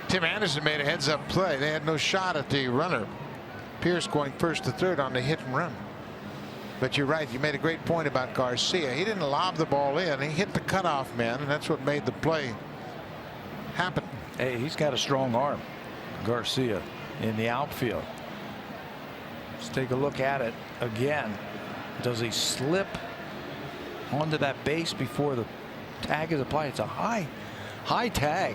Tim Anderson made a heads-up play. They had no shot at the runner. Pierce going first to third on the hit and run. But you're right. You made a great point about Garcia. He didn't lob the ball in. He hit the cutoff man, and that's what made the play happen. Hey, he's got a strong arm, Garcia, in the outfield. Let's take a look at it again. Does he slip onto that base before the tag is applied? It's a high tag.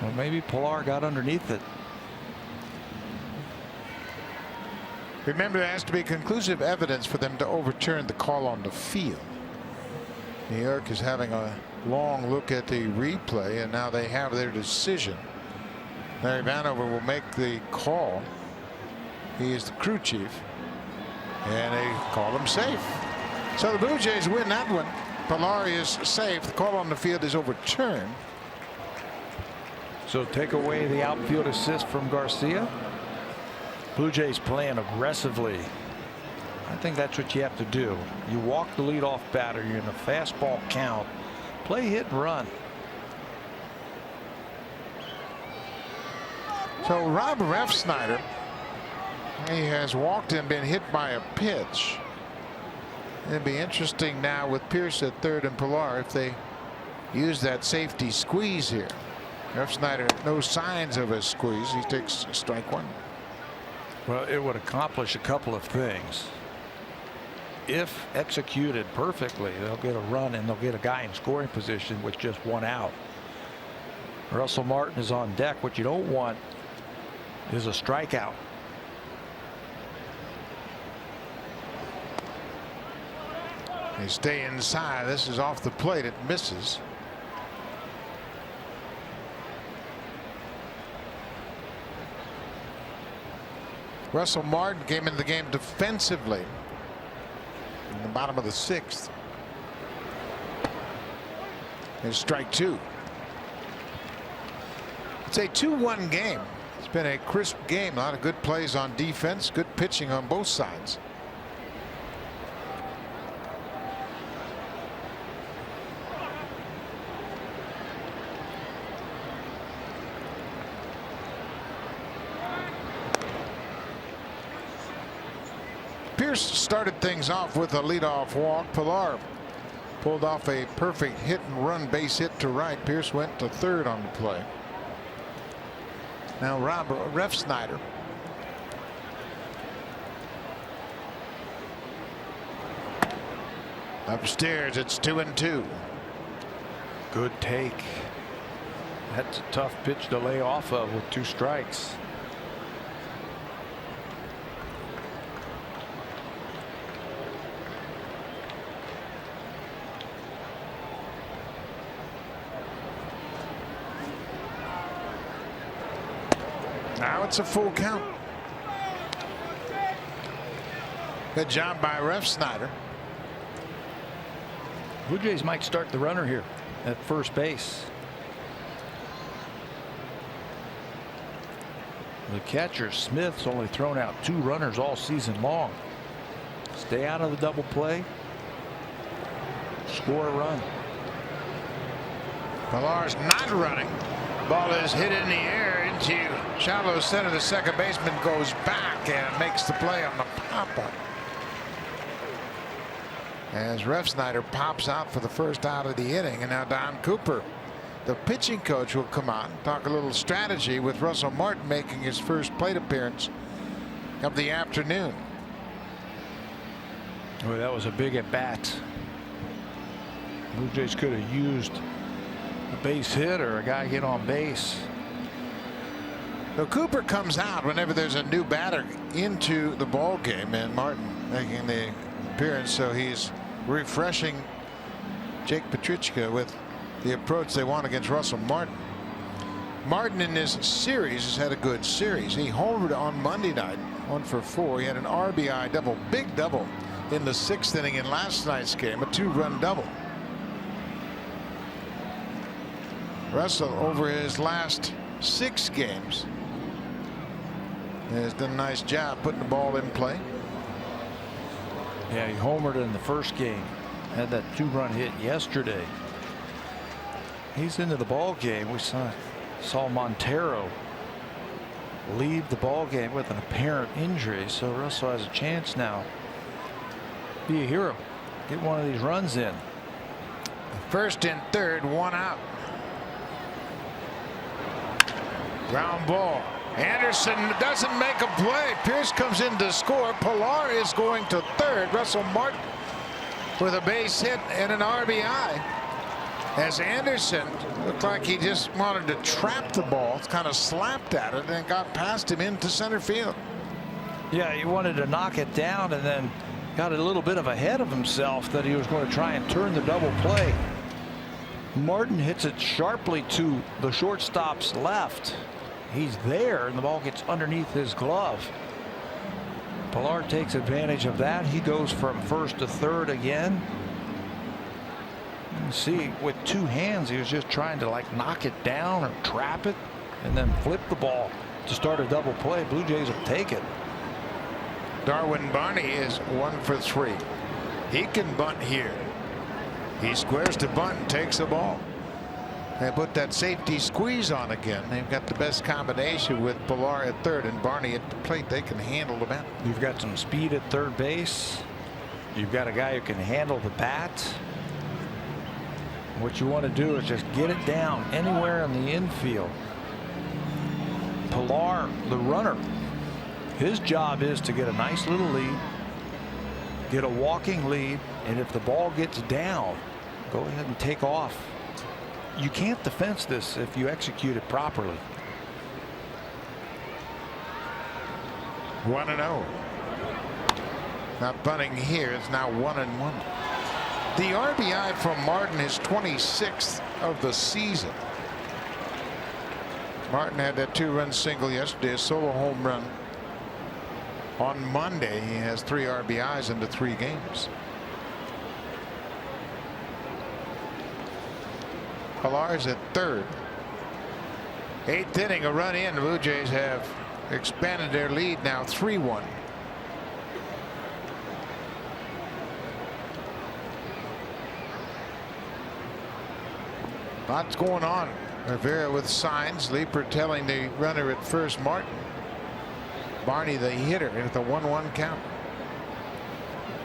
Well, maybe Pilar got underneath it. Remember, there has to be conclusive evidence for them to overturn the call on the field. New York is having a long look at the replay, and now they have their decision. Larry Vanover will make the call. He is the crew chief, and they call him safe. So the Blue Jays win that one. Pilar is safe. The call on the field is overturned. So take away the outfield assist from Garcia. Blue Jays playing aggressively. I think that's what you have to do. You walk the leadoff batter. You're in a fastball count. Play hit and run. So Rob Refsnyder, he has walked and been hit by a pitch. It'd be interesting now with Pierce at third and Pilar if they use that safety squeeze here. Refsnyder, no signs of a squeeze. He takes strike one. Well, it would accomplish a couple of things. If executed perfectly, they'll get a run and they'll get a guy in scoring position with just one out. Russell Martin is on deck. What you don't want is a strikeout. They stay inside. This is off the plate. It misses. Russell Martin came into the game defensively in the bottom of the 6th. Here's strike 2. It's a 2-1 game. It's been a crisp game. A lot of good plays on defense. Good pitching on both sides. Pierce started things off with a leadoff walk. Pilar pulled off a perfect hit and run base hit to right. Pierce went to third on the play. Now Ref Snyder. Upstairs, it's 2-2. Good take. That's a tough pitch to lay off of with 2 strikes. Now it's a full count. Good job by Ref Snyder. Blue Jays might start the runner here at first base. The catcher Smith's only thrown out 2 runners all season long. Stay out of the double play. Score a run. Pilar's not running. Ball is hit in the air into shallow center. The second baseman goes back and makes the play on the pop-up. As Ref Snyder pops out for the first out of the inning, and now Don Cooper, the pitching coach, will come on, talk a little strategy with Russell Martin making his first plate appearance of the afternoon. Well, that was a big at bat. Blue Jays could have used a base hit or a guy get on base. So Cooper comes out whenever there's a new batter into the ball game, and Martin making the appearance, so he's refreshing Jake Petrichka with the approach they want against Russell Martin. Martin in this series has had a good series. He homered on Monday night, 1 for 4. He had an RBI double, big double in the 6th inning in last night's game, a 2-run double. Russell, over his last 6 games, has done a nice job putting the ball in play. Yeah, he homered in the first game. Had that 2-run hit yesterday. He's into the ball game. We saw Montero leave the ball game with an apparent injury, so Russell has a chance now. Be a hero. Get one of these runs in. First and third, 1 out. Ground ball. Anderson doesn't make a play. Pierce comes in to score. Pilar is going to third. Russell Martin with a base hit and an RBI. As Anderson looked like he just wanted to trap the ball, kind of slapped at it and got past him into center field. Yeah, he wanted to knock it down and then got a little bit of ahead of himself that he was going to try and turn the double play. Martin hits it sharply to the shortstop's left. He's there and the ball gets underneath his glove. Pilar takes advantage of that. He goes from first to third again. You see, with 2 hands, he was just trying to like knock it down or trap it and then flip the ball to start a double play. Blue Jays will take it. Darwin Barney is 1 for 3. He can bunt here. He squares to bunt and takes the ball. They put that safety squeeze on again. They've got the best combination with Pilar at third and Barney at the plate. They can handle the bat. You've got some speed at third base. You've got a guy who can handle the bat. What you want to do is just get it down anywhere in the infield. Pilar, the runner, his job is to get a nice little lead, get a walking lead, and if the ball gets down, go ahead and take off. You can't defense this if you execute it properly. 1-0. Not bunting here. It's now 1-1. The RBI from Martin is 26th of the season. Martin had that 2-run single yesterday, a solo home run On Monday, he has 3 RBIs into 3 games. Pilar's at third. 8th inning, a run in. The Blue Jays have expanded their lead now 3-1. Lots going on. Rivera with signs. Leaper telling the runner at first, Martin. Barney, the hitter, at the 1-1 count.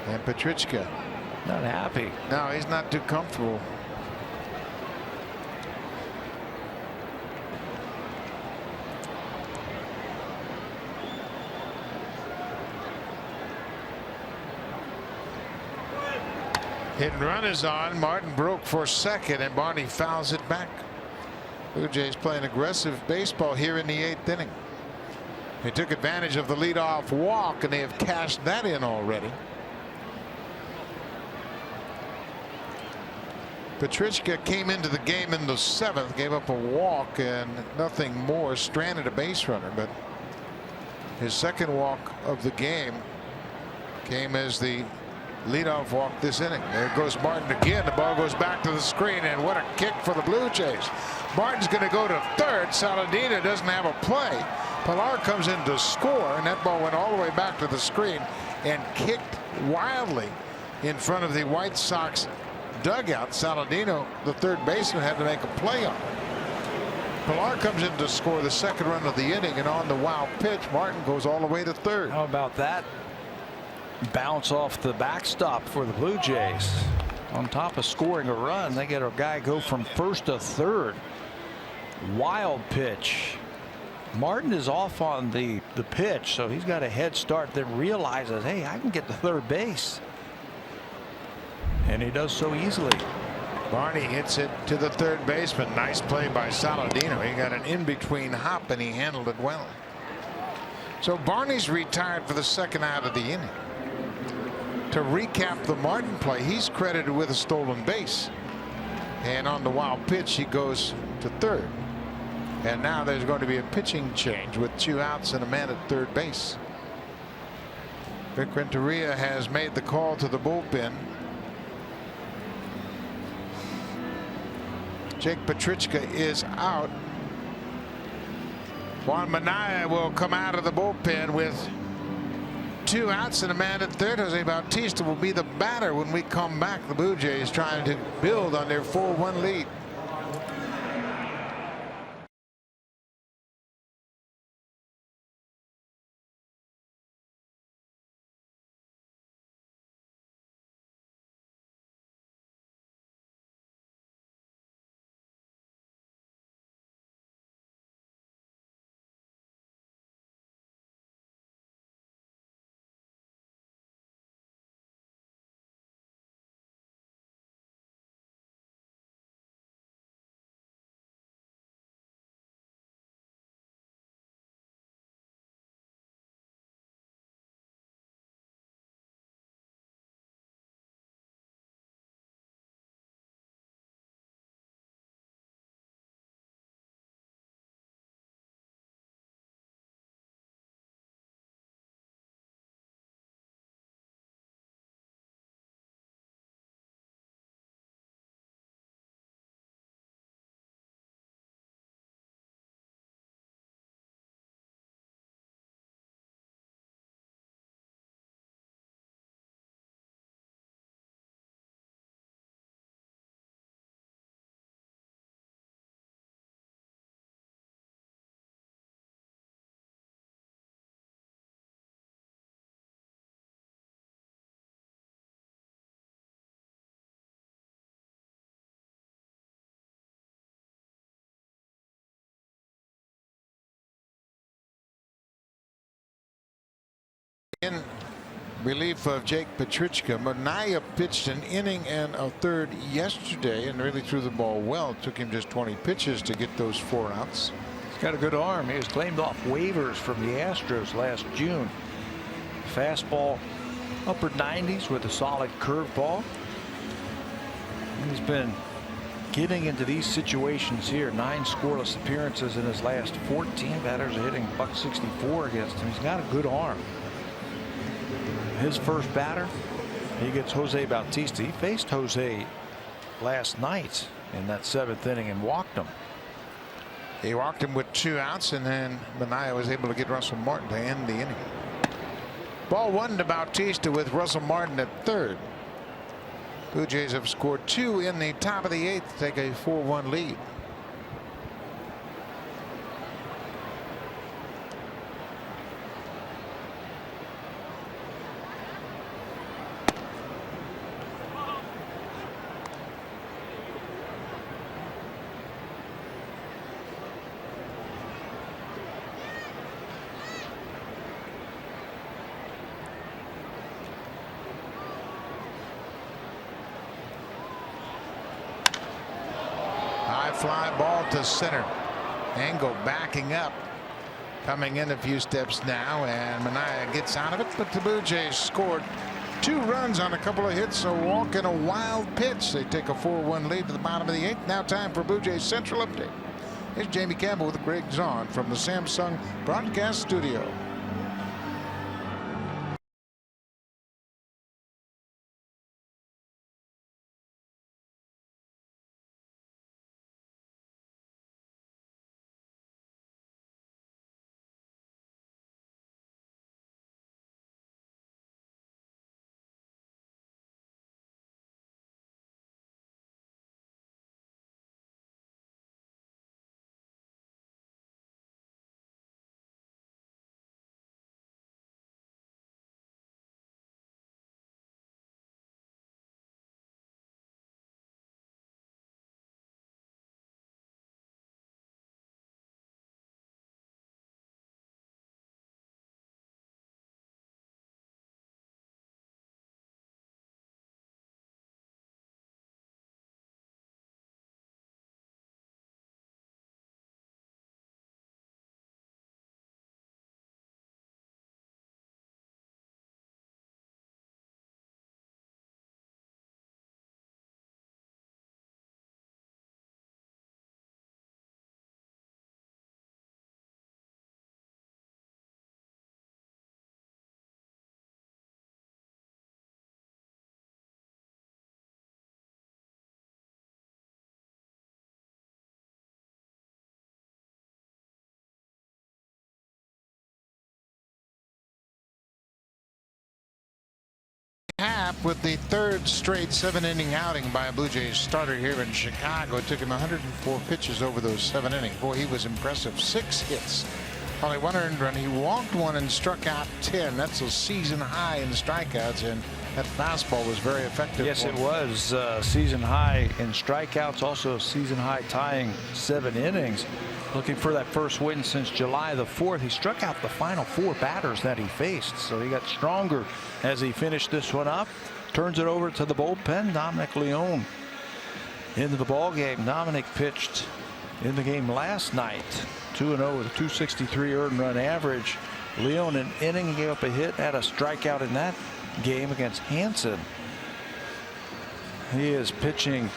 And Petrichka. Not happy. No, he's not too comfortable. Hit and run is on. Martin broke for second, and Barney fouls it back. Blue Jays playing aggressive baseball here in the 8th inning. They took advantage of the leadoff walk, and they have cashed that in already. Petrichka came into the game in the 7th, gave up a walk and nothing more, stranded a base runner, but his second walk of the game came as the leadoff walk this inning. There goes Martin again. The ball goes back to the screen, and what a kick for the Blue Jays. Martin's going to go to third. Saladino doesn't have a play. Pilar comes in to score, and that ball went all the way back to the screen and kicked wildly in front of the White Sox dugout. Saladino, the third baseman, had to make a play on it. Pilar comes in to score the second run of the inning, and on the wild pitch, Martin goes all the way to third. How about that bounce off the backstop for the Blue Jays? On top of scoring a run, they get a guy go from first to third. Wild pitch. Martin is off on the pitch, so he's got a head start, then realizes, hey, I can get to third base. And he does so easily. Barney hits it to the third baseman. Nice play by Saladino. He got an in-between hop, and he handled it well. So Barney's retired for the second out of the inning. To recap the Martin play, he's credited with a stolen base. And on the wild pitch, he goes to third. And now there's going to be a pitching change with 2 outs and a man at third base. Vic Renteria has made the call to the bullpen. Jake Petrichka is out. Juan Minaya will come out of the bullpen with 2 outs and a man at third. Jose Bautista will be the batter when we come back. The Blue Jays trying to build on their 4-1 lead. In relief of Jake Petrichka, Minaya pitched an inning and a third yesterday and really threw the ball well. It took him just 20 pitches to get those 4 outs. He's got a good arm. He was claimed off waivers from the Astros last June. Fastball upper 90s with a solid curveball. He's been getting into these situations here. 9 scoreless appearances in his last 14. Batters are hitting .164 against him. He's got a good arm. his first batter. He gets Jose Bautista. He faced Jose last night in that 7th inning and walked him. He walked him with 2 outs, and then Manaea was able to get Russell Martin to end the inning. Ball 1 to Bautista with Russell Martin at third. Blue Jays have scored 2 in the top of the 8th to take a 4-1 lead. Fly ball to center. Engel backing up, coming in a few steps now, and Manaea gets out of it, but the Blue Jays scored 2 runs on a couple of hits, a walk and a wild pitch. They take a 4-1 lead to the bottom of the 8th. Now time for Blue Jays Central Update. Here's Jamie Campbell with Greg Zahn from the Samsung broadcast studio. Happ with the 3rd straight 7-inning outing by a Blue Jays starter here in Chicago. It took him 104 pitches over those 7 innings. Boy, he was impressive. 6 hits, only 1 earned run. He walked 1 and struck out 10. That's a season high in strikeouts, and that fastball was very effective. Yes, it was season high in strikeouts, also season high tying 7 innings. Looking for that first win since July the 4th. He struck out the final 4 batters that he faced, so he got stronger as he finished this one up. Turns it over to the bullpen. Dominic Leone into the ball game. Dominic pitched in the game last night, 2-0 with a 263 earned run average. Leone an inning, gave up a hit, had a strikeout in that game against Hansen. He is pitching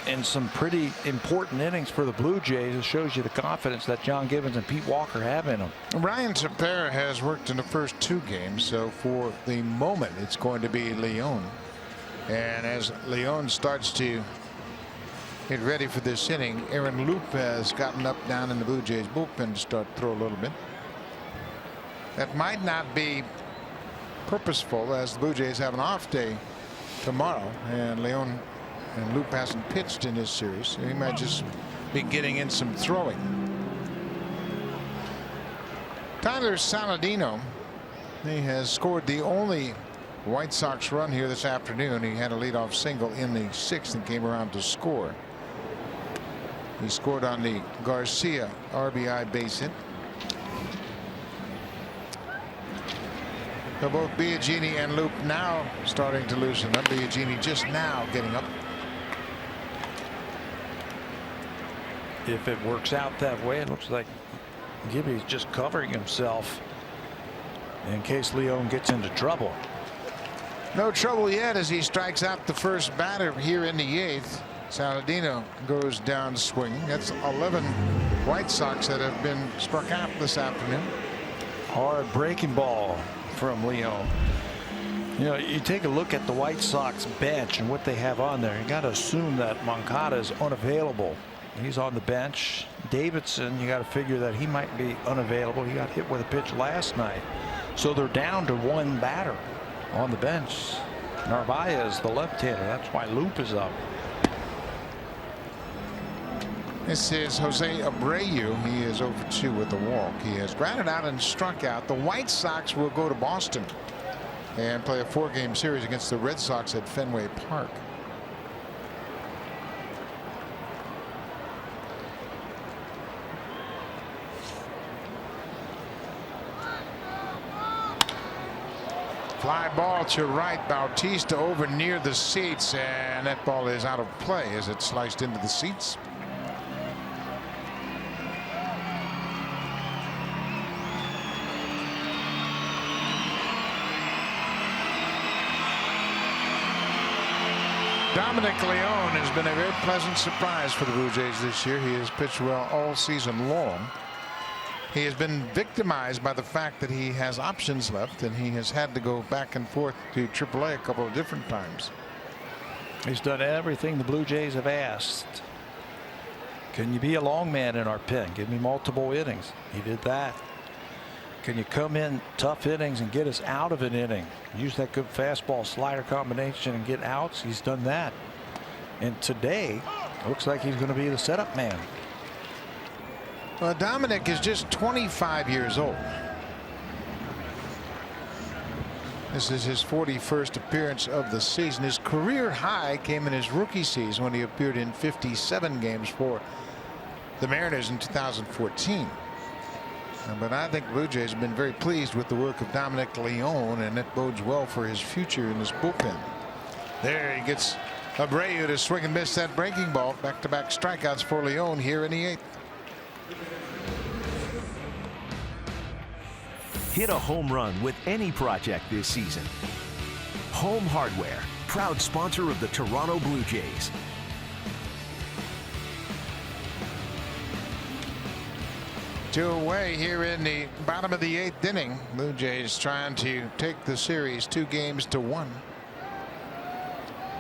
in some pretty important innings for the Blue Jays. It shows you the confidence that John Gibbons and Pete Walker have in them. Ryan Tepera has worked in the first 2 games, so for the moment it's going to be Leone. And as Leone starts to get ready for this inning, Aaron Loop has gotten up down in the Blue Jays bullpen to start to throw a little bit. That might not be purposeful, as the Blue Jays have an off day tomorrow, and Leone and Loop hasn't pitched in this series, so he might just be getting in some throwing. Tyler Saladino, he has scored the only White Sox run here this afternoon. He had a leadoff single in the 6th and came around to score. He scored on the Garcia RBI base hit. So both Biagini and Loop now starting to loosen up. Biagini just now getting up. If it works out that way, it looks like Gibby's just covering himself in case Leone gets into trouble. No trouble yet as he strikes out the first batter here in the 8th. Saladino goes down swinging. That's 11 White Sox that have been struck out this afternoon. Hard breaking ball from Leone. You know, you take a look at the White Sox bench and what they have on there. You got to assume that Moncada is unavailable. He's on the bench. Davidson, you got to figure that he might be unavailable. He got hit with a pitch last night. So they're down to one batter on the bench. Narvaez, the left-hander. That's why Loop is up. This is Jose Abreu. He is over 2 with the walk. He has grounded out and struck out. The White Sox will go to Boston and play a 4-game series against the Red Sox at Fenway Park. Fly ball to right. Bautista over near the seats, and that ball is out of play as it sliced into the seats. Dominic Leone has been a very pleasant surprise for the Blue Jays this year. He has pitched well all season long. He has been victimized by the fact that he has options left, and he has had to go back and forth to AAA a couple of different times. He's done everything the Blue Jays have asked. Can you be a long man in our pen? Give me multiple innings. He did that. Can you come in tough innings and get us out of an inning? Use that good fastball slider combination and get outs. He's done that. And today, looks like he's going to be the setup man. Well, Dominic is just 25 years old. This is his 41st appearance of the season. His career high came in his rookie season when he appeared in 57 games for the Mariners in 2014. But I think Blue Jays have been very pleased with the work of Dominic Leone, and it bodes well for his future in this bullpen. There he gets Abreu to swing and miss that breaking ball. Back-to-back strikeouts for Leone here in the 8th. Hit a home run with any project this season. Home Hardware, proud sponsor of the Toronto Blue Jays. Two away here in the bottom of the 8th inning. Blue Jays trying to take the series 2-1.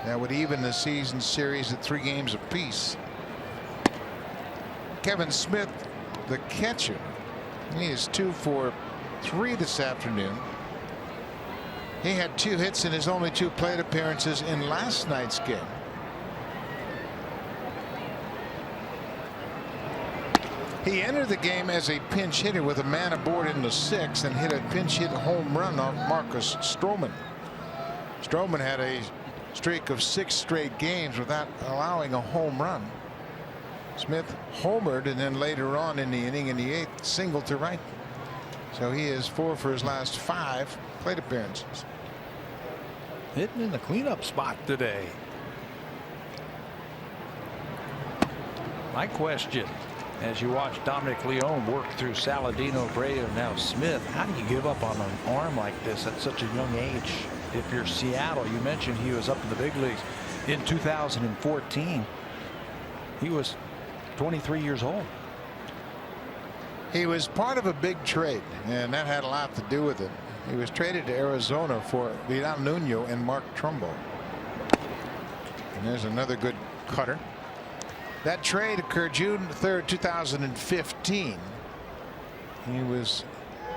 That would even the season series at 3 games apiece. Kevin Smith, the catcher, he is 2 for 3 this afternoon. He had 2 hits in his only 2 plate appearances in last night's game. He entered the game as a pinch hitter with a man aboard in the 6th and hit a pinch hit home run off Marcus Stroman. Stroman had a streak of 6 straight games without allowing a home run. Smith homered, and then later on in the inning in the 8th singled to right. So he is 4 for his last 5 plate appearances. Hitting in the cleanup spot today. My question, as you watch Dominic Leone work through Saladino, Abreu, and now Smith, how do you give up on an arm like this at such a young age? If you're Seattle, you mentioned he was up in the big leagues in 2014. He was 23 years old. He was part of a big trade, and that had a lot to do with it. He was traded to Arizona for Vidal Nuno and Mark Trumbo. And there's another good cutter. That trade occurred June 3rd, 2015. He was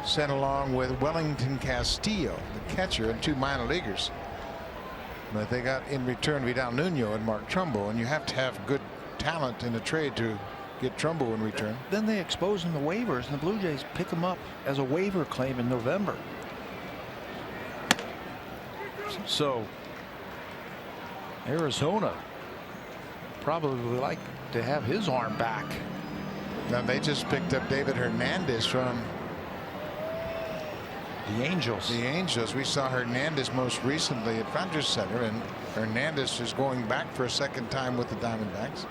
sent along with Wellington Castillo, the catcher, and 2 minor leaguers. But they got in return Vidal Nuno and Mark Trumbo, and you have to have good talent in a trade to get Trumbo in return. Then they expose him to waivers, and the Blue Jays pick him up as a waiver claim in November. So Arizona probably would like to have his arm back. Now they just picked up David Hernandez from the Angels. We saw Hernandez most recently at Rogers Center, and Hernandez is going back for a 2nd time with the Diamondbacks.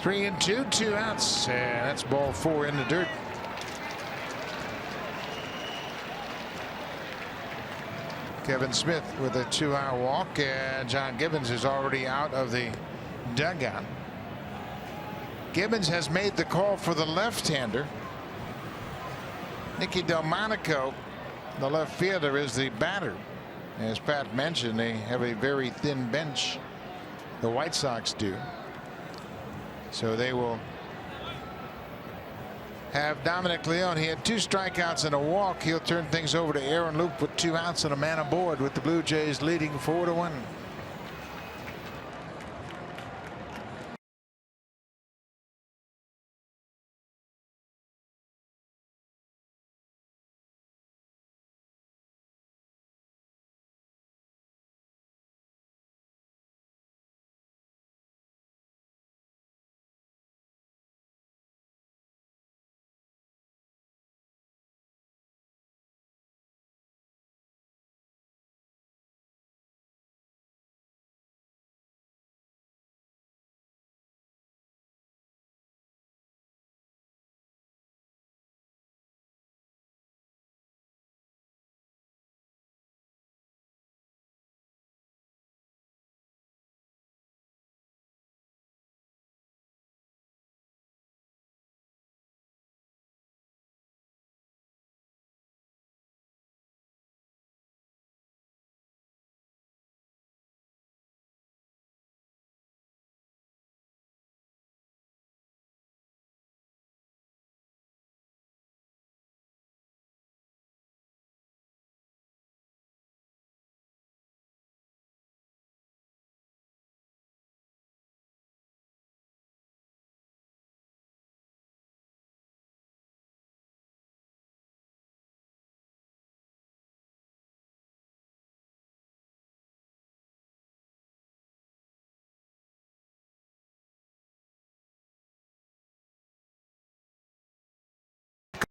3-2, 2 outs, and that's ball 4 in the dirt. Kevin Smith with a 2-out walk, and John Gibbons is already out of the dugout. Gibbons has made the call for the left-hander. Nicky Delmonico The left fielder is the batter. As Pat mentioned, they have a very thin bench. The White Sox do. So they will have Dominic Leone. He had 2 strikeouts and a walk. He'll turn things over to Aaron Loup with 2 outs and a man aboard, with the Blue Jays leading 4-1.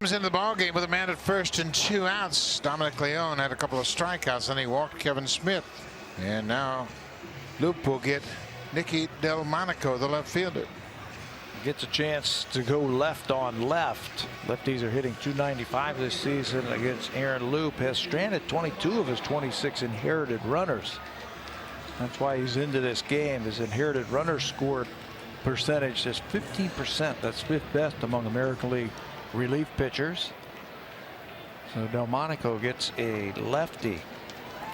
Comes into the ball game with a man at first and 2 outs. Dominic Leone had a couple of strikeouts, and he walked Kevin Smith. And now Loup will get Nicky Delmonico, the left fielder. Gets a chance to go left on left. Lefties are hitting .295 this season against Aaron Loup. Has stranded 22 of his 26 inherited runners. That's why he's into this game. His inherited runner score percentage is 15%. That's 5th best among American League relief pitchers. So Delmonico gets a lefty.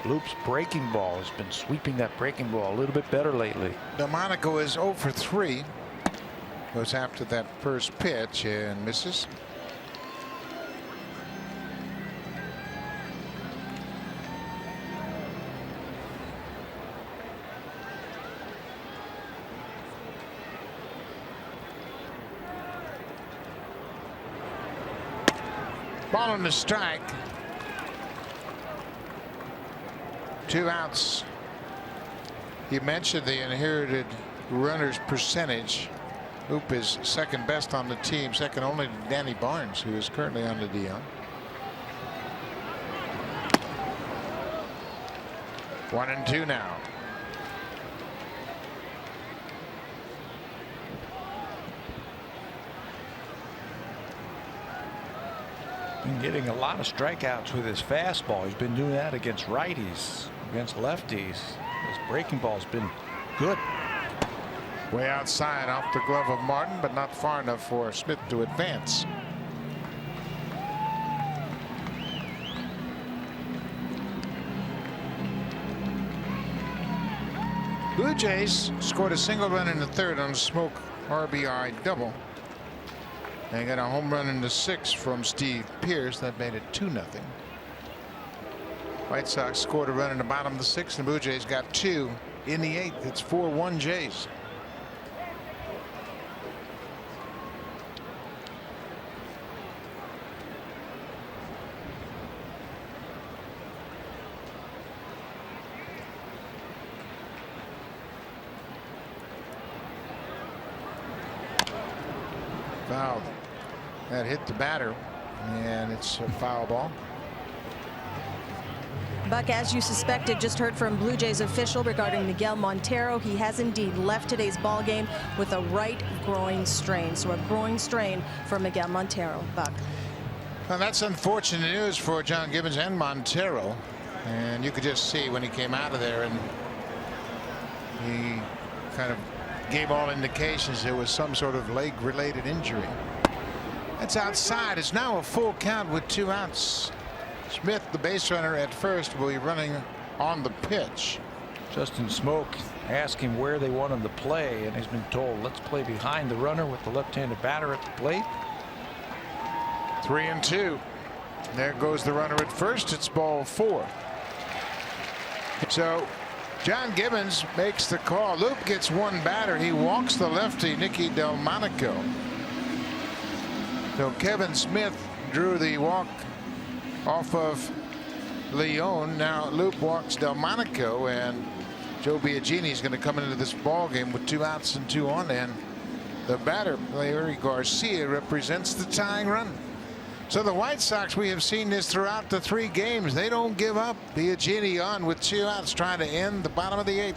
Loup's breaking ball has been sweeping that breaking ball a little bit better lately. Delmonico is 0 for 3. Goes after that first pitch and misses. Ball on the strike. 2 outs. You mentioned the inherited runners percentage. Loup is 2nd best on the team, 2nd only to Danny Barnes, who is currently on the DL. 1-2 now. Been getting a lot of strikeouts with his fastball. He's been doing that against righties, against lefties. His breaking ball's been good. Way outside, off the glove of Martin, but not far enough for Smith to advance. Blue Jays scored a single run in the 3rd on Smoak RBI double. They got a home run in the 6th from Steve Pearce. That made it 2-0. White Sox scored a run in the bottom of the 6th, and Blue Jays got 2 in the 8th. It's 4-1 Jays. Fouled. That hit the batter, and it's a foul ball. Buck, as you suspected, just heard from Blue Jays official regarding Miguel Montero. He has indeed left today's ball game with a right groin strain. So a groin strain for Miguel Montero. Buck. Well, that's unfortunate news for John Gibbons and Montero. And you could just see when he came out of there, and he kind of gave all indications there was some sort of leg-related injury. That's outside. It's now a full count with 2 outs. Smith, the base runner at first, will be running on the pitch. Justin Smoak asked him where they want him to play, and he's been told, let's play behind the runner with the left-handed batter at the plate. 3-2. There goes the runner at first. It's ball 4. So John Gibbons makes the call. Loop gets one batter. He walks the lefty, Nicky Delmonico. So Kevin Smith drew the walk off of Leon. Now Loop walks Delmonico, and Joe Biagini is going to come into this ball game with 2 outs and 2 on, and the batter, Larry Garcia, represents the tying run. So the White Sox, we have seen this throughout the 3 games. They don't give up. Biagini on with 2 outs, trying to end the bottom of the 8th.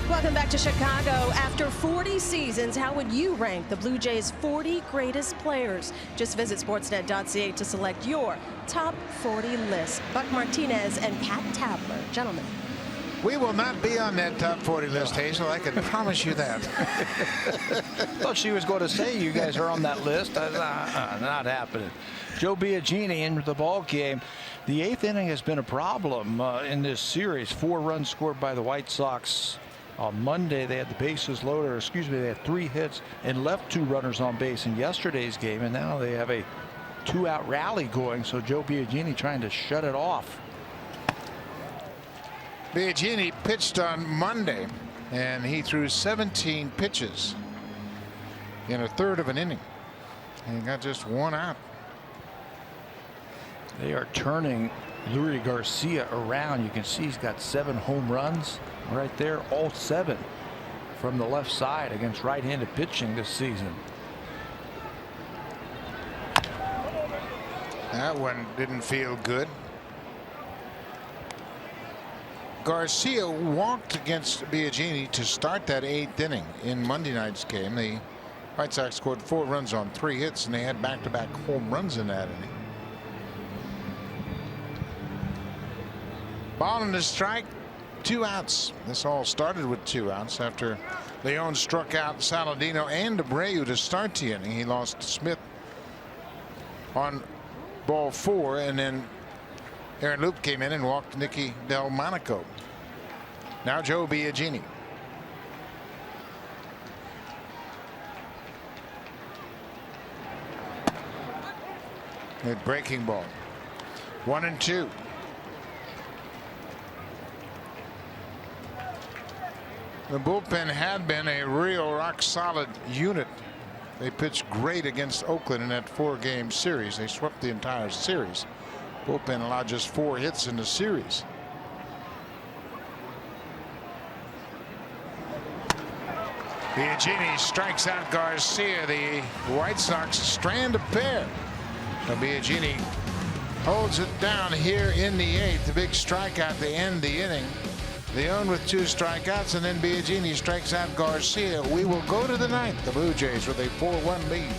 Welcome back to Chicago. After 40 seasons, how would you rank the Blue Jays' 40 greatest players? Just visit sportsnet.ca to select your top 40 list. Buck Martinez and Pat Tabler. Gentlemen. We will not be on that top 40 list, Hazel. I can promise you that. Thought she was going to say you guys are on that list. Not happening. Joe Biagini in the ball game. The 8th inning has been a problem in this series. 4 runs scored by the White Sox. On Monday, they had the bases loaded, or excuse me, they had 3 hits and left 2 runners on base in yesterday's game, and now they have a 2-out rally going. So Joe Biagini trying to shut it off. Biagini pitched on Monday, and he threw 17 pitches in a third of an inning, and he got just 1 out. They are turning Lurie Garcia around. You can see he's got 7 home runs right there, all 7 from the left side against right-handed pitching this season. That one didn't feel good. Garcia walked against Biagini to start that 8th inning in Monday night's game. The White Sox scored 4 runs on 3 hits, and they had back-to-back home runs in that inning. Ball and a strike, 2 outs. This all started with 2 outs after Leon struck out Saladino and Abreu to start the inning. He lost Smith on ball 4, and then Aaron Loop came in and walked Nicky Delmonico. Now Joe Biagini. A breaking ball. 1-2. The bullpen had been a real rock solid unit. They pitched great against Oakland in that 4-game series. They swept the entire series. Bullpen allowed just 4 hits in the series. Biagini strikes out Garcia. The White Sox strand a pair. Biagini holds it down here in the 8th. The big strikeout to end the inning. Leon with 2 strikeouts, and then Biagini strikes out Garcia. We will go to the 9th. The Blue Jays with a 4-1 lead.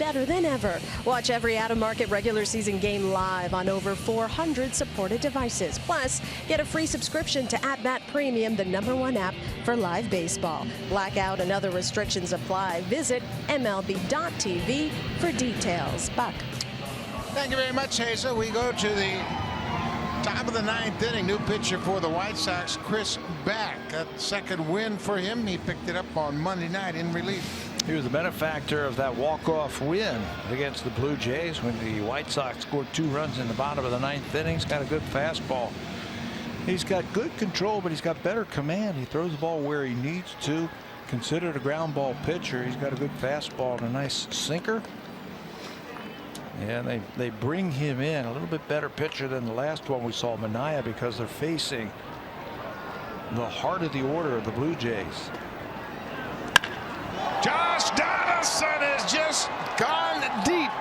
Better than ever. Watch every out-of-market regular season game live on over 400 supported devices. Plus, get a free subscription to At-Bat Premium, the #1 app for live baseball. Blackout and other restrictions apply. Visit MLB.tv for details. Buck. Thank you very much, Hazel. We go to the top of the 9th inning. New pitcher for the White Sox, Chris Back. A second win for him. He picked it up on Monday night in relief. He was the benefactor of that walk-off win against the Blue Jays when the White Sox scored 2 runs in the bottom of the 9th inning. He's got a good fastball. He's got good control, but he's got better command. He throws the ball where he needs to. Considered a ground ball pitcher. He's got a good fastball and a nice sinker. And they bring him in a little bit better pitcher than the last one we saw, Manaea, because they're facing the heart of the order of the Blue Jays. Josh Donaldson has just gone deep.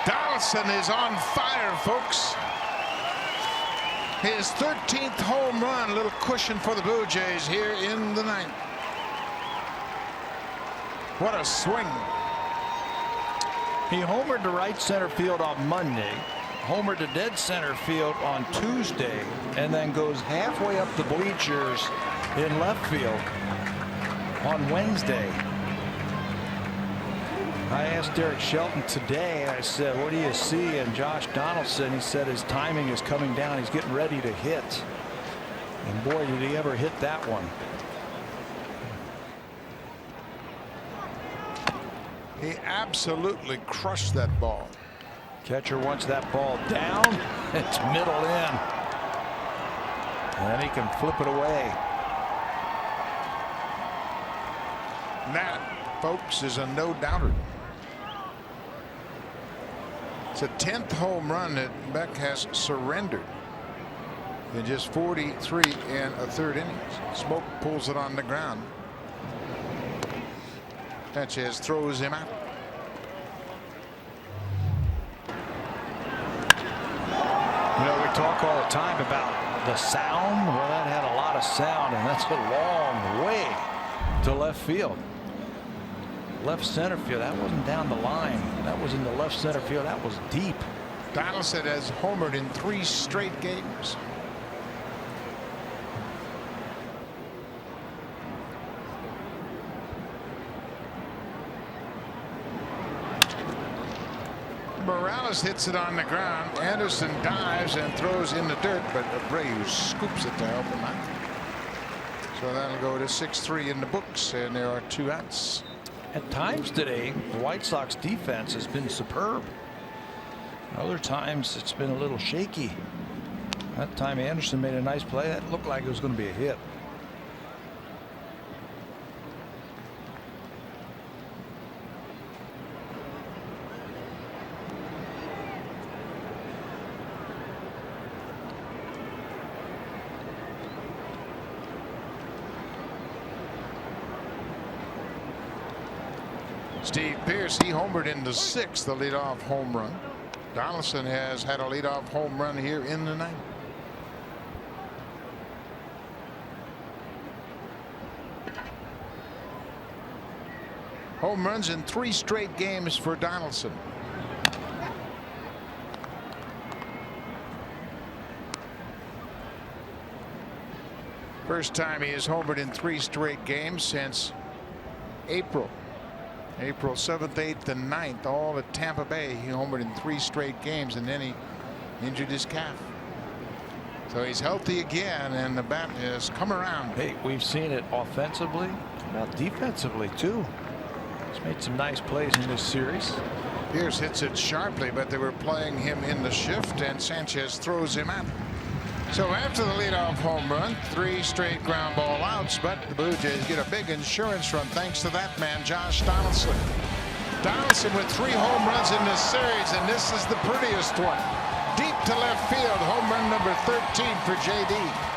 Donaldson is on fire, folks. His 13th home run, a little cushion for the Blue Jays here in the 9th. What a swing. He homered to right center field on Monday, homered to dead center field on Tuesday, and then goes halfway up the bleachers in left field on Wednesday. I asked Derek Shelton today, I said, what do you see in Josh Donaldson? He said his timing is coming down. He's getting ready to hit. And boy, did he ever hit that one. He absolutely crushed that ball. Catcher wants that ball down. It's middle in. And he can flip it away. That, folks, is a no-doubter. It's a 10th home run that Beck has surrendered in just 43 and a third innings. Smoak pulls it on the ground. Sanchez throws him out. You know, we talk all the time about the sound. Well, that had a lot of sound, and that's a long way to left field. Left center field, that wasn't down the line. That was in the left center field. That was deep. Donaldson has homered in 3 straight games. Morales hits it on the ground. Anderson dives and throws in the dirt, but Abreu scoops it to help him out. So that'll go to 6-3 in the books, and there are 2 outs. At times today, the White Sox defense has been superb. Other times it's been a little shaky. That time Anderson made a nice play. That looked like it was going to be a hit. Steve Pearce, he homered in the 6th, the leadoff home run. Donaldson has had a leadoff home run here in the 9th. Home runs in 3 straight games for Donaldson. First time he has homered in 3 straight games since April 7th, 8th, and 9th, all at Tampa Bay. He homered in 3 straight games, and then he injured his calf. So he's healthy again, and the bat has come around. Hey, we've seen it offensively, about defensively too. He's made some nice plays in this series. Pearce hits it sharply, but they were playing him in the shift, and Sanchez throws him out. So after the leadoff home run, 3 straight ground ball outs, but the Blue Jays get a big insurance run thanks to that man, Josh Donaldson. Donaldson with 3 home runs in this series, and this is the prettiest one. Deep to left field, home run number 13 for JD.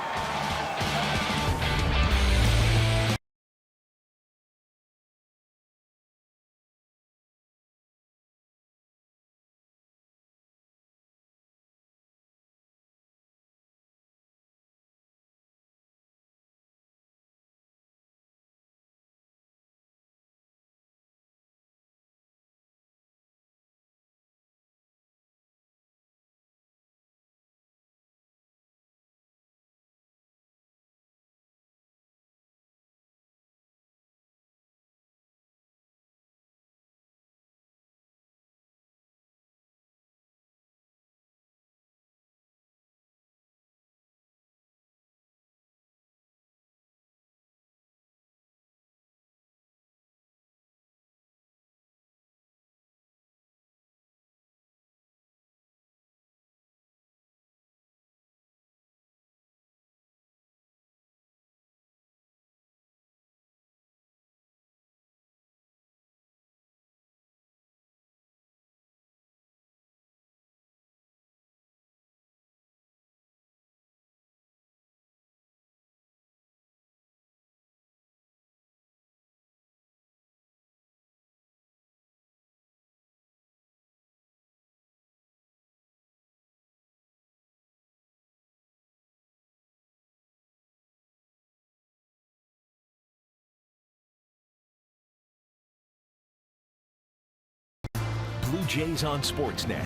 Blue Jays on Sportsnet.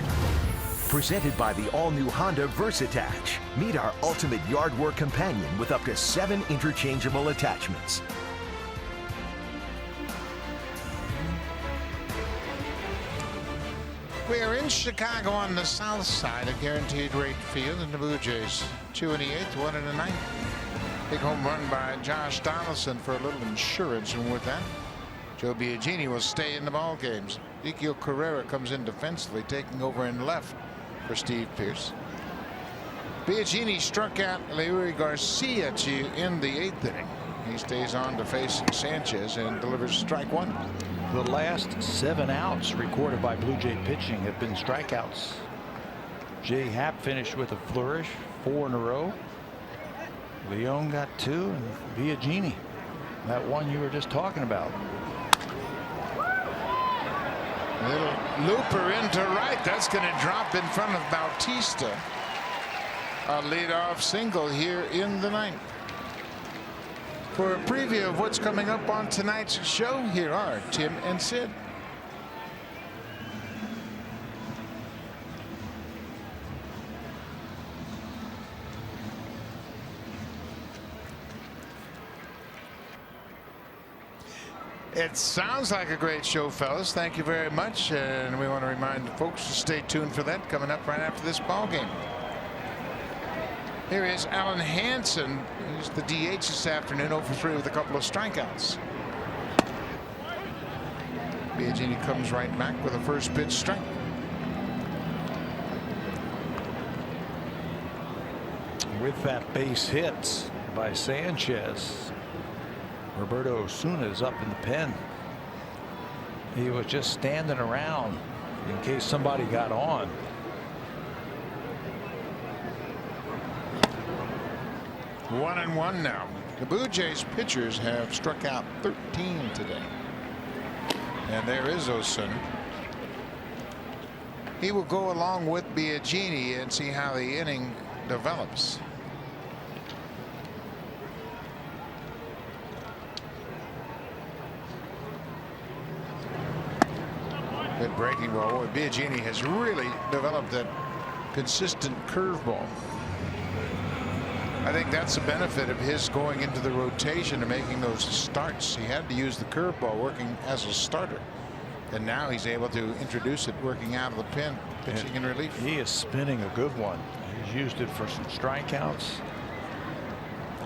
Presented by the all-new Honda VersaTach. Meet our ultimate yard work companion with up to 7 interchangeable attachments. We are in Chicago on the south side of Guaranteed Rate Field, and the Blue Jays 2 in the 8th, 1 in the 9th. Big home run by Josh Donaldson for a little insurance, and with that, Joe Biagini will stay in the ball games. Ezequiel Carrera comes in defensively, taking over in left for Steve Pearce. Biagini struck out Leury Garcia in the 8th inning. He stays on to face Sanchez and delivers strike 1. The last 7 outs recorded by Blue Jay pitching have been strikeouts. Jay Happ finished with a flourish, 4 in a row. Leon got 2, and Biagini, that one you were just talking about. Little looper into right. That's going to drop in front of Bautista. A leadoff single here in the 9th. For a preview of what's coming up on tonight's show, here are Tim and Sid. It sounds like a great show, fellas. Thank you very much, and we want to remind the folks to stay tuned for that coming up right after this ball game. Here is Alan Hansen. He's the DH this afternoon, 0 for 3 with a couple of strikeouts. Biagini comes right back with a first pitch strike. with that base hit by Sanchez. Roberto Osuna is up in the pen. He was just standing around in case somebody got on. One and one now. The Blue Jays pitchers have struck out 13 today. And there is Osuna. He will go along with Biagini and see how the inning develops. Good breaking ball. Biagini has really developed that consistent curveball. I think that's the benefit of his going into the rotation and making those starts. He had to use the curveball working as a starter, and now he's able to introduce it working out of the pen, pitching in relief. He is spinning a good one. He's used it for some strikeouts.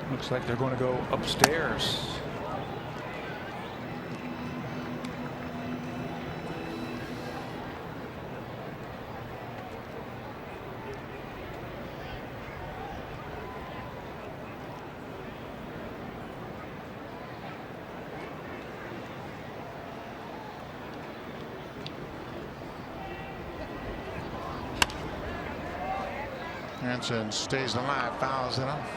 Looks like they're going to go upstairs. Hansen stays alive, fouls it off.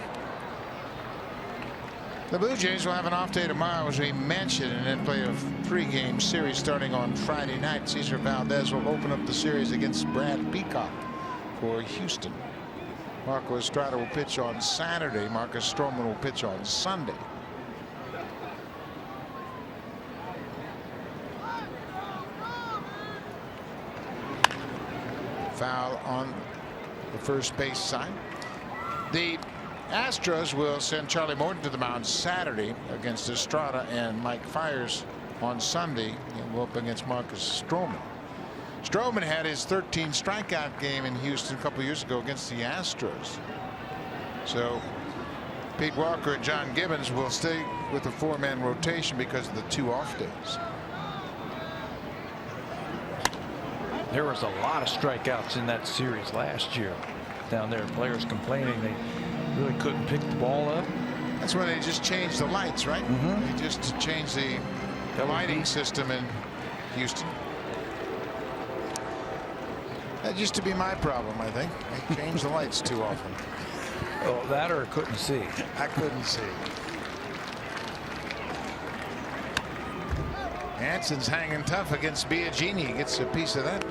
The Blue Jays will have an off day tomorrow, as we mentioned, and then play a 3-game series starting on Friday night. Cesar Valdez will open up the series against Brad Peacock for Houston. Marco Estrada will pitch on Saturday. Marcus Stroman will pitch on Sunday. Foul on the first base side. The Astros will send Charlie Morton to the mound Saturday against Estrada, and Mike Fiers on Sunday. He'll go up against Marcus Stroman. Stroman had his 13 strikeout game in Houston a couple years ago against the Astros. So Pete Walker and John Gibbons will stay with the 4-man rotation because of the 2 off days. There was a lot of strikeouts in that series last year down there. Players complaining they really couldn't pick the ball up. That's when they just changed the lights, right? They just changed the lighting system in Houston. That used to be my problem, I think. They changed the lights too often. Oh, that or couldn't see. I couldn't see. Hansen's hanging tough against Biagini. Gets a piece of that.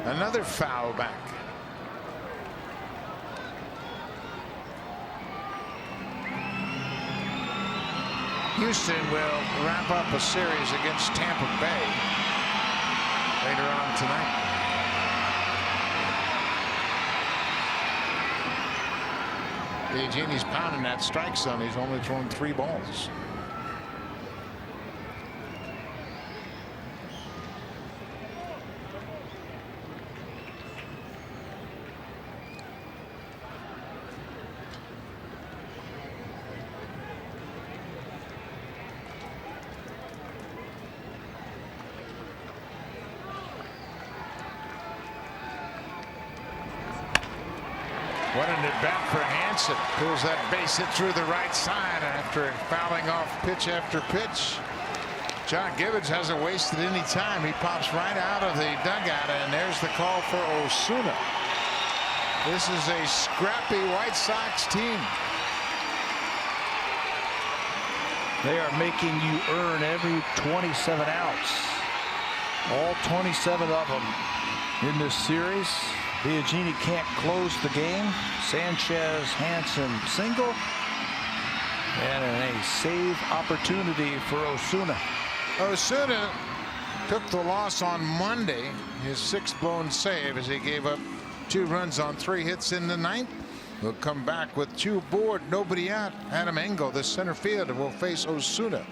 Another foul back. Houston will wrap up a series against Tampa Bay later on tonight. Biagini's pounding that strike zone. He's only thrown 3 balls. What an at-bat for Hansen. Pulls that base hit through the right side after fouling off pitch after pitch. John Gibbons hasn't wasted any time. He pops right out of the dugout, and there's the call for Osuna. This is a scrappy White Sox team. They are making you earn every 27 outs. All 27 of them in this series. Biagini can't close the game. Sanchez, Hansen single, and a save opportunity for Osuna. Osuna took the loss on Monday, his 6th blown save, as he gave up 2 runs on 3 hits in the 9th. He'll come back with 2 aboard, nobody out. Adam Engel, the center fielder, will face Osuna.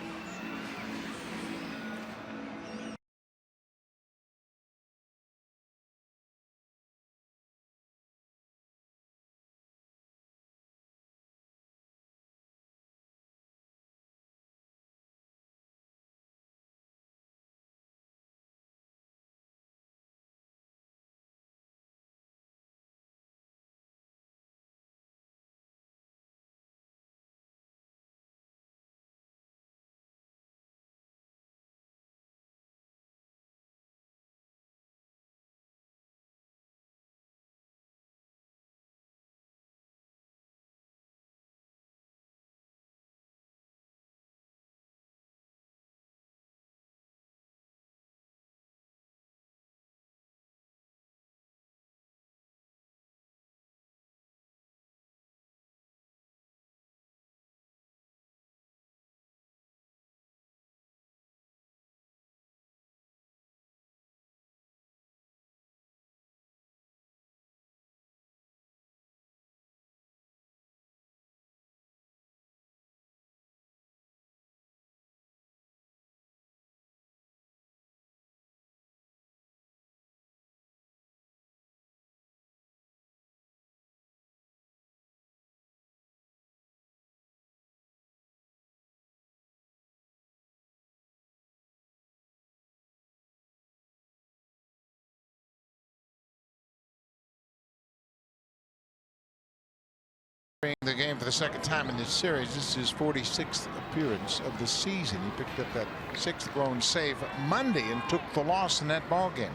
the game for the second time in this series. This is his 46th appearance of the season. He picked up that 6th lone save Monday and took the loss in that ball game.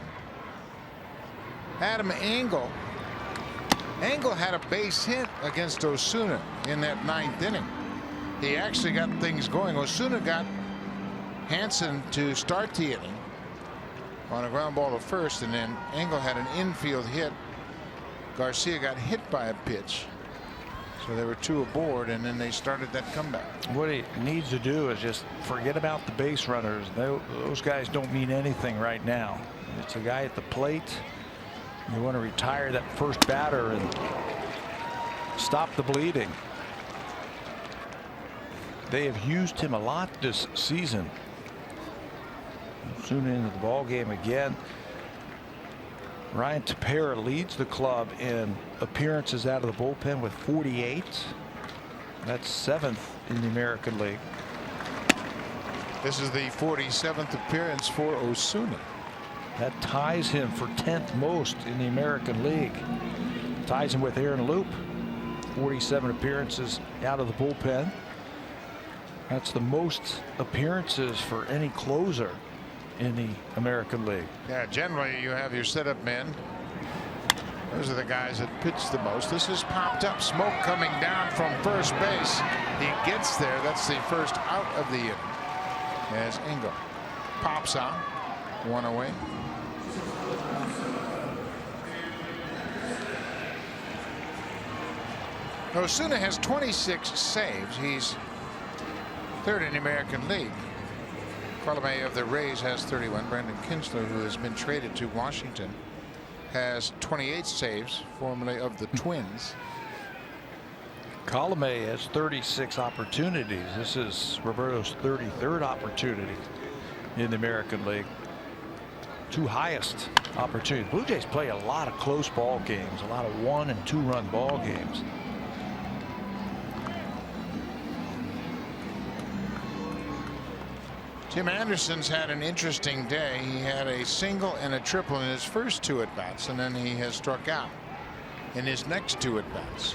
Adam Engel had a base hit against Osuna in that 9th inning. He actually got things going. Osuna got Hansen to start the inning on a ground ball to first, and then Engel had an infield hit. Garcia got hit by a pitch, so there were 2 aboard, and then they started that comeback. What he needs to do is just forget about the base runners. Those guys don't mean anything right now. It's a guy at the plate. You want to retire that first batter and stop the bleeding. They have used him a lot this season. Soon into the ball game again. Ryan Tepera leads the club in appearances out of the bullpen with 48. That's 7th in the American League. This is the 47th appearance for Osuna. That ties him for 10th most in the American League. Ties him with Aaron Loop. 47 appearances out of the bullpen. That's the most appearances for any closer in the American League. Yeah, generally you have your setup men. Those are the guys that pitch the most. This is popped up. Smoak coming down from first base. He gets there. That's the first out of the inning as Engel pops out. 1 away. Osuna has 26 saves. He's 3rd in the American League. Colomé of the Rays has 31. Brandon Kinsler, who has been traded to Washington, has 28 saves, formerly of the Twins. Colomé has 36 opportunities. This is Roberto's 33rd opportunity in the American League. 2 highest opportunities. Blue Jays play a lot of close ball games, a lot of 1- and 2-run ball games. Tim Anderson's had an interesting day. He had a single and a triple in his first 2 at-bats, and then he has struck out in his next 2 at-bats.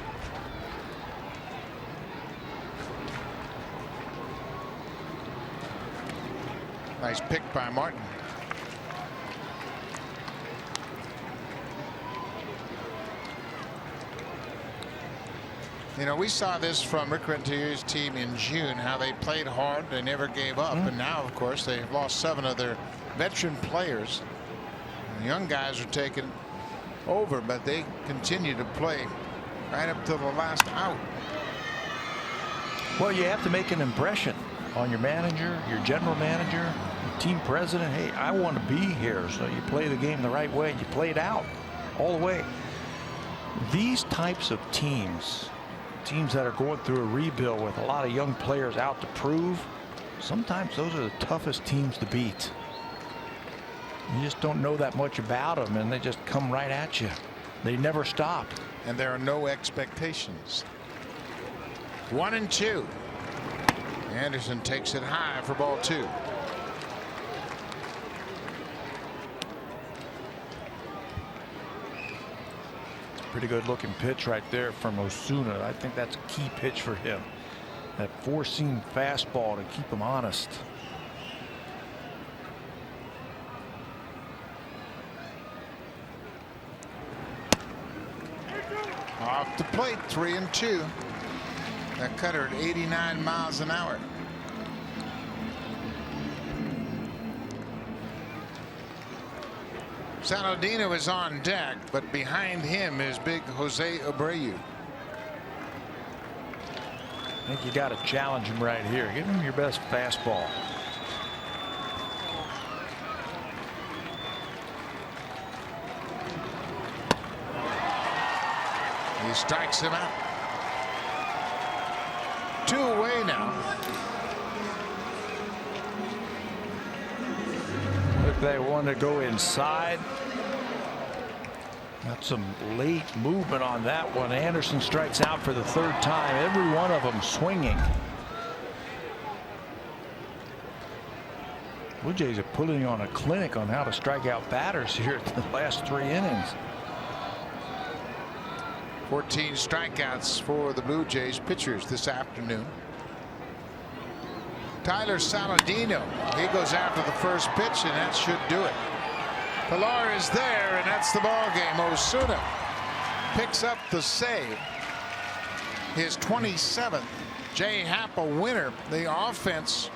Nice pick by Martin. You know, we saw this from Rick Renterier's team in June, how they played hard. They never gave up. And now, of course, they've lost 7 of their veteran players. The young guys are taking over, but they continue to play right up to the last out. Well, you have to make an impression on your manager, your general manager, your team president. Hey, I want to be here. So you play the game the right way. You play it out all the way. These types of teams that are going through a rebuild with a lot of young players out to prove, sometimes those are the toughest teams to beat. You just don't know that much about them, and they just come right at you. They never stop. And there are no expectations. 1-2. Anderson takes it high for ball 2. Pretty good looking pitch right there from Osuna. I think that's a key pitch for him. That 4-seam fastball to keep him honest. Off the plate, 3-2. That cutter at 89 miles an hour. Saladino is on deck, but behind him is big Jose Abreu. I think you got to challenge him right here. Give him your best fastball. He strikes him out. 2 away now. Look, they want to go inside. Got some late movement on that one. Anderson strikes out for the 3rd time. Every one of them swinging. Blue Jays are putting on a clinic on how to strike out batters here at the last 3 innings. 14 strikeouts for the Blue Jays pitchers this afternoon. Tyler Saladino, he goes after the first pitch, and that should do it. Pilar is there, and that's the ball game. Osuna picks up the save, his 27th. Jay Happ a winner. The offense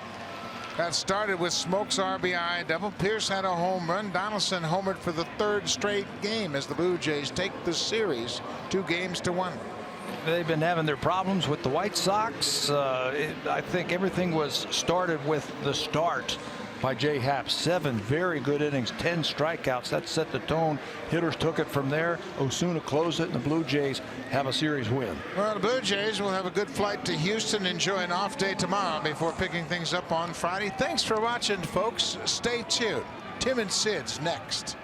got started with Smoak's RBI double. Pierce had a home run. Donaldson homered for the 3rd straight game as the Blue Jays take the series 2-1. They've been having their problems with the White Sox. I think everything was started with the start by Jay Happ. 7 very good innings, 10 strikeouts. That set the tone. Hitters took it from there. Osuna closed it, and the Blue Jays have a series win. Well, the Blue Jays will have a good flight to Houston. Enjoy an off day tomorrow before picking things up on Friday. Thanks for watching, folks. Stay tuned. Tim and Sid's next.